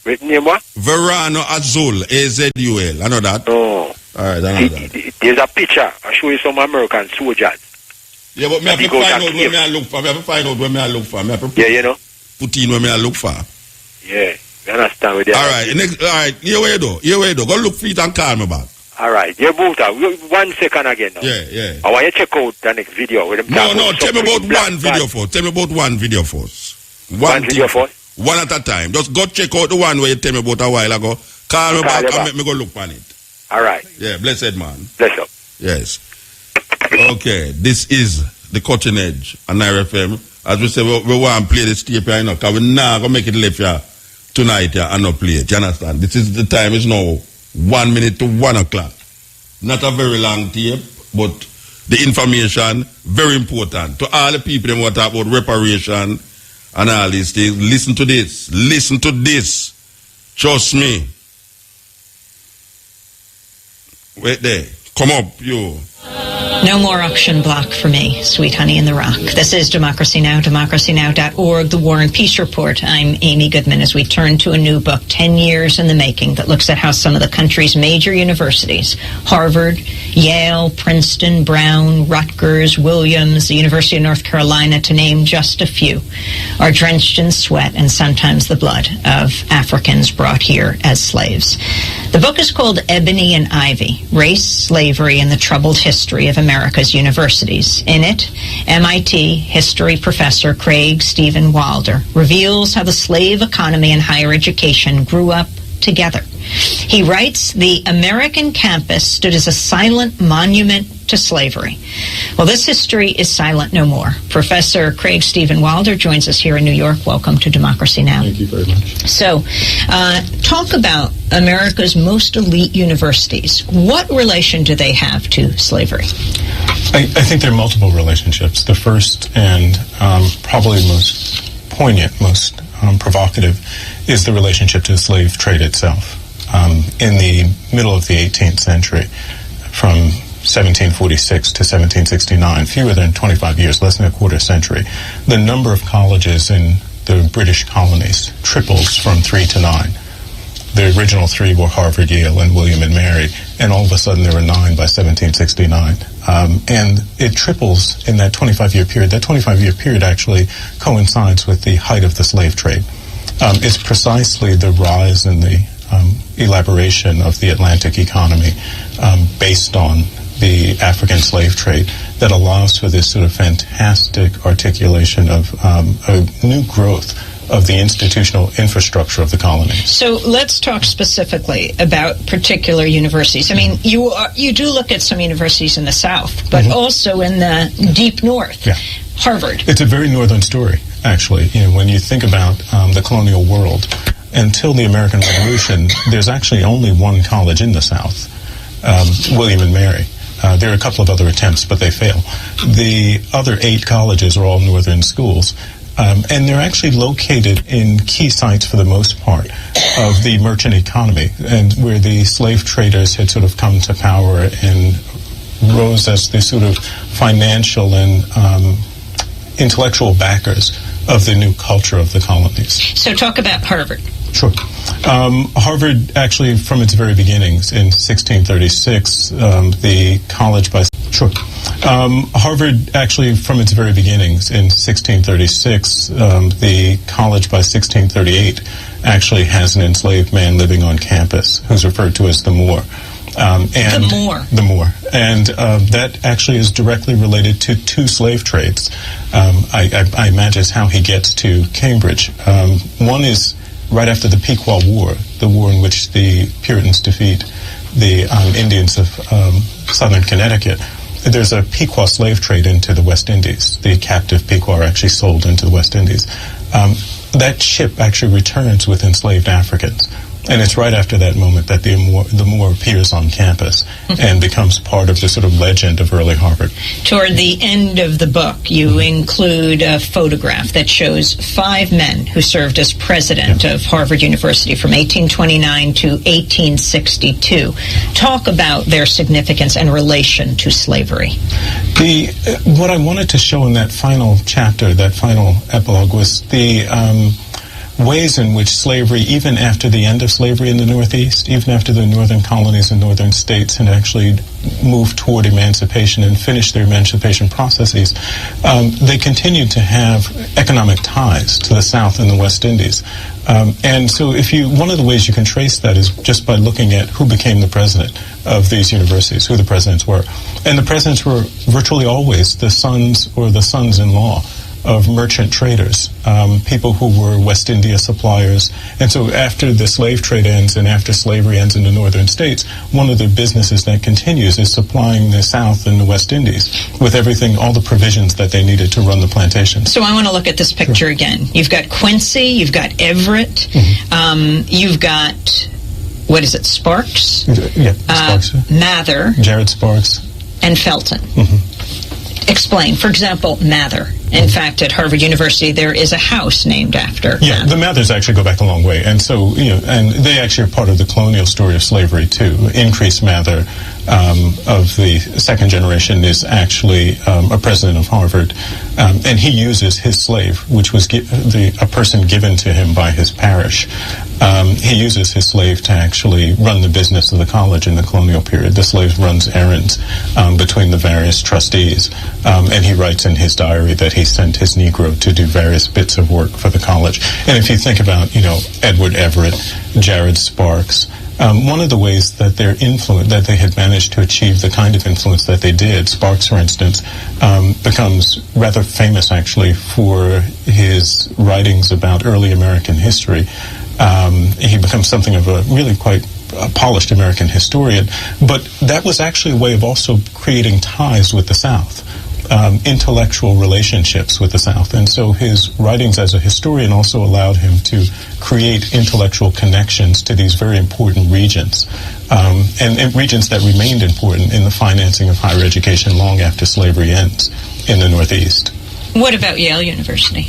Speaker 19: Wait, name what?
Speaker 2: Verano Azul, A-Z-U-L, I know that.
Speaker 19: No.
Speaker 2: Alright, I know that.
Speaker 19: There's a picture, I show you some American soldiers.
Speaker 2: Yeah, but me have to find out where me I look for. Me have to find out where me I look for. Me have to
Speaker 19: yeah, you know.
Speaker 2: Put in where me I look for.
Speaker 19: Yeah, you understand with that.
Speaker 2: Alright, here where you do. Go look for it and call me back.
Speaker 19: Alright, you're both out. 1 second again now.
Speaker 2: Yeah.
Speaker 19: I want you to check out the next video with them.
Speaker 2: No, tell me about one video first. Tell me about one video first.
Speaker 19: One video first?
Speaker 2: One at a time. Just go check out the one where you tell me about a while ago. Call me back and make me go look on it.
Speaker 19: Alright.
Speaker 2: Yeah, blessed man.
Speaker 19: Bless up.
Speaker 2: Yes. Okay, this is the Cutting Edge on IRFM. As we say, we want to play this tape here, because we're not going to make it left here tonight here and not play it. You understand? This is the time, it's now 1 minute to 1 o'clock. Not a very long tape, but the information, very important. To all the people who talk about reparation and all these things, listen to this. Listen to this. Trust me. Wait there. Come up, you.
Speaker 6: No more auction block for me, sweet honey in the rock. This is Democracy Now!, democracynow.org, the War and Peace Report. I'm Amy Goodman as we turn to a new book, 10 Years in the Making, that looks at how some of the country's major universities, Harvard, Yale, Princeton, Brown, Rutgers, Williams, the University of North Carolina, to name just a few, are drenched in sweat and sometimes the blood of Africans brought here as slaves. The book is called Ebony and Ivy, Race, Slavery, and the Troubled History of America's Universities. In it, MIT history professor Craig Stephen Wilder reveals how the slave economy and higher education grew up together. He writes, the American campus stood as a silent monument to slavery. Well, this history is silent no more. Professor Craig Stephen Wilder joins us here in New York. Welcome to Democracy Now!
Speaker 20: Thank you very much.
Speaker 6: So, talk about America's most elite universities. What relation do they have to slavery?
Speaker 20: I think there are multiple relationships. The first and probably most poignant, most provocative, is the relationship to the slave trade itself. In the middle of the 18th century, from 1746 to 1769, fewer than 25 years, less than a quarter century, the number of colleges in the British colonies triples from 3 to 9. The original 3 were Harvard, Yale, and William and Mary, and all of a sudden there were 9 by 1769. And it triples in that 25-year period. That 25-year period actually coincides with the height of the slave trade. It's precisely the rise and the elaboration of the Atlantic economy based on the African slave trade that allows for this sort of fantastic articulation of a new growth of the institutional infrastructure of the colonies.
Speaker 6: So let's talk specifically about particular universities. I mean, you do look at some universities in the South, but also in the deep North.
Speaker 20: Yeah.
Speaker 6: Harvard.
Speaker 20: It's a very northern story, actually. When you think about the colonial world, until the American Revolution, there's actually only one college in the South, William and Mary. There are a couple of other attempts, but they fail. The other 8 colleges are all northern schools. And they're actually located in key sites for the most part of the merchant economy, and where the slave traders had sort of come to power and rose as the sort of financial and intellectual backers of the new culture of the colonies.
Speaker 6: So talk about Harvard.
Speaker 20: Sure. Harvard, actually, from its very beginnings in 1636, the college by... Sure. Harvard, actually, from its very beginnings in 1636, the college by 1638 actually has an enslaved man living on campus who's referred to as the Moor. The Moor. And that actually is directly related to 2 slave trades. I imagine how he gets to Cambridge. One is right after the Pequot War, the war in which the Puritans defeat the Indians of southern Connecticut. There's a Pequot slave trade into the West Indies. The captive Pequot are actually sold into the West Indies. That ship actually returns with enslaved Africans. And it's right after that moment that the Moor appears on campus and becomes part of the sort of legend of early Harvard.
Speaker 6: Toward the end of the book, you include a photograph that shows 5 men who served as president of Harvard University from 1829 to 1862. Talk about their significance and relation to slavery.
Speaker 20: What I wanted to show in that final chapter, that final epilogue, was the ways in which slavery, even after the end of slavery in the Northeast, even after the northern colonies and northern states had actually moved toward emancipation and finished their emancipation processes, they continued to have economic ties to the South and the West Indies. And so one of the ways you can trace that is just by looking at who became the president of these universities, who the presidents were. And the presidents were virtually always the sons or the sons-in-law of merchant traders, people who were West India suppliers. And so after the slave trade ends and after slavery ends in the northern states, one of the businesses that continues is supplying the South and the West Indies with everything, all the provisions that they needed to run the plantations.
Speaker 6: So I want to look at this picture again. You've got Quincy, you've got Everett, you've got, what is it, Sparks?
Speaker 20: Yeah, Sparks.
Speaker 6: Mather.
Speaker 20: Jared Sparks.
Speaker 6: And Felton. Explain. For example, Mather. In fact, at Harvard University, there is a house named after
Speaker 20: Mather. The Mathers actually go back a long way. And so, and they actually are part of the colonial story of slavery, too. Increase Mather of the second generation is actually a president of Harvard. And he uses his slave, which was a person given to him by his parish. He uses his slave to actually run the business of the college in the colonial period. The slave runs errands between the various trustees. And he writes in his diary that he sent his Negro to do various bits of work for the college. And if you think about, Edward Everett, Jared Sparks, one of the ways that that they had managed to achieve the kind of influence that they did, Sparks, for instance, becomes rather famous, actually, for his writings about early American history. He becomes something of a really quite polished American historian. But that was actually a way of also creating ties with the South. Intellectual relationships with the South. And so his writings as a historian also allowed him to create intellectual connections to these very important regions, and regions that remained important in the financing of higher education long after slavery ends in the Northeast.
Speaker 6: What about Yale University?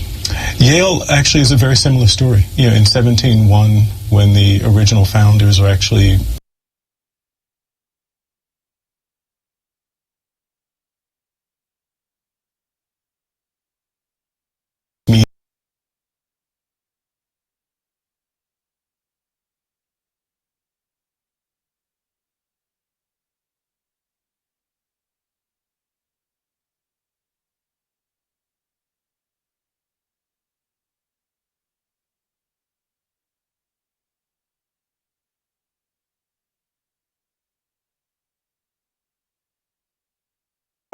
Speaker 20: Yale actually is a very similar story. In 1701, when the original founders are actually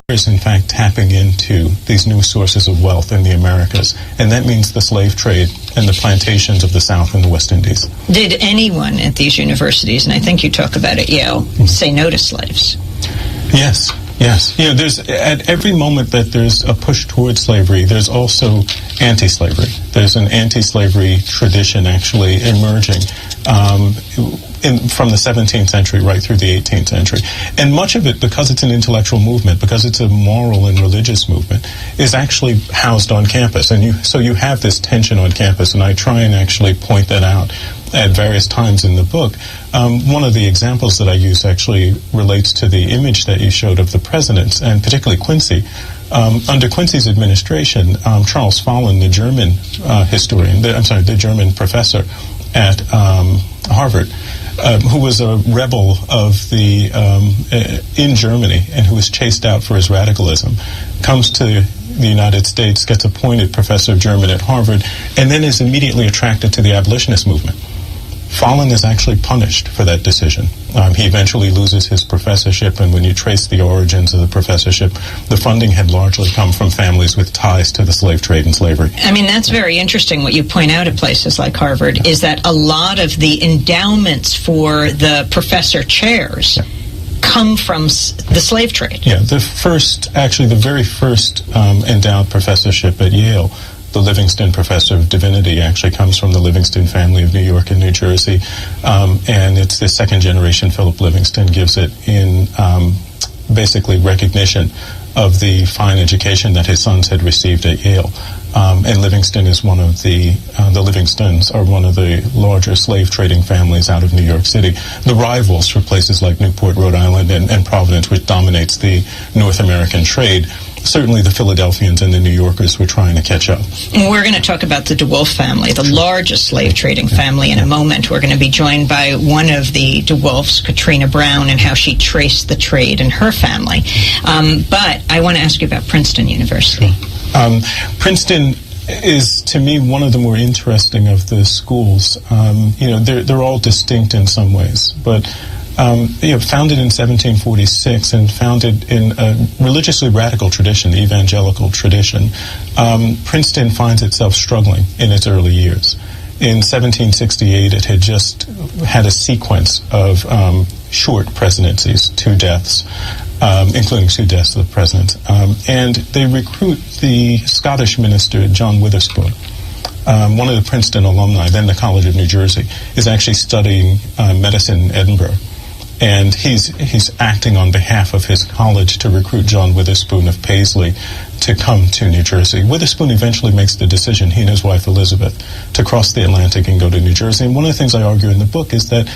Speaker 20: is in fact tapping into these new sources of wealth in the Americas, and that means the slave trade and the plantations of the South and the West Indies.
Speaker 6: Did anyone at these universities, and I think you talk about at Yale, say no to slaves?
Speaker 20: Yes. There's at every moment that there's a push towards slavery, there's also anti-slavery. There's an anti-slavery tradition actually emerging from the 17th century right through the 18th century. And much of it, because it's an intellectual movement, because it's a moral and religious movement, is actually housed on campus. And so you have this tension on campus, and I try and actually point that out at various times in the book. One of the examples that I use actually relates to the image that you showed of the presidents, and particularly Quincy. Under Quincy's administration, Charles Fallon, the German the German professor at Harvard, who was a rebel of in Germany and who was chased out for his radicalism, comes to the United States, gets appointed professor of German at Harvard, and then is immediately attracted to the abolitionist movement. Fallon is actually punished for that decision. He eventually loses his professorship, and when you trace the origins of the professorship, the funding had largely come from families with ties to the slave trade and slavery.
Speaker 6: I mean, that's very interesting. What you point out at places like Harvard is that a lot of the endowments for the professor chairs come from the slave trade.
Speaker 20: Yeah, the very first endowed professorship at Yale, the Livingston Professor of Divinity, actually comes from the Livingston family of New York and New Jersey, and it's the second generation Philip Livingston gives it in basically recognition of the fine education that his sons had received at Yale. And Livingston is one of the Livingstons are one of the larger slave trading families out of New York City, the rivals for places like Newport, Rhode Island, and Providence, which dominates the North American trade. Certainly the Philadelphians and the New Yorkers were trying to catch up.
Speaker 6: And we're going to talk about the DeWolf family, the largest slave trading family, in a moment. We're going to be joined by one of the DeWolfs, Katrina Brown, and how she traced the trade in her family. But I want to ask you about Princeton University.
Speaker 20: Princeton is, to me, one of the more interesting of the schools. They're all distinct in some ways, but founded in 1746 and founded in a religiously radical tradition, the evangelical tradition, Princeton finds itself struggling in its early years. In 1768, it had just had a sequence of short presidencies, 2 deaths, including 2 deaths of the president. And they recruit the Scottish minister, John Witherspoon. One of the Princeton alumni, then the College of New Jersey, is actually studying medicine in Edinburgh. And he's acting on behalf of his college to recruit John Witherspoon of Paisley to come to New Jersey. Witherspoon eventually makes the decision, he and his wife Elizabeth, to cross the Atlantic and go to New Jersey. And one of the things I argue in the book is that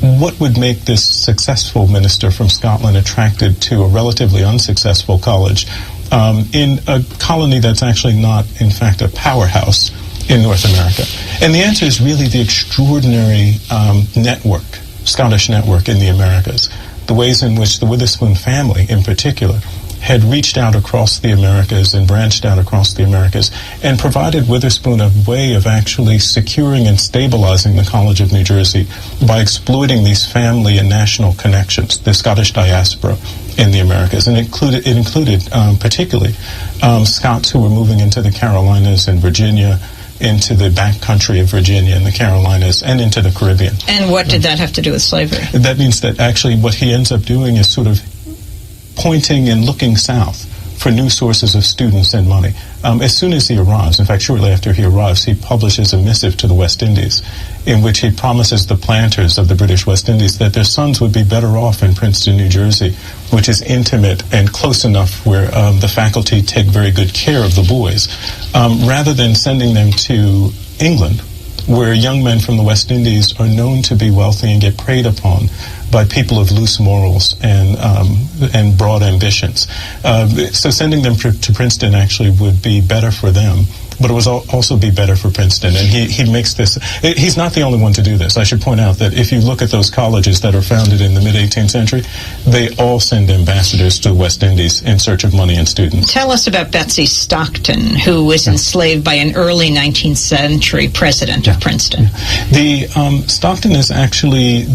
Speaker 20: what would make this successful minister from Scotland attracted to a relatively unsuccessful college in a colony that's actually not, in fact, a powerhouse in North America? And the answer is really the extraordinary Scottish network in the Americas, the ways in which the Witherspoon family, in particular, had reached out across the Americas and branched out across the Americas and provided Witherspoon a way of actually securing and stabilizing the College of New Jersey by exploiting these family and national connections, the Scottish diaspora in the Americas. And it included particularly Scots who were moving into the Carolinas and Virginia, into the backcountry of Virginia and the Carolinas, and into the Caribbean.
Speaker 6: And what did that have to do with slavery?
Speaker 20: That means that actually what he ends up doing is sort of pointing and looking south for new sources of students and money. As soon as he arrives, in fact, shortly after he arrives, he publishes a missive to the West Indies in which he promises the planters of the British West Indies that their sons would be better off in Princeton, New Jersey, which is intimate and close enough where the faculty take very good care of the boys, rather than sending them to England, where young men from the West Indies are known to be wealthy and get preyed upon by people of loose morals and broad ambitions. So sending them to Princeton actually would be better for them, but it would also be better for Princeton. And he makes this, he's not the only one to do this. I should point out that if you look at those colleges that are founded in the mid-18th century, they all send ambassadors to the West Indies in search of money and students.
Speaker 6: Tell us about Betsy Stockton, who was enslaved by an early 19th century president of Princeton.
Speaker 20: The Stockton is actually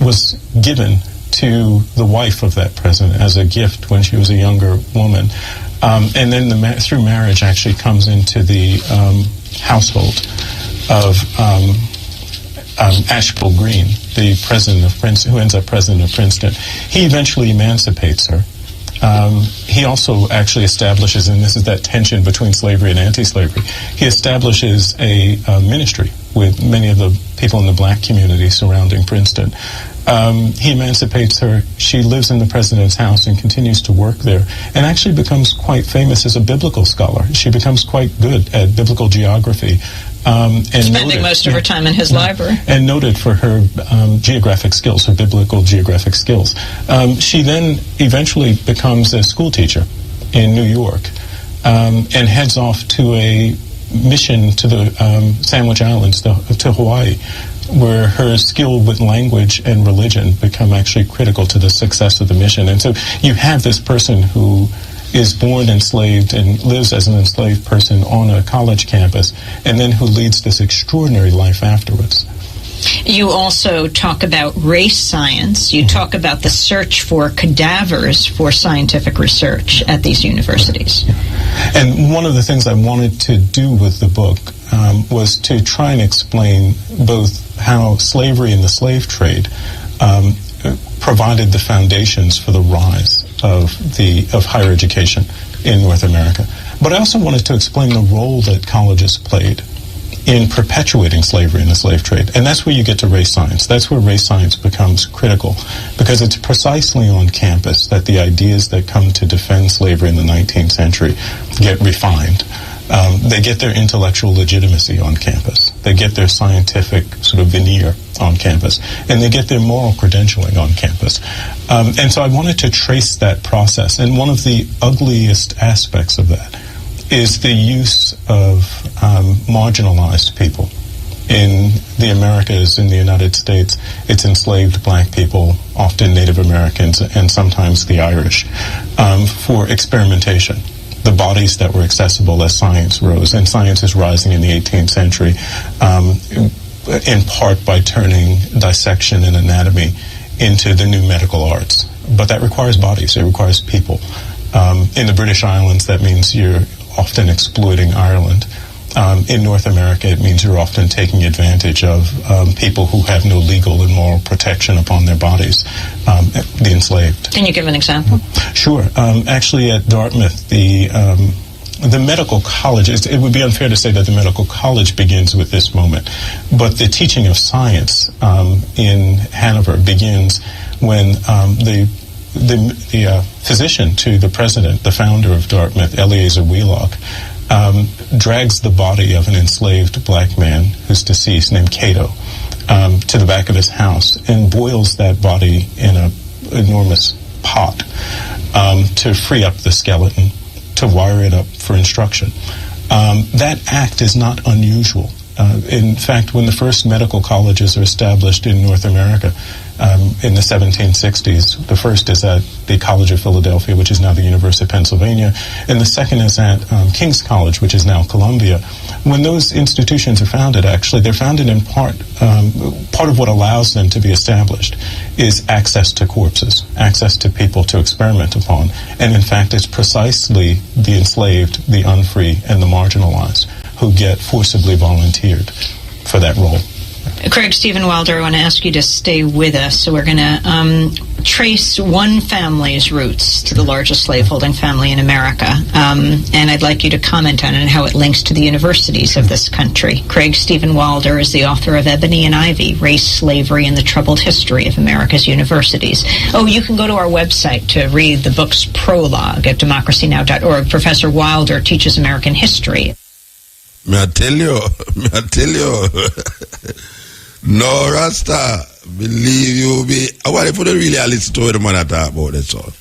Speaker 20: was given to the wife of that president as a gift when she was a younger woman. And then through marriage actually comes into the household of Asheville Green, the president of Princeton, who ends up president of Princeton. He eventually emancipates her. He also actually establishes, and this is that tension between slavery and anti-slavery, he establishes a ministry with many of the people in the black community surrounding Princeton. He emancipates her. She lives in the president's house and continues to work there, and actually becomes quite famous as a biblical scholar. She becomes quite good at biblical geography. And
Speaker 6: spending most of her time in his library.
Speaker 20: And noted for her geographic skills, her biblical geographic skills. She then eventually becomes a school teacher in New York and heads off to a mission to the Sandwich Islands, to Hawaii, where her skill with language and religion become actually critical to the success of the mission. And so you have this person who is born enslaved and lives as an enslaved person on a college campus, and then who leads this extraordinary life afterwards.
Speaker 6: You also talk about race science. You talk about the search for cadavers for scientific research at these universities.
Speaker 20: And one of the things I wanted to do with the book was to try and explain both how slavery and the slave trade provided the foundations for the rise of higher education in North America. But I also wanted to explain the role that colleges played in perpetuating slavery and the slave trade. And that's where you get to race science. That's where race science becomes critical, because it's precisely on campus that the ideas that come to defend slavery in the 19th century get refined. They get their intellectual legitimacy on campus. They get their scientific sort of veneer on campus. And they get their moral credentialing on campus. And so I wanted to trace that process. And one of the ugliest aspects of that is the use of marginalized people. In the Americas, in the United States, it's enslaved black people, often Native Americans, and sometimes the Irish, for experimentation. The bodies that were accessible as science rose, and science is rising in the 18th century, in part by turning dissection and anatomy into the new medical arts. But that requires bodies, it requires people. In the British Islands, that means you're often exploiting Ireland. In North America, it means you're often taking advantage of people who have no legal and moral protection upon their bodies, the enslaved.
Speaker 6: Can you give an example?
Speaker 20: Sure. Actually, at Dartmouth, the medical college, it would be unfair to say that the medical college begins with this moment, but the teaching of science in Hanover begins when the physician to the president, the founder of Dartmouth, Eleazar Wheelock, drags the body of an enslaved black man who's deceased, named Cato, to the back of his house and boils that body in an enormous pot to free up the skeleton, to wire it up for instruction. That act is not unusual. In fact, when the first medical colleges are established in North America in the 1760s, the first is at the College of Philadelphia, which is now the University of Pennsylvania, and the second is at King's College, which is now Columbia. When those institutions are founded, actually, they're founded in part of what allows them to be established is access to corpses, access to people to experiment upon. And in fact, it's precisely the enslaved, the unfree, and the marginalized who get forcibly volunteered for that role.
Speaker 6: Craig Stephen Wilder, I want to ask you to stay with us. So we're going to trace one family's roots to the largest slaveholding family in America. And I'd like you to comment on it and how it links to the universities of this country. Craig Stephen Wilder is the author of Ebony and Ivy, Race, Slavery, and the Troubled History of America's Universities. Oh, you can go to our website to read the book's prologue at democracynow.org. Professor Wilder teaches American history.
Speaker 2: I tell you. No, Rasta, believe you me. I want to really listen to what the man talk about, that's all.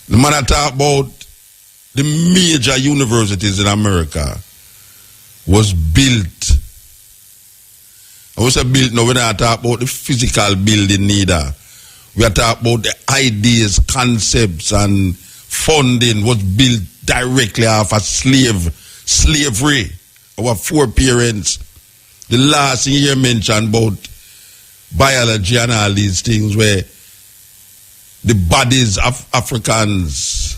Speaker 2: The man talk about the major universities in America was built. I was built now, we're not talking about the physical building neither. We are talking about the ideas, concepts, and funding was built directly off of slavery. Our foreparents. The last thing you mentioned about biology and all these things where the bodies of Africans,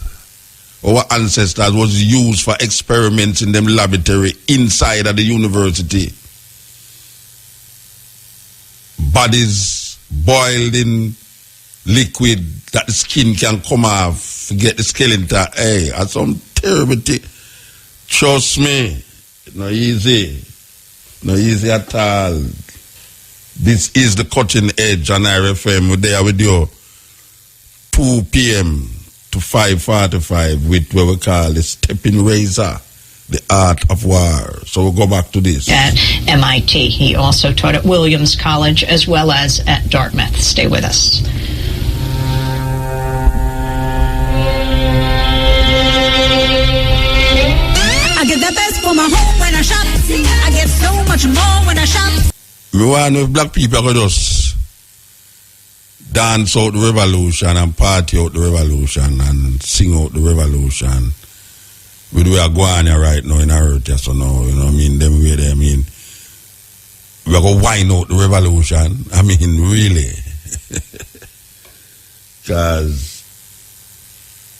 Speaker 2: our ancestors, was used for experiments in them laboratory inside of the university. Bodies boiled in liquid that the skin can come off, get the skeleton. Hey, that's some terrible thing. Trust me, not easy. Not easy at all. This is the cutting edge on RFM. We're there with you 2 p.m. to 5:45 with what we call the stepping razor, the art of war. So we'll go back to this.
Speaker 6: At MIT. He also taught at Williams College as well as at Dartmouth. Stay with us.
Speaker 3: I get the best for my home when I shop. I get so much more when I shop.
Speaker 2: We want with black people could just dance out the revolution and party out the revolution and sing out the revolution. With we are going here right now in our earth, yes or no, you know what I mean? Them way there, I mean, we are going to whine out the revolution. I mean, really. Because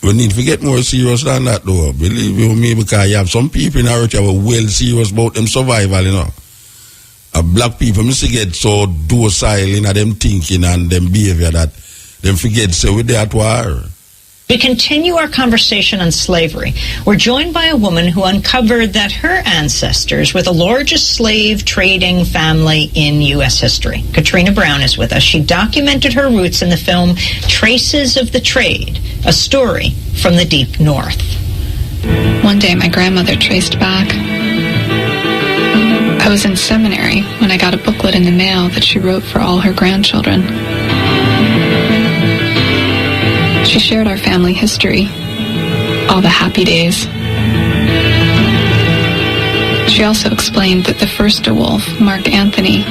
Speaker 2: we need to get more serious than that, though. Believe you me, because you have some people in our earth who are well serious about them survival, you know. Black people must get so docile in them thinking and them behavior that them forget so we're there at war.
Speaker 6: We continue our conversation on slavery. We're joined by a woman who uncovered that her ancestors were the largest slave trading family in U.S. history. Katrina Brown is with us. She documented her roots in the film Traces of the Trade, a story from the deep north.
Speaker 9: One day my grandmother traced back. I was in seminary when I got a booklet in the mail that she wrote for all her grandchildren. She shared our family history, all the happy days. She also explained that the first DeWolf, Mark Anthony,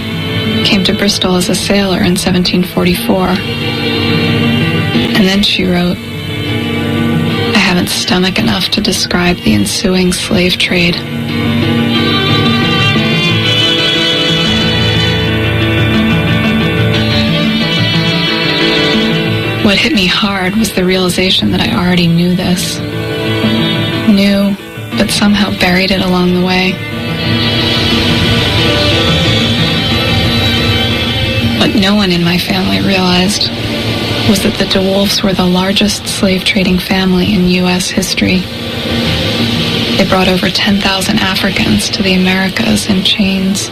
Speaker 9: came to Bristol as a sailor in 1744. And then she wrote, I haven't stomach enough to describe the ensuing slave trade. What hit me hard was the realization that I already knew this. Knew, but somehow buried it along the way. What no one in my family realized was that the DeWolfs were the largest slave trading family in U.S. history. They brought over 10,000 Africans to the Americas in chains.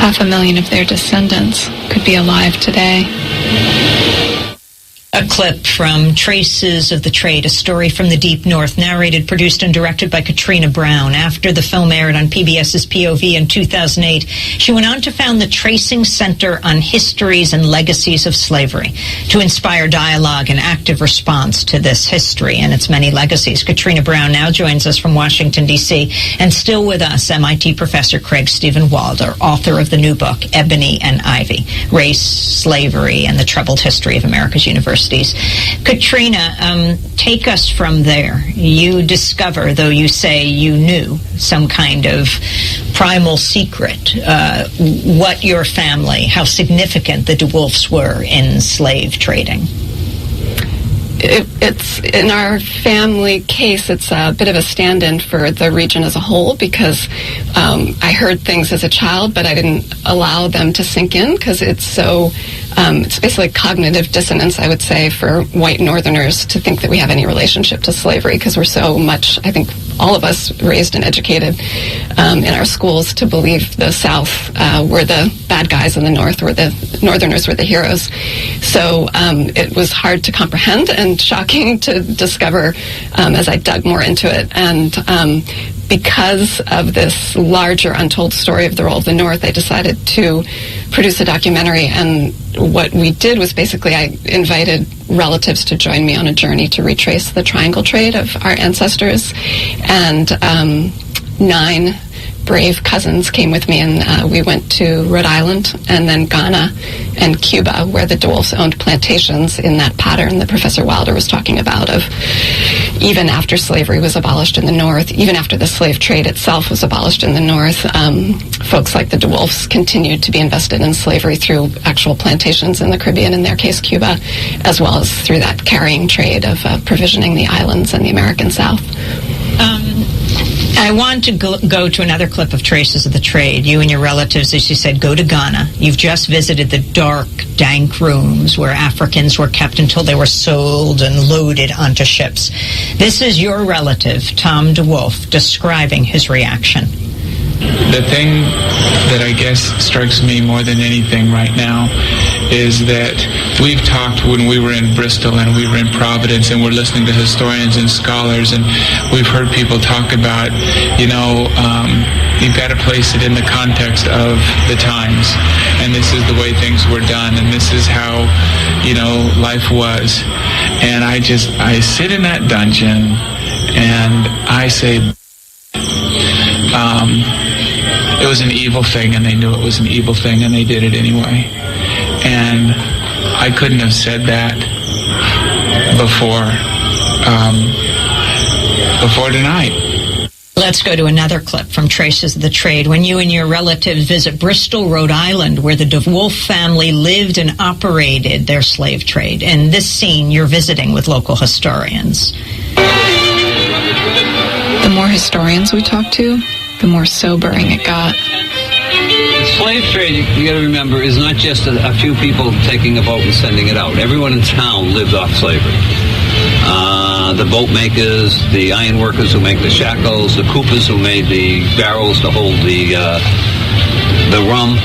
Speaker 9: 500,000 of their descendants could be alive today.
Speaker 6: A clip from Traces of the Trade, a story from the deep north, narrated, produced, and directed by Katrina Brown. After the film aired on PBS's POV in 2008, she went on to found the Tracing Center on Histories and Legacies of Slavery to inspire dialogue and active response to this history and its many legacies. Katrina Brown now joins us from Washington, D.C., and still with us, MIT professor Craig Stephen Walder, author of the new book, Ebony and Ivy, Race, Slavery, and the Troubled History of America's Universities. Katrina, take us from there. You discover, though you say you knew, some kind of primal secret, what your family, how significant the DeWolfs were in slave trading.
Speaker 9: It's in our family case, it's a bit of a stand-in for the region as a whole, because I heard things as a child, but I didn't allow them to sink in, because it's so it's basically cognitive dissonance, I would say, for white Northerners to think that we have any relationship to slavery, because we're so much, I think, all of us raised and educated in our schools to believe the South were the bad guys and the North were the Northerners were the heroes. So it was hard to comprehend and shocking to discover as I dug more into it. And because of this larger untold story of the role of the North, I decided to produce a documentary. And what we did was basically I invited relatives to join me on a journey to retrace the triangle trade of our ancestors. And 9 brave cousins came with me, and we went to Rhode Island and then Ghana and Cuba, where the DeWolfs owned plantations in that pattern that Professor Wilder was talking about, of even after slavery was abolished in the North, even after the slave trade itself was abolished in the North, folks like the DeWolfs continued to be invested in slavery through actual plantations in the Caribbean, in their case Cuba, as well as through that carrying trade of provisioning the islands and the American South.
Speaker 6: I want to go to another clip of Traces of the Trade. You and your relatives, as you said, go to Ghana. You've just visited the dark, dank rooms where Africans were kept until they were sold and loaded onto ships. This is your relative, Tom DeWolf, describing his reaction.
Speaker 12: The thing that I guess strikes me more than anything right now is that we've talked when we were in Bristol and we were in Providence, and we're listening to historians and scholars, and we've heard people talk about, you've got to place it in the context of the times, and this is the way things were done, and this is how, life was. And I sit in that dungeon and I say, it was an evil thing, and they knew it was an evil thing, and they did it anyway. And I couldn't have said that before tonight.
Speaker 6: Let's go to another clip from Traces of the Trade. When you and your relatives visit Bristol, Rhode Island, where the DeWolf family lived and operated their slave trade. In this scene, you're visiting with local historians.
Speaker 9: The more historians we talked to, the more sobering it got.
Speaker 21: The slave trade, you got to remember, is not just a few people taking a boat and sending it out. Everyone in town lived off slavery. The boat makers, the iron workers who make the shackles, the coopers who made the barrels to hold the rum,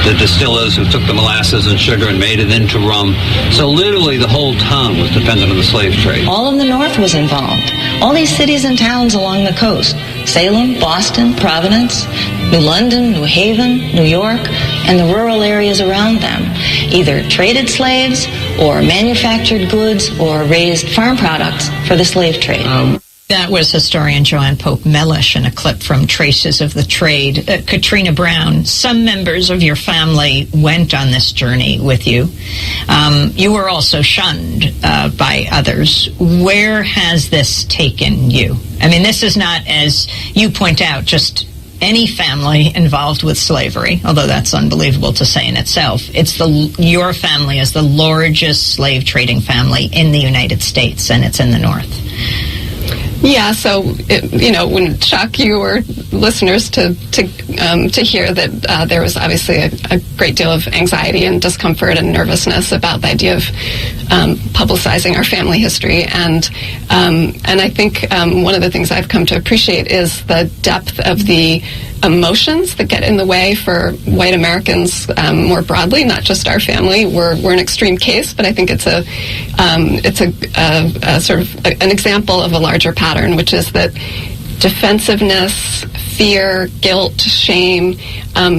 Speaker 21: the distillers who took the molasses and sugar and made it into rum. So literally the whole town was dependent on the slave trade.
Speaker 23: All of the North was involved. All these cities and towns along the coast. Salem, Boston, Providence, New London, New Haven, New York, and the rural areas around them either traded slaves or manufactured goods or raised farm products for the slave trade.
Speaker 6: That was historian Joanne Pope Mellish in a clip from Traces of the Trade. Katrina Brown, some members of your family went on this journey with you. You were also shunned by others. Where has this taken you? I mean, this is not, as you point out, just any family involved with slavery, although that's unbelievable to say in itself. It's your family is the largest slave trading family in the United States, and it's in the North.
Speaker 9: Yeah, so wouldn't shock you or listeners to hear that there was obviously a great deal of anxiety and discomfort and nervousness about the idea of publicizing our family history, and I think one of the things I've come to appreciate is the depth of the emotions that get in the way for white Americans more broadly, not just our family. We're an extreme case, but I think it's a sort of an example of a larger pattern, which is that defensiveness, fear, guilt, shame,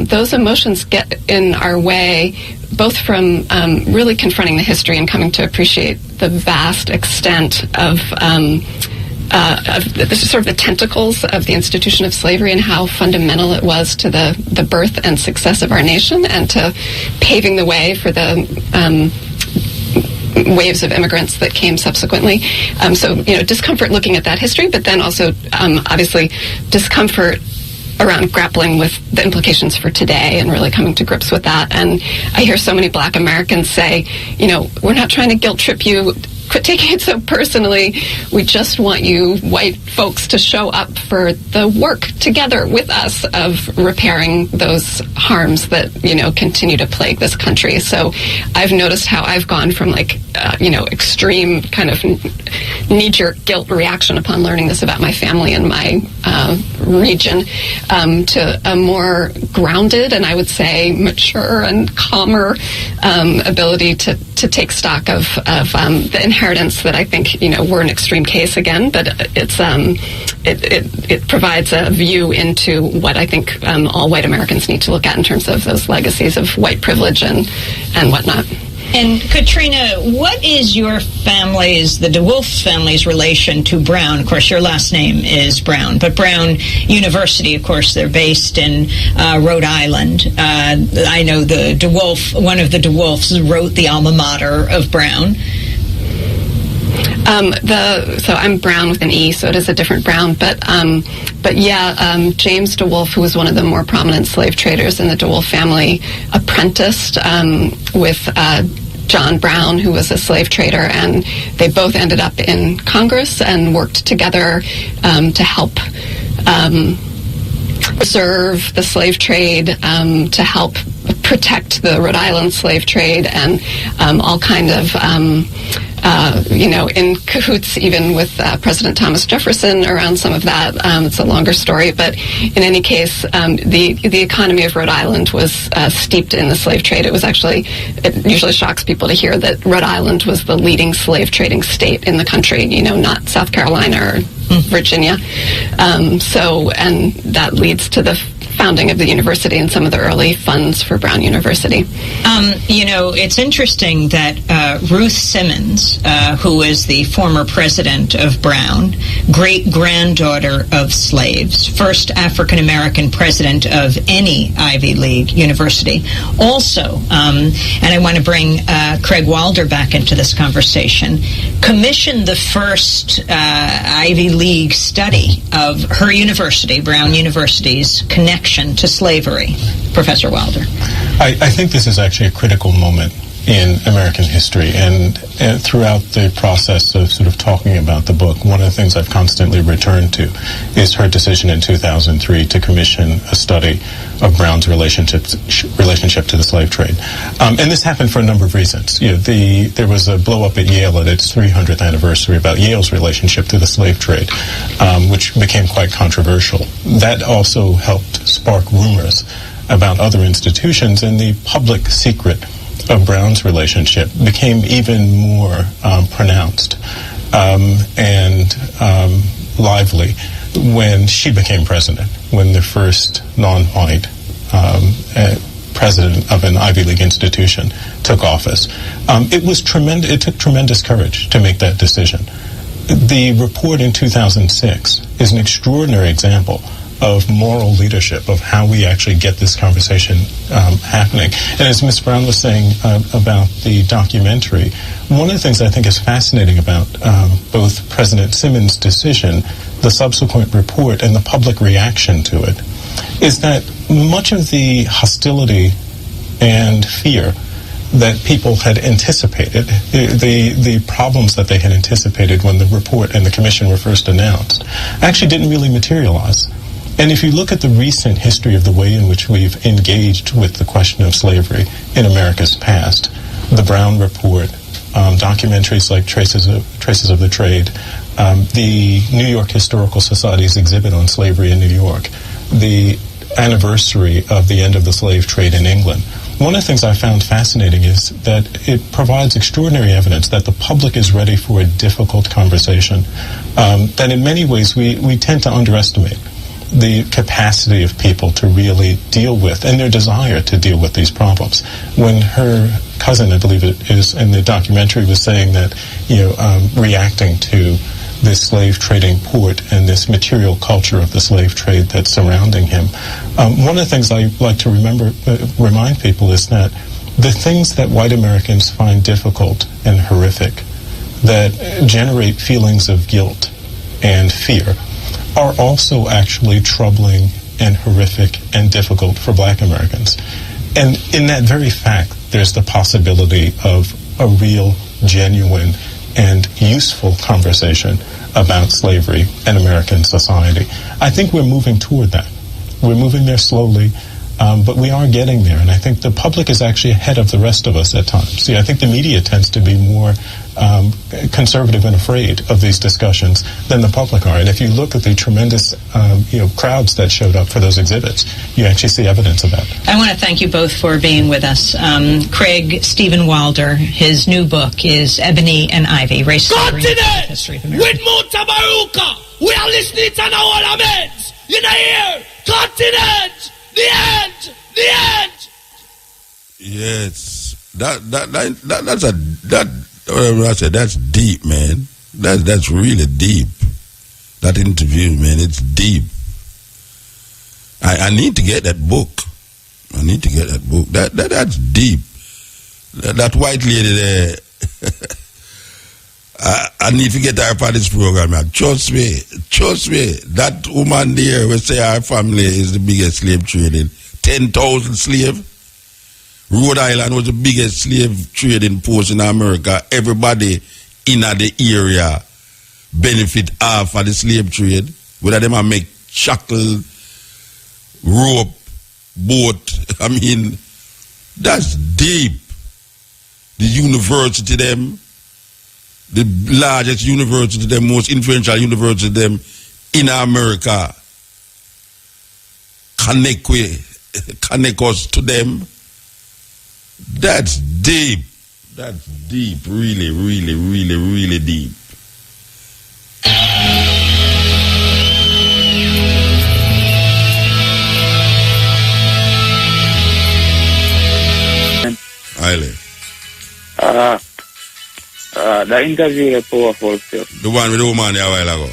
Speaker 9: those emotions get in our way, both from really confronting the history and coming to appreciate the vast extent of sort of the tentacles of the institution of slavery and how fundamental it was to the birth and success of our nation, and to paving the way for the waves of immigrants that came subsequently. So discomfort looking at that history, but then also obviously discomfort around grappling with the implications for today and really coming to grips with that. And I hear so many Black Americans say, we're not trying to guilt trip you. Quit taking it so personally. We just want you white folks to show up for the work together with us of repairing those harms that, continue to plague this country. So I've noticed how I've gone from extreme kind of knee-jerk guilt reaction upon learning this about my family and my region to a more grounded and I would say mature and calmer ability to take stock of the inheritance that I think we're an extreme case again, but it provides a view into what I think all white Americans need to look at in terms of those legacies of white privilege and whatnot.
Speaker 6: And Katrina, what is your family's, the DeWolf family's relation to Brown? Of course, your last name is Brown, but Brown University, of course, they're based in Rhode Island. I know the DeWolf, one of the DeWolfs wrote the alma mater of Brown.
Speaker 9: So I'm Brown with an E, so it is a different Brown. But yeah, James DeWolf, who was one of the more prominent slave traders in the DeWolf family, apprenticed with John Brown, who was a slave trader, and they both ended up in Congress and worked together to help preserve the slave trade, to help protect the Rhode Island slave trade, and all kind of in cahoots even with President Thomas Jefferson around some of that. It's a longer story, but in any case, the economy of Rhode Island was steeped in the slave trade. It usually shocks people to hear that Rhode Island was the leading slave trading state in the country, not South Carolina or Virginia. And that leads to the founding of the university and some of the early funds for Brown University.
Speaker 6: It's interesting that Ruth Simmons, who is the former president of Brown, great-granddaughter of slaves, first African-American president of any Ivy League university, also, and I want to bring Craig Wilder back into this conversation, commissioned the first Ivy League study of her university, Brown University's connection to slavery. Professor Wilder.
Speaker 20: I think this is actually a critical moment in American history, and throughout the process of sort of talking about the book, one of the things I've constantly returned to is her decision in 2003 to commission a study of Brown's relationship to the slave trade. And this happened for a number of reasons. There was a blow-up at Yale at its 300th anniversary about Yale's relationship to the slave trade, which became quite controversial. That also helped spark rumors about other institutions, and the public secret of Brown's relationship became even more pronounced and lively when she became president, when the first non-white president of an Ivy League institution took office. It took tremendous courage to make that decision. The report in 2006 is an extraordinary example of moral leadership, of how we actually get this conversation happening. And as Ms. Brown was saying about the documentary, one of the things I think is fascinating about both President Simmons' decision, the subsequent report, and the public reaction to it, is that much of the hostility and fear that people had anticipated, the problems that they had anticipated when the report and the commission were first announced, actually didn't really materialize. And if you look at the recent history of the way in which we've engaged with the question of slavery in America's past, the Brown Report, documentaries like Traces of the Trade, the New York Historical Society's exhibit on slavery in New York, the anniversary of the end of the slave trade in England, one of the things I found fascinating is that it provides extraordinary evidence that the public is ready for a difficult conversation, that in many ways we tend to underestimate the capacity of people to really deal with, and their desire to deal with these problems. When her cousin, I believe it is in the documentary, was saying that, reacting to this slave trading port and this material culture of the slave trade that's surrounding him, one of the things I like to remind people is that the things that white Americans find difficult and horrific, that generate feelings of guilt and fear, are also actually troubling and horrific and difficult for black Americans. And in that very fact, there's the possibility of a real, genuine, and useful conversation about slavery and American society. I think we're moving toward that. We're moving there slowly, but we are getting there. And I think the public is actually ahead of the rest of us at times. See, I think the media tends to be more conservative and afraid of these discussions than the public are. And if you look at the tremendous crowds that showed up for those exhibits, you actually see evidence of that.
Speaker 6: I want to thank you both for being with us. Craig Stephen Wilder, his new book is Ebony and Ivy, Race, Slavery, and History of America.
Speaker 11: With Mutabaruka, we are listening to our laments. You know here, continent, the end, the end.
Speaker 2: Yes, That's deep, man. That's really deep. That interview, man, it's deep. I need to get that book. That's deep. That white lady there. I need to get her part of this program, man. Trust me. That woman there will say our family is the biggest slave trading. 10,000 slaves. Rhode Island was the biggest slave trading post in America. Everybody in the area benefit half of the slave trade. Whether they make shackle, rope, boat. I mean, that's deep. The university them, the largest university them, most influential university them in America, connect us to them. That's deep. That's deep. Really, really, really, really deep. Highly.
Speaker 1: The interview is powerful still.
Speaker 2: The one with the woman a while ago.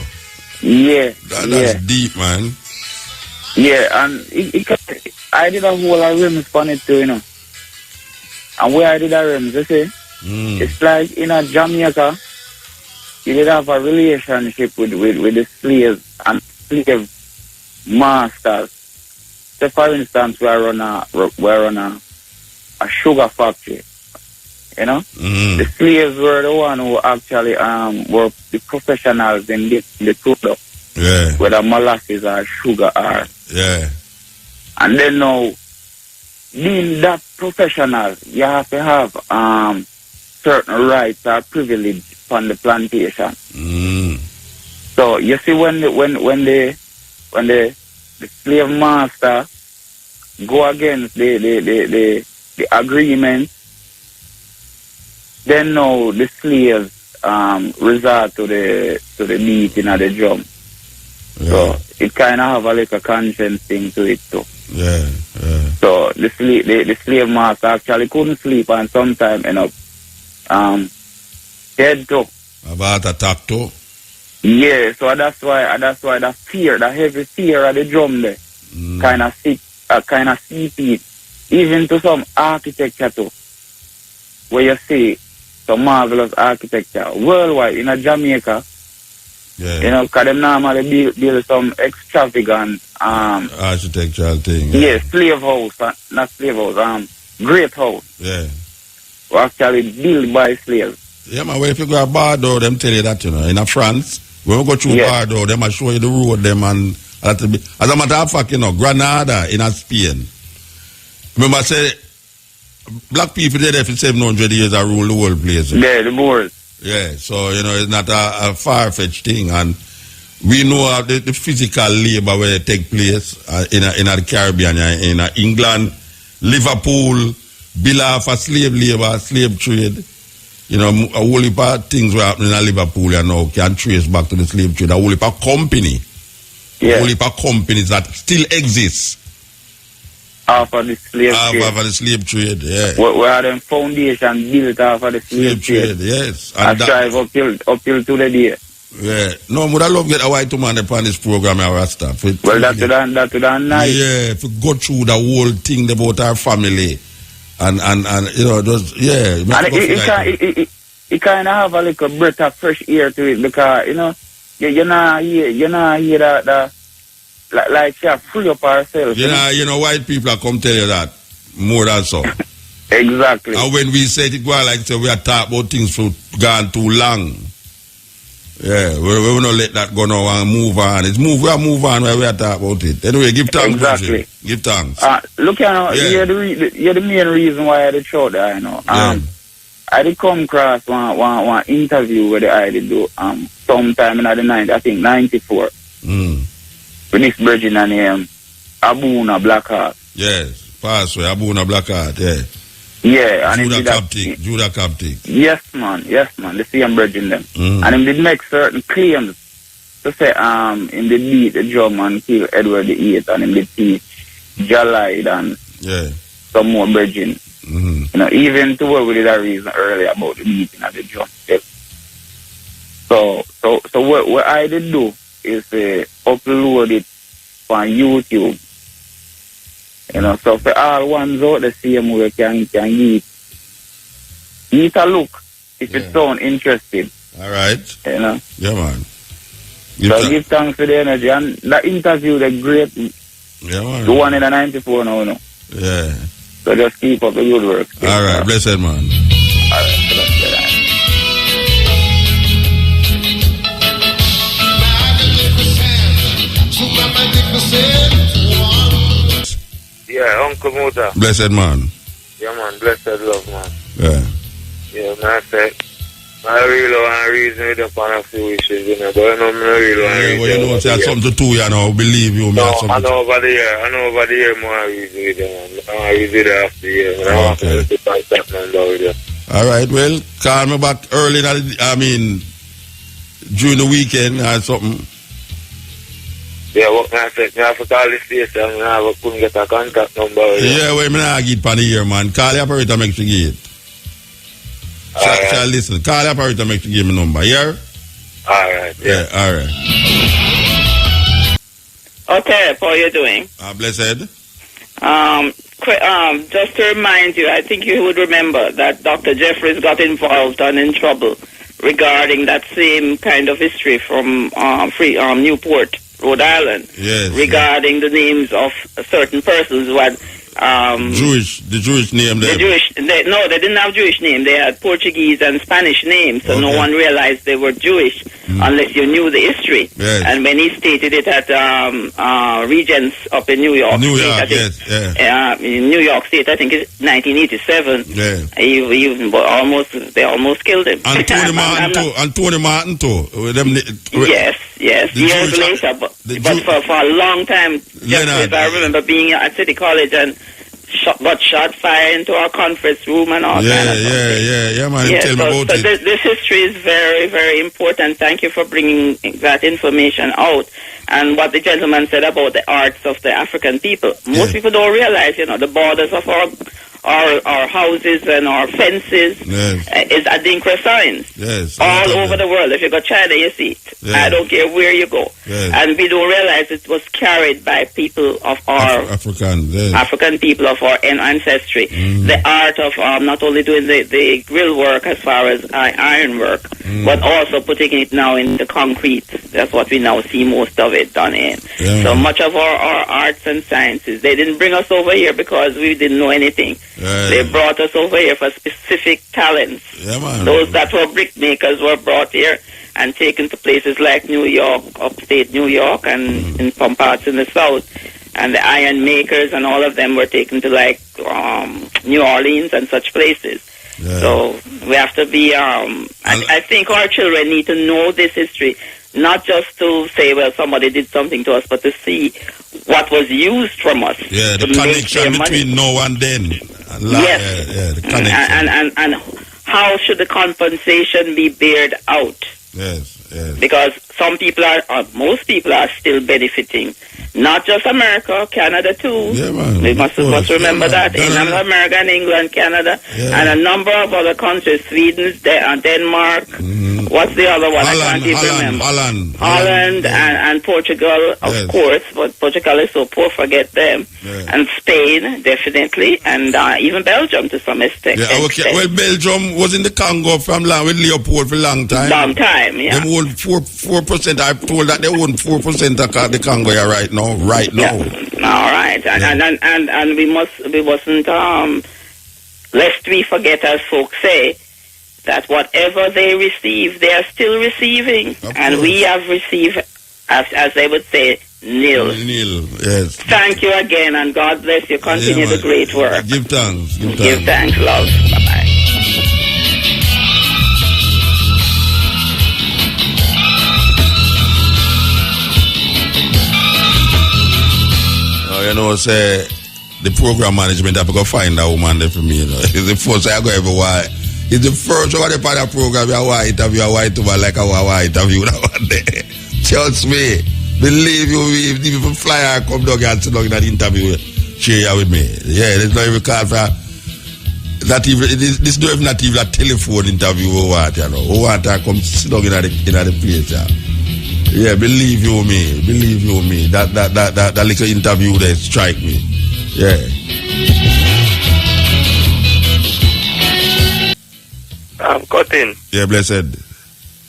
Speaker 1: Yeah.
Speaker 2: That's deep, man.
Speaker 1: Yeah, and I did a whole rims on it too, you know. And where I did a rims, you see, it's like in a Jamaica, you did have a relationship with the slaves and slave masters. So for instance, we're on a sugar factory. You know, the slaves were the one who actually were the professionals in the product.
Speaker 2: Yeah.
Speaker 1: Whether molasses or sugar or.
Speaker 2: Yeah.
Speaker 1: And then now, being that professional, you have to have certain rights or privilege on the plantation. So you see, when the slave master go against the agreement, then now the slaves resort to the beating of the drum.
Speaker 2: Yeah.
Speaker 1: So it kind of have a like a conscience thing to it too.
Speaker 2: Yeah.
Speaker 1: So the slave master actually couldn't sleep and sometimes end up dead too.
Speaker 2: About attack too.
Speaker 1: Yeah, so that's why the fear, the heavy fear of the drum there, kind of seep it, even to some architecture too, where you see some marvelous architecture worldwide in Jamaica.
Speaker 2: Yeah.
Speaker 1: You know, because them normally build some extravagant
Speaker 2: architectural thing.
Speaker 1: Yeah, slave house, not slave house, great house.
Speaker 2: Yeah.
Speaker 1: Were actually built by slaves.
Speaker 2: Yeah, man, well, if you go to Bordeaux, them tell you that, you know. In France, when we go through Bordeaux, them will show you the road, them, and as a matter of fact, you know, Granada in Spain. Remember, I say, black people there for 700 years are rule the whole place.
Speaker 1: Yeah, the Moors.
Speaker 2: Yeah, so, you know, it's not a far-fetched thing, and we know the physical labor where it take place in the Caribbean, in England, Liverpool, bill off a slave labor, slave trade. You know, a whole heap of things were happening in Liverpool, you know, can trace back to the slave trade. A whole heap of company.
Speaker 1: Yeah.
Speaker 2: A whole heap of companies that still exist.
Speaker 1: Off of the slave trade.
Speaker 2: Off of the slave trade, yeah.
Speaker 1: Where them foundation built off of the slave trade.
Speaker 2: Yes.
Speaker 1: And strive uphill to the day.
Speaker 2: Yeah. No, would I love get a white woman upon this program, our staff.
Speaker 1: Well, that's nice.
Speaker 2: Yeah, if we go through the whole thing about our family. And you know, those, yeah.
Speaker 1: And it kind of have a little breath of fresh air to it because, you know, you're not hear that like you free up ourselves.
Speaker 2: You know, white people come tell you that more than so.
Speaker 1: Exactly.
Speaker 2: And when we say it, go like say we are talking about things for gone too long. Yeah, we will not let that go now and move on. We are move on where we are talking about it. Anyway, give thanks.
Speaker 1: Exactly.
Speaker 2: Give thanks.
Speaker 1: Look, you know, you're the main reason why I did show that, you know. I did come across one interview where I did do sometime in the 90s, I think 94. With this virgin named Abuna Blackheart.
Speaker 2: Yes, pass away, Abuna Blackheart, yeah.
Speaker 1: Yeah, and
Speaker 2: Judah Coptic.
Speaker 1: Yes, man, the same virgin them. And him did make certain claims to say him did beat the drum and kill Edward VIII and him did teach Jalide and some more virgin. You know, even to what we did a reason earlier about the meeting of the justice. So what I did do is upload it on YouTube. You know, so for all ones out the same way can give a look if it sound interesting.
Speaker 2: All right.
Speaker 1: You know.
Speaker 2: Yeah, man.
Speaker 1: Give thanks for the energy. And the interview, the great.
Speaker 2: Yeah, man.
Speaker 1: The one in the 94 now, you know.
Speaker 2: Yeah.
Speaker 1: So just keep up the good work.
Speaker 2: All right. Blessed, man.
Speaker 1: All right.
Speaker 10: Yeah, Uncle Muta.
Speaker 2: Blessed, man.
Speaker 10: Yeah, man. Blessed love, man.
Speaker 2: Yeah.
Speaker 10: Yeah, man, I said, I really want to reason with them on a few issues, you know, but I know I really want to reason.
Speaker 2: Well, you know, say something to you know, believe you.
Speaker 10: No, I know over the year more reason with them, man. I want to reason it after the year, man. I want to contact number with them.
Speaker 2: All right, well, call me back early, during the weekend or something.
Speaker 10: Yeah, what can I say? I have to call the station and I couldn't get a contact number.
Speaker 2: Yeah, well, I'm not get it on the year, man. Call the operator, make sure you get it. Shall listen. Call the operator, make sure you give me number, yeah?
Speaker 10: All right,
Speaker 2: yeah. All right.
Speaker 16: Okay, how are you doing?
Speaker 2: Blessed.
Speaker 16: Just to remind you, I think you would remember that Dr. Jeffries got involved and in trouble regarding that same kind of history from Newport, Rhode Island, regarding the names of certain persons who had
Speaker 2: the Jewish name there.
Speaker 16: They didn't have Jewish name. They had Portuguese and Spanish names, so no one realized they were Jewish unless you knew the history.
Speaker 2: Yes.
Speaker 16: And when he stated it at Regents up in New York, in New York State, I think it's 1987.
Speaker 2: Yeah.
Speaker 16: They almost killed him.
Speaker 2: And Tony Martin too.
Speaker 16: Yes. Years later, but for a long time, I remember being at City College and got shot fire into our conference room and all kind of stuff.
Speaker 2: Yeah, man. Tell me about it.
Speaker 16: This history is very, very important. Thank you for bringing that information out. And what the gentleman said about the arts of the African people. Most people don't realize, the borders of our houses and our fences is Adinkra signs.
Speaker 2: Yes.
Speaker 16: All over the world. If you go China, you see it. I don't care where you go. And we don't realize it was carried by people of our African people of our ancestry. The art of not only doing the grill work as far as iron work, but also putting it now in the concrete. That's what we now see most of it done in. So much of our arts and sciences, they didn't bring us over here because we didn't know anything. They brought us over here for specific talents. Those that were brick makers were brought here and taken to places like New York, upstate New York, and in some parts in the south. And the iron makers and all of them were taken to like New Orleans and such places. So we have to be, I think our children need to know this history, not just to say, well, somebody did something to us, but to see what was used from us.
Speaker 2: Yeah, the connection between now and then.
Speaker 16: The connection. And how should the compensation be bared out?
Speaker 2: Yes.
Speaker 16: Because some people most people are still benefiting. Not just America, Canada too.
Speaker 2: Yeah, man.
Speaker 16: We must remember that. In America and England, Canada, and a number of other countries, Sweden, Denmark. What's the other one? I can't even remember. Holland and Portugal, of course, but Portugal is so poor, forget them. And Spain, definitely, and even Belgium to some extent.
Speaker 2: Well, Belgium was in the Congo with Leopold for a long time.
Speaker 16: Yeah.
Speaker 2: They own 4%. I'm told that they own 4% of the Congo right now. All right.
Speaker 16: And we mustn't lest we forget, as folks say, that whatever they receive, they are still receiving. And we have received, as they would say, nil.
Speaker 2: Yes.
Speaker 16: Thank you again, and God bless you. Continue the great work.
Speaker 2: Give thanks.
Speaker 16: Give thanks, love. Bye-bye.
Speaker 2: Say the program management have to go find that woman there for me. It's the first I go everywhere. It's the first one they part of the program. I interview a white woman like a white interview that one there. Trust me, believe you, if you fly and come down and sit down in that interview, share with me. Yeah, there's not even call for Not even this don't even not even a telephone interview or what, you know. Who want to come sit down in the place, yeah. Yeah, believe you me. That little interview there strike me. Yeah.
Speaker 10: I'm cutting.
Speaker 2: Yeah, blessed.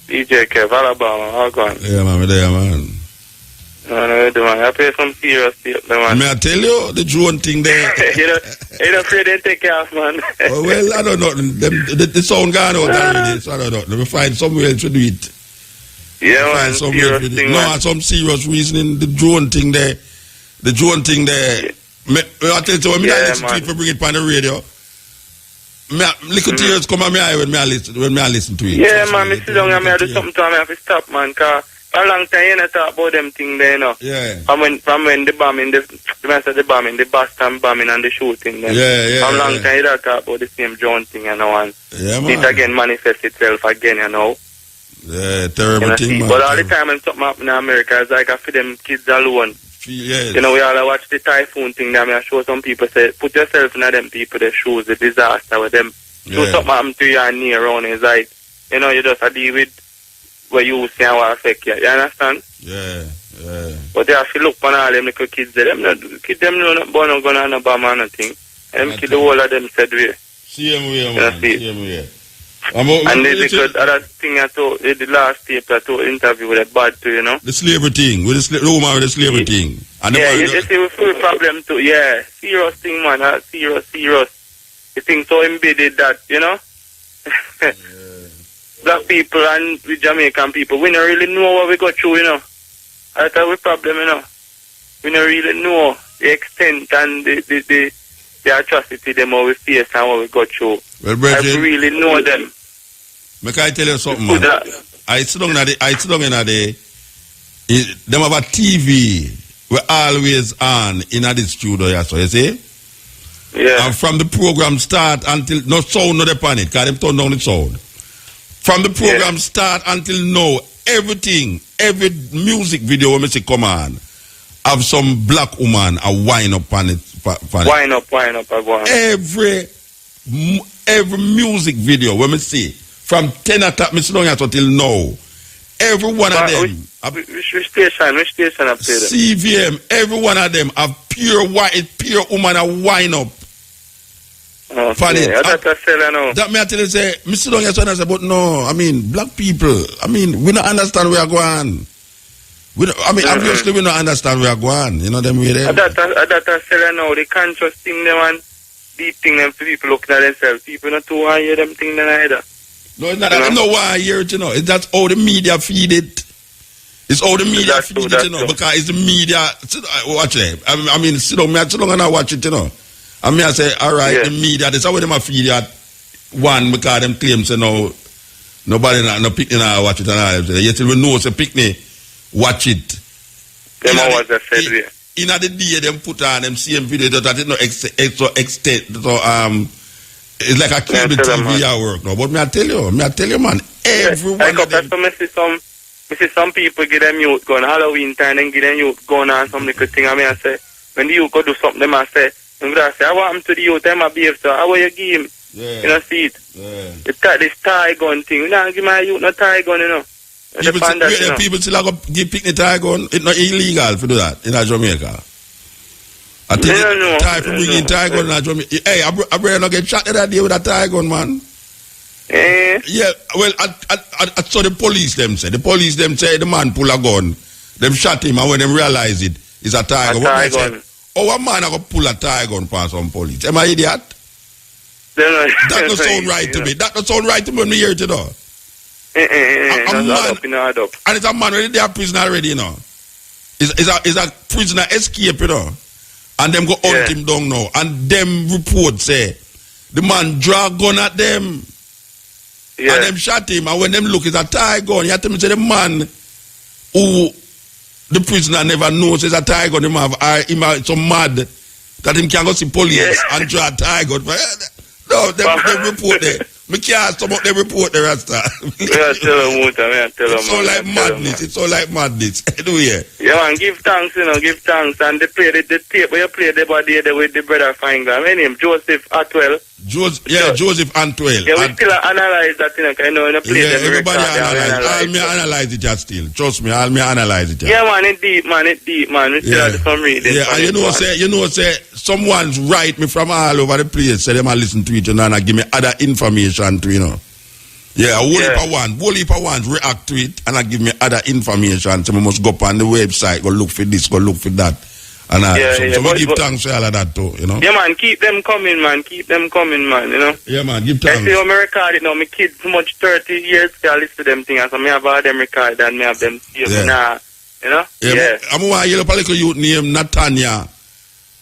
Speaker 10: DJ Kev, Alabama, how gone?
Speaker 2: Yeah, man, there, man.
Speaker 10: I play some serious tape, man.
Speaker 2: May I tell you the drone thing there?
Speaker 10: you don't afraid they take off, man.
Speaker 2: Well, I don't know. The sound gone out already, so I don't know. Let me find somewhere else to do it.
Speaker 10: Yeah, man. Serious thing,
Speaker 2: no, some serious reasoning. The drone thing there. I tell you, when I listen to it, bring it on the radio. Little tears come on my eye when I listen to it.
Speaker 10: Yeah, man, I sit down and I do something to me. I have to stop, man, because a long time you know talk about them thing there, you know.
Speaker 2: Yeah.
Speaker 10: From when the bombing, the Boston bombing and the shooting then.
Speaker 2: Yeah.
Speaker 10: From long time you don't talk about the same drone thing, you know, and
Speaker 2: man.
Speaker 10: it again manifests itself again, you know.
Speaker 2: Yeah, terrible thing, man.
Speaker 10: But all the time when something happen in America, it's like I feel them kids alone.
Speaker 2: Yes.
Speaker 10: You know, we all watch the typhoon thing that I show some people say, put yourself in them people their shoes, the disaster with them. So something happen to you and near around, it's like, you know, you just deal with what you see and what affect you. You understand?
Speaker 2: Yeah.
Speaker 10: But they have to look on all them little kids there. Them know not born or gonna no bomb or nothing. Them kids, the whole of them said way.
Speaker 2: Same way, man. Same way.
Speaker 10: And the other thing I told, the last tape I told interview with that bad too, you know?
Speaker 2: The slavery thing, with the woman with the slavery thing. And
Speaker 10: you see we full problem too, yeah. Serious thing, man, serious. The thing so embedded that, you know? Black people and the Jamaican people, we don't really know what we got through, you know? That's our problem, you know? We don't really know the extent and the atrocity them what we face and what we got through.
Speaker 2: Well, brethren,
Speaker 10: I really know them.
Speaker 2: Make I tell you something, man. I sit down in them have a TV we always on in the studio, yeah, so you see?
Speaker 10: Yeah.
Speaker 2: And from the program start until no sound, not upon it, because them turn down the sound. From the program start until now, every music video when I say come on, have some black woman a wind up on it.
Speaker 10: Wind up, I go on.
Speaker 2: Every music video when I see from 10 o'clock until now, every one of them.
Speaker 10: Which station up there?
Speaker 2: CVM, every one of them have pure woman a wind up.
Speaker 10: Okay,
Speaker 2: that may I tell you, say, Mr. Long, yes, I say, but no, I mean, black people, I mean, we don't understand where we are going. Obviously, we don't understand where we are going. You know them way there?
Speaker 10: That I say now, the conscious thing, them and deep thing, them people looking at themselves. People not too high hear them thing, then either.
Speaker 2: No, it's not. I know why I hear it, you know. That's how the media feed it. It's all the media feed it, you know, because it's the media. Watch it. I mean, sit down and I watch it, you know. I mean, I say, all right, the media, that's how them feed it. One, because them claims, you know, nobody, no picnic, watch it and all. Yet we know, say, picnic, watch it.
Speaker 10: Them always have said it.
Speaker 2: In the day, them put on them same video that it no extra extent. So, it's like a cable TV at work now. But me I tell you, man, everyone.
Speaker 10: I see some people give them youth gun Halloween time and give them youth gun and some little thing. I say, when the youth go do something, them I say, I want them to the youth, them I behave so. How will you give him?
Speaker 2: Yeah.
Speaker 10: You know, see it?
Speaker 2: Yeah.
Speaker 10: This tie gun thing. You know, give my youth no tie gun, you know.
Speaker 2: People still go give picnic tie gun. It's not illegal to do that in Jamaica. I think tie for bringing tie gun in Jamaica. Hey, I better not get shot that day with a tie gun, man. Yeah, well, I saw the police them say the man pull a gun. Them shot him, and when them realize it, it's a tie gun. A man I go pull a tie gun for some police. Am I idiot? That don't sound right to me. That don't sound right to me when me hear it, you know. And it's a man already there prison already, you know. It's a prisoner escape, you know. And them go hunt him down now. And them report say the man draw gun at them. Yeah. And them shot him, and when them look, it's a tie gun. You have to say the man who the prisoner never knows it's a tie gun. Him have so mad that him can't go see police and draw a tie gun. No, them report there. Me can't sum up the report the Rasta.
Speaker 10: Yeah, tell them, Muta, man. Tell them.
Speaker 2: It's all like madness. It's all like madness. Anyway.
Speaker 10: Yeah, man, give thanks, give thanks. And they play the tape where you play the body there with the brother Finger. My name Joseph Atwell.
Speaker 2: Joseph Antwell.
Speaker 10: Yeah, we still analyze that, you know, play the
Speaker 2: everybody analyze. I'll me analyze it just still. Trust me, I'll me analyze it just.
Speaker 10: Yeah, man, it's deep, man. We still have some reading.
Speaker 2: Yeah, and you know, someone's write me from all over the place, say them and listen to it, and give me other information too, you know. Yeah, whole heap of ones react to it and give me other information. So I must go up on the website, go look for this, go look for that. And so we give thanks for all of that too, you know.
Speaker 10: Yeah, man, keep them coming, man. Keep them coming, man, you know.
Speaker 2: Yeah, man, give thanks.
Speaker 10: I see how me record it now. My kids too much 30 years to listen to them things. So me have all them record and me have them you know. Yeah.
Speaker 2: I'm going to yell up a little youth named Natanya.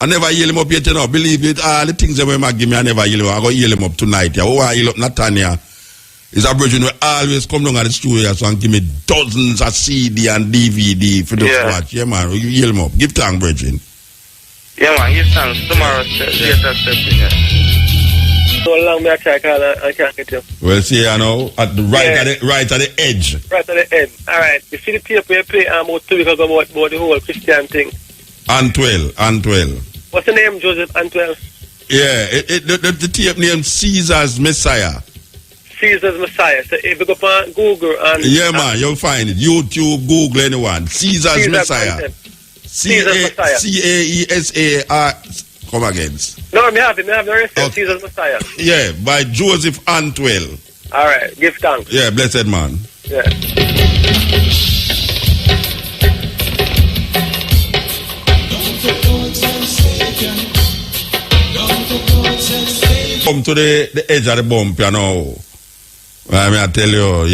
Speaker 2: I never yell him up yet, you know. Believe it, all the things that we give me, I never yell him up. I'm going to yell him up tonight. Yeah. I yell up Natanya. Is a virgin who always come down at the studio and give me dozens of CD and DVD for the watch. Yeah, man. You yell him up. Give thanks, virgin.
Speaker 10: Yeah, man. Give thanks. Tomorrow, so long me I try call I can't get you.
Speaker 2: Well, see, you know, at the right at the edge.
Speaker 10: Right at the end. All right. You see the tape we play about 2 weeks ago about the whole Christian thing.
Speaker 2: Antwell.
Speaker 10: What's the name, Joseph Antwell?
Speaker 2: Yeah, the tape named Caesar's Messiah.
Speaker 10: Caesar's Messiah. So if you go on Google and...
Speaker 2: Yeah, man, you'll find it. YouTube, Google, anyone. Caesar's Messiah.
Speaker 10: Caesar's Messiah.
Speaker 2: Caesar. Come again.
Speaker 10: No, me have the rest of Caesar's Messiah.
Speaker 2: Yeah, by Joseph Antwell.
Speaker 10: All right, give thanks.
Speaker 2: Yeah, blessed man.
Speaker 10: Yeah.
Speaker 2: Come to the edge of the bump, you know. I tell you,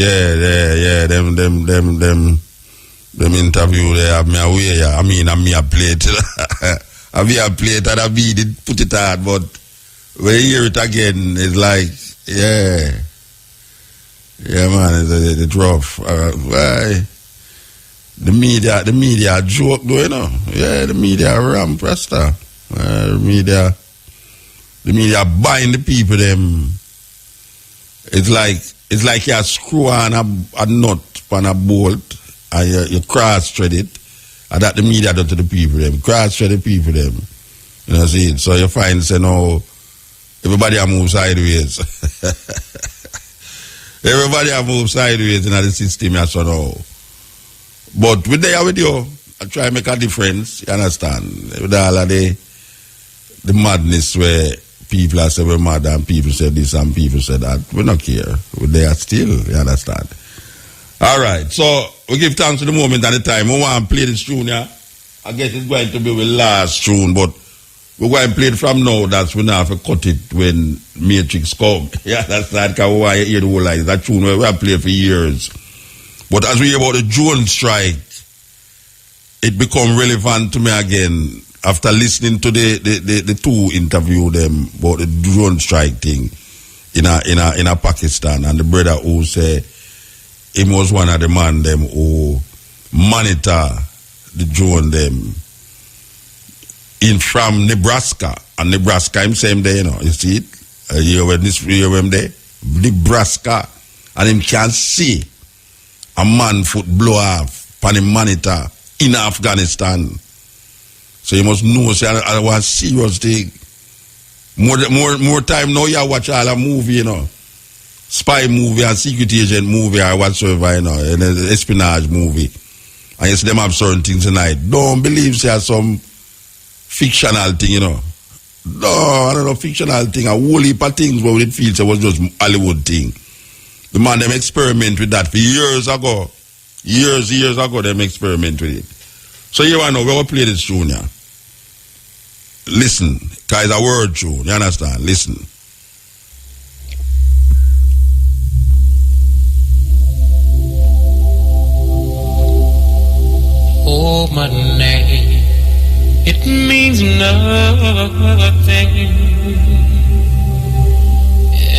Speaker 2: them interview they have me away. Yeah. I mean, I'm me a plate. I be a plate and I be did put it hard, but when you hear it again, it's like, yeah, man, it's rough. Why? The media joke, though, you know. Yeah, the media ramp, Rasta. The media buying the people them. It's like you screw on a nut on a bolt and you cross thread it. And that the media do to the people them. Cross thread the people them. You know see it? So you find say no everybody a move sideways. Everybody a move sideways in the system as so now. But with you, I try to make a difference, you understand? With all of the madness where people are saying we're mad and people say this and people say that. We don't care. We're there still, you understand? All right, so we give thanks to the moment and the time. We want to play this tune, yeah? I guess it's going to be the last tune, but we're going to play it from now. That's when I have to cut it when Matrix come. Yeah, that's that because we want to hear the whole life. That tune we have played for years. But as we hear about the drone strike, it become relevant to me again after listening to the two interview them about the drone strike thing in a Pakistan, and the brother who say he was one of the man them who monitor the drone them in from Nebraska, and Nebraska him same day, you know, you see it, you hear him there, Nebraska, and him can see a man foot blow off on him monitor in Afghanistan. So you must know, say, I want serious thing. More time now you watch all a movie, you know. Spy movie and secret agent movie or whatsoever, you know, and espionage movie. And you see them have certain things tonight. Don't believe say some fictional thing, you know. No, I don't know, fictional thing. A whole heap of things where it feels it was just Hollywood thing. The man them experiment with that for years ago. Years ago them experiment with it. So you want to know, we're going to play this tune, yeah. Listen, because it's a word tune, you understand? Listen.
Speaker 8: Oh, money, it means nothing.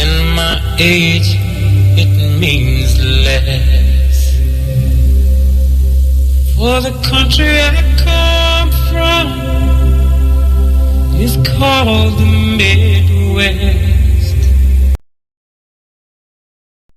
Speaker 8: In my age, it means less. For the country I come from is called the Midwest.